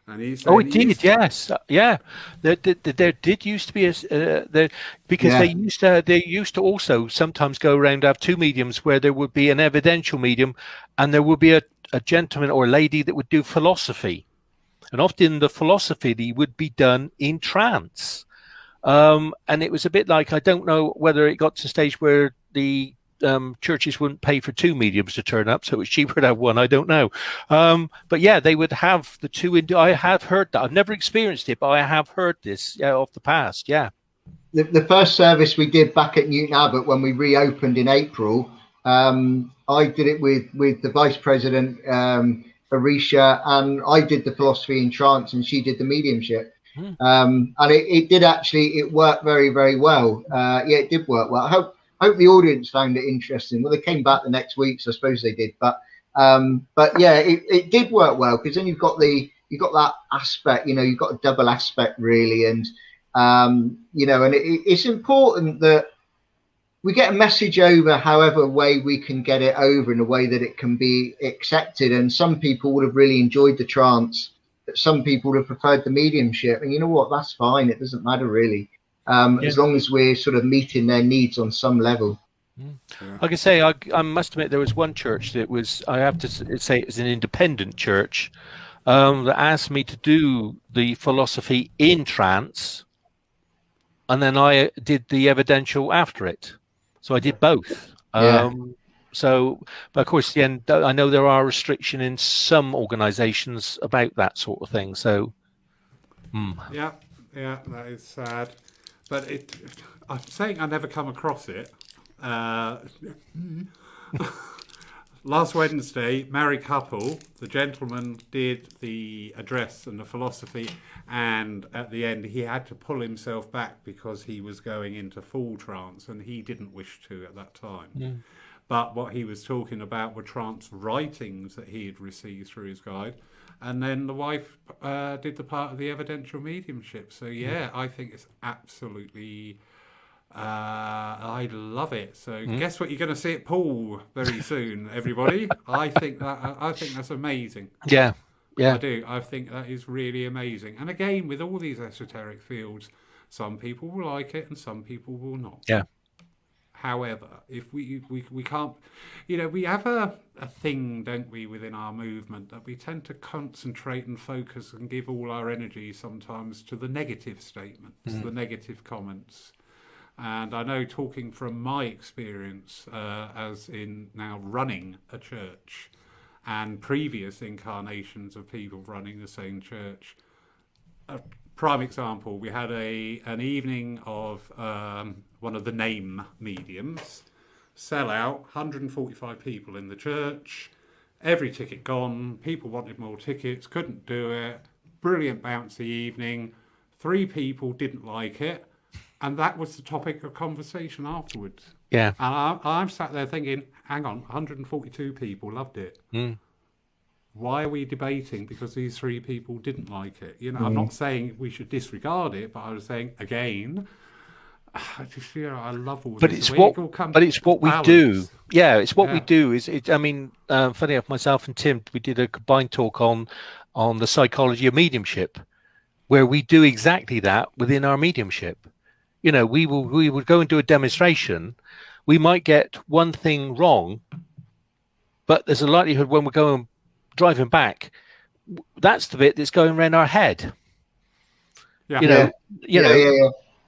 And he said, it did, yes, yeah. There did used to be they used to also sometimes go around, have two mediums where there would be an evidential medium, and there would be a gentleman or a lady that would do philosophy, and often the philosophy would be done in trance. And it was a bit like, I don't know whether it got to a stage where the churches wouldn't pay for two mediums to turn up, so it was cheaper to have one. I don't know. But yeah, they would have the two. I have heard that. I've never experienced it, but I have heard this of the past. Yeah. The first service we did back at Newton Abbot when we reopened in April, I did it with the vice president, Arisha, and I did the philosophy in trance and she did the mediumship. And it worked very, very well. It did work well. I hope the audience found it interesting. Well, they came back the next week, so I suppose they did. But yeah, it did work well, because then you've got that aspect, you know, you've got a double aspect really, and you know, and it's important that we get a message over however way we can get it over in a way that it can be accepted. And some people would have really enjoyed the trance, but some people would have preferred the mediumship. And you know what? That's fine. It doesn't matter really. As long as we're sort of meeting their needs on some level. Like I say, I must admit there was one church that was, I have to say, it was an independent church that asked me to do the philosophy in trance, and then I did the evidential after it. So I did both. So, but of course, I know there are restrictions in some organisations about that sort of thing. So, yeah, that is sad. But I'm saying I never come across it. Last Wednesday, married couple, the gentleman did the address and the philosophy, and at the end he had to pull himself back because he was going into full trance, and he didn't wish to at that time. But what he was talking about were trance writings that he had received through his guide. And then the wife did the part of the evidential mediumship. So, yeah, I think it's absolutely... I love it. So guess what you're going to see at Poole very soon, everybody. I think that's amazing. Yeah. I do. I think that is really amazing. And again, with all these esoteric fields, some people will like it and some people will not. Yeah. However, if we can't, we have a thing, don't we, within our movement, that we tend to concentrate and focus and give all our energy sometimes to the negative statements, the negative comments. And I know, talking from my experience, as in now running a church and previous incarnations of people running the same church, a prime example, we had an evening of one of the name mediums, sell out, 145 people in the church, every ticket gone, people wanted more tickets, couldn't do it, brilliant bouncy evening, 3 people didn't like it, and that was the topic of conversation afterwards. Yeah. And I'm sat there thinking, hang on, 142 people loved it. Why are we debating because these 3 people didn't like it? I'm not saying we should disregard it, but I was saying, again, I just, I love all but this. It's what we do. Yeah, it's what we do. Funny enough, myself and Tim, we did a combined talk on the psychology of mediumship, where we do exactly that within our mediumship. We would go and do a demonstration. We might get one thing wrong, but there's a likelihood when we're going driving back, that's the bit that's going around our head. Yeah.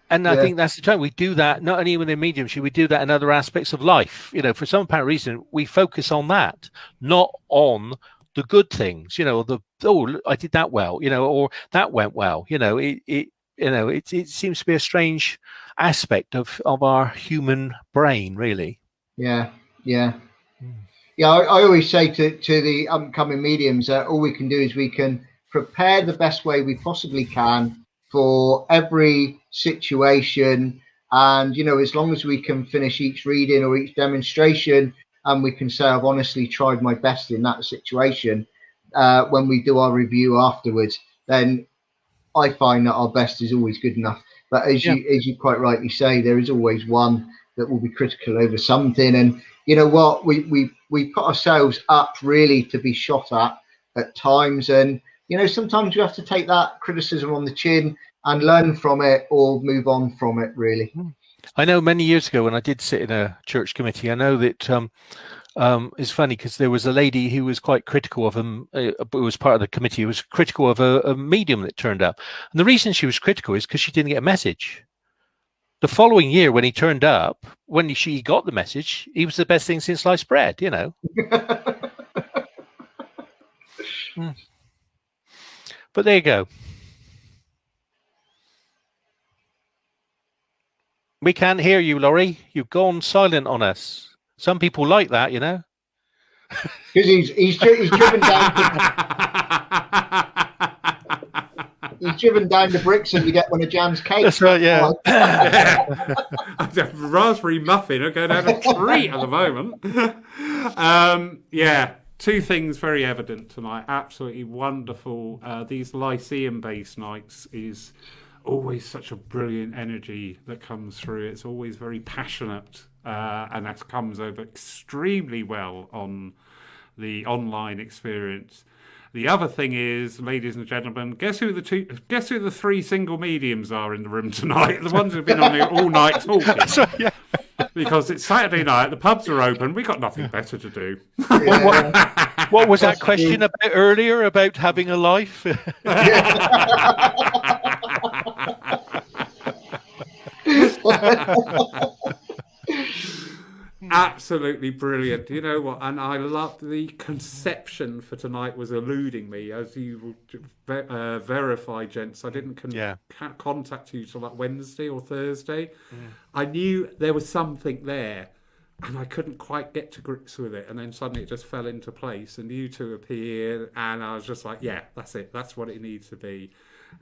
And I think that's the time we do that not only within mediumship, we do that in other aspects of life. For some apparent reason, we focus on that, not on the good things. I did that well. Or that went well. It seems to be a strange aspect of our human brain, really. Yeah. I always say to the upcoming mediums that all we can do is we can prepare the best way we possibly can for every situation, and as long as we can finish each reading or each demonstration and we can say I've honestly tried my best in that situation, when we do our review afterwards, then I find that our best is always good enough. But as you quite rightly say, there is always one that will be critical over something, and you know what, we put ourselves up really to be shot at times, and sometimes you have to take that criticism on the chin and learn from it or move on from it, really. I know many years ago when I did sit in a church committee, I know that it's funny because there was a lady who was quite critical of him, who was part of the committee, who was critical of a medium that turned up. And the reason she was critical is because she didn't get a message. The following year when he turned up, when she got the message, he was the best thing since sliced bread, But there you go. We can't hear you, Laurie. You've gone silent on us. Some people like that, Because he's driven down. He's driven down the bricks and you get one of Jan's cakes. That's right, yeah. The raspberry muffin are going to have a treat at the moment. 2 things very evident tonight. Absolutely wonderful. These Lyceum-based nights is always such a brilliant energy that comes through. It's always very passionate, and that comes over extremely well on the online experience. The other thing is, ladies and gentlemen, guess who the 3 single mediums are in the room tonight? The ones who've been on here all night talking. That's right, yeah. Because it's Saturday night, the pubs are open, we've got nothing better to do. What was that question about earlier about having a life? Absolutely brilliant. You know what? And I loved the conception for tonight was eluding me, as you verify, gents. I didn't contact you till like Wednesday or Thursday. I knew there was something there, and I couldn't quite get to grips with it. And then suddenly it just fell into place, and you 2 appeared, and I was just like, yeah, that's it. That's what it needs to be.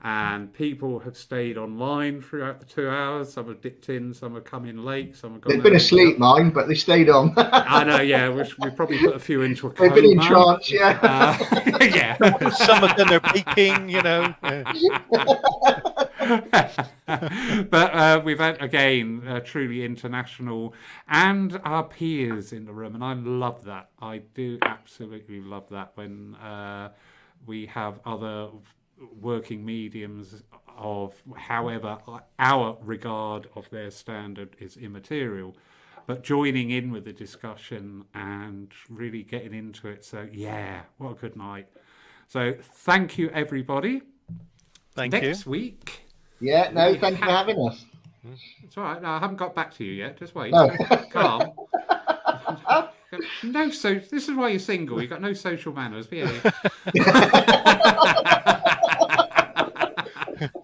And people have stayed online throughout the 2 hours. Some have dipped in, some have come in late, some have gone. They've been asleep, mine, but they stayed on. I know, yeah. We probably put a few into a coma. They've been in trance, yeah. Some have done their baking, But we've had, again, truly international, and our peers in the room, and I love that. I do absolutely love that when we have other working mediums of, however, our regard of their standard is immaterial. but joining in with the discussion and really getting into it. So, yeah, what a good night. So, thank you, everybody. Thank you. Next week. Yeah, no, thank you for having us. It's all right. No, I haven't got back to you yet. Just wait. No. Calm. No, so this is why you're single. You've got no social manners. Behave.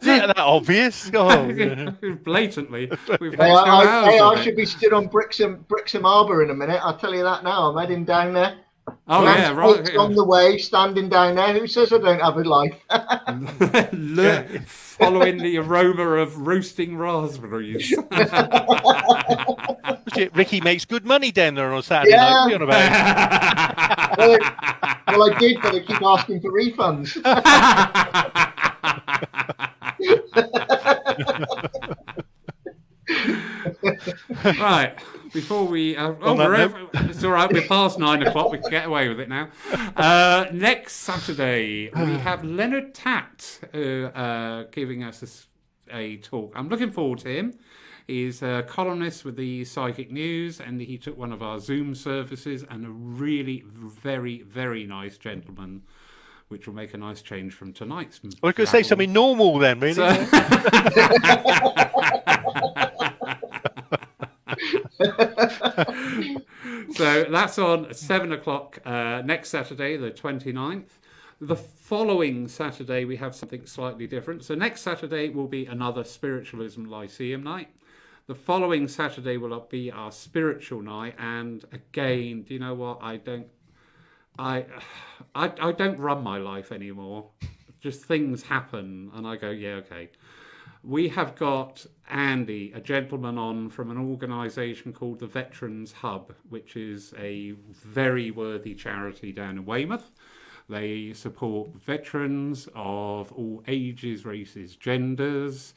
Is it that obvious? Oh. Blatantly. We've Hey, had 2 hours I of should it. be stood on Brixham Harbour in a minute. I'll tell you that now. I'm heading down there. Oh, yeah, Transport's right. on the way, standing down there. Who says I don't have a life? Following the aroma of roasting raspberries. Ricky makes good money down there on Saturday Yeah. night. What are you on about? Well, I did, but I keep asking for refunds. Right, before we... it's all right, we're past 9 o'clock, we can get away with it now. Next Saturday, we have Leonard Tatt giving us a talk. I'm looking forward to him. He's a columnist with the Psychic News, and he took one of our Zoom services, and a really very, very nice gentleman, which will make a nice change from tonight's. I was going to say something normal then, really. So that's on 7 o'clock next Saturday, the 29th. The following Saturday, we have something slightly different. So next Saturday will be another Spiritualism Lyceum night. The following Saturday will be our spiritual night. And again, do you know what? I don't run my life anymore. Just things happen and I go, yeah, okay. We have got Andy, a gentleman on from an organisation called the Veterans Hub, which is a very worthy charity down in Weymouth. They support veterans of all ages, races, genders.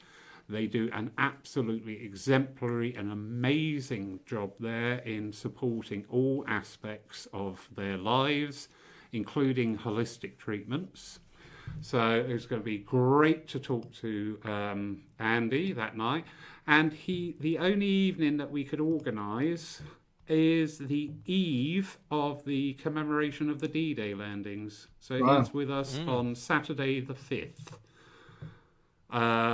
They do an absolutely exemplary and amazing job there in supporting all aspects of their lives, including holistic treatments. So it's going to be great to talk to Andy that night. And the only evening that we could organise is the eve of the commemoration of the D-Day landings. So he's with us on Saturday the 5th.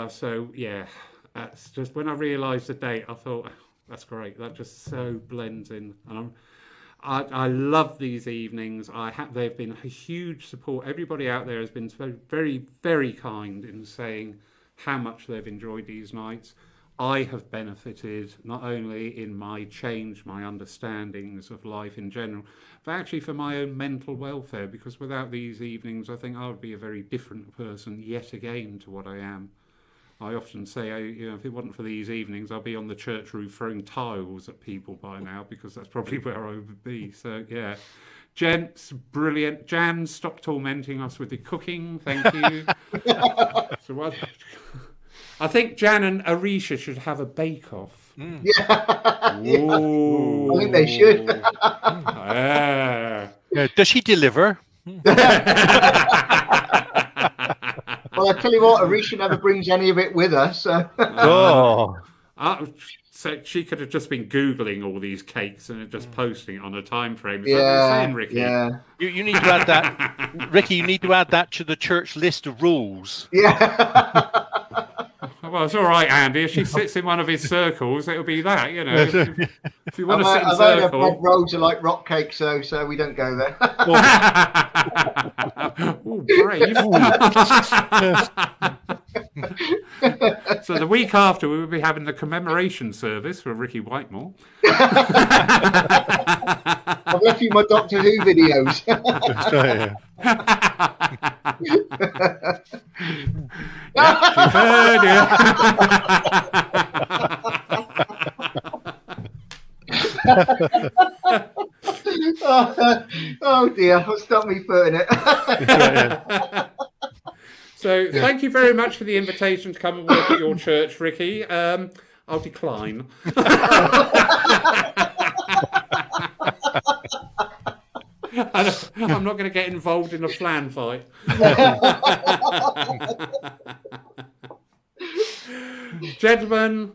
So yeah, that's just when I realised the date, I thought that's great. That just so blends in, and I love these evenings. They've been a huge support. Everybody out there has been so very, very kind in saying how much they've enjoyed these nights. I have benefited not only in my understandings of life in general, but actually for my own mental welfare, because without these evenings, I think I would be a very different person yet again to what I am. I often say, if it wasn't for these evenings, I'd be on the church roof throwing tiles at people by now, because that's probably where I would be. So, yeah. Gents, brilliant. Jan, stop tormenting us with the cooking. Thank you. So what? I think Jan and Arisha should have a bake-off. Yeah. Ooh. I think they should. Yeah. Does she deliver? Well, I tell you what, Arisha never brings any of it with her. So. So she could have just been Googling all these cakes and just posting it on a time frame. Is Yeah, that what you're saying, Ricky? Yeah. You need to add that, Ricky. You need to add that to the church list of rules. Yeah. Well, it's all right, Andy. If she sits in one of his circles, it'll be that, you know. If you want to sit in a I've heard her bread circle. rolls are like rock cakes, so we don't go there. Oh, brave. So the week after, we will be having the commemoration service for Ricky Whitemore. I've left you my Doctor Who videos. Yeah, she's heard you. Oh dear, stop me putting it. So thank you very much for the invitation to come and work at your church, Ricky. I'll decline. I'm not going to get involved in a flan fight. Gentlemen,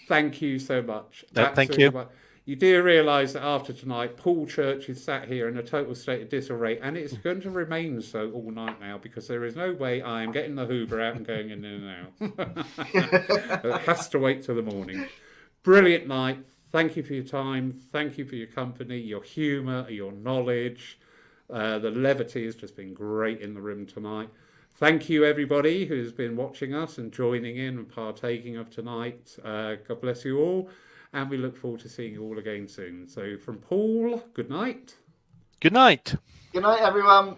thank you so much. Thank you. You do realise that after tonight, Paul Church is sat here in a total state of disarray, and it's going to remain so all night now, because there is no way I am getting the Hoover out and going in and out. It has to wait till the morning. Brilliant night. Thank you for your time. Thank you for your company, your humour, your knowledge. The levity has just been great in the room tonight. Thank you, everybody who's been watching us and joining in and partaking of tonight. God bless you all. And we look forward to seeing you all again soon. So from Paul, good night. Good night. Good night, everyone.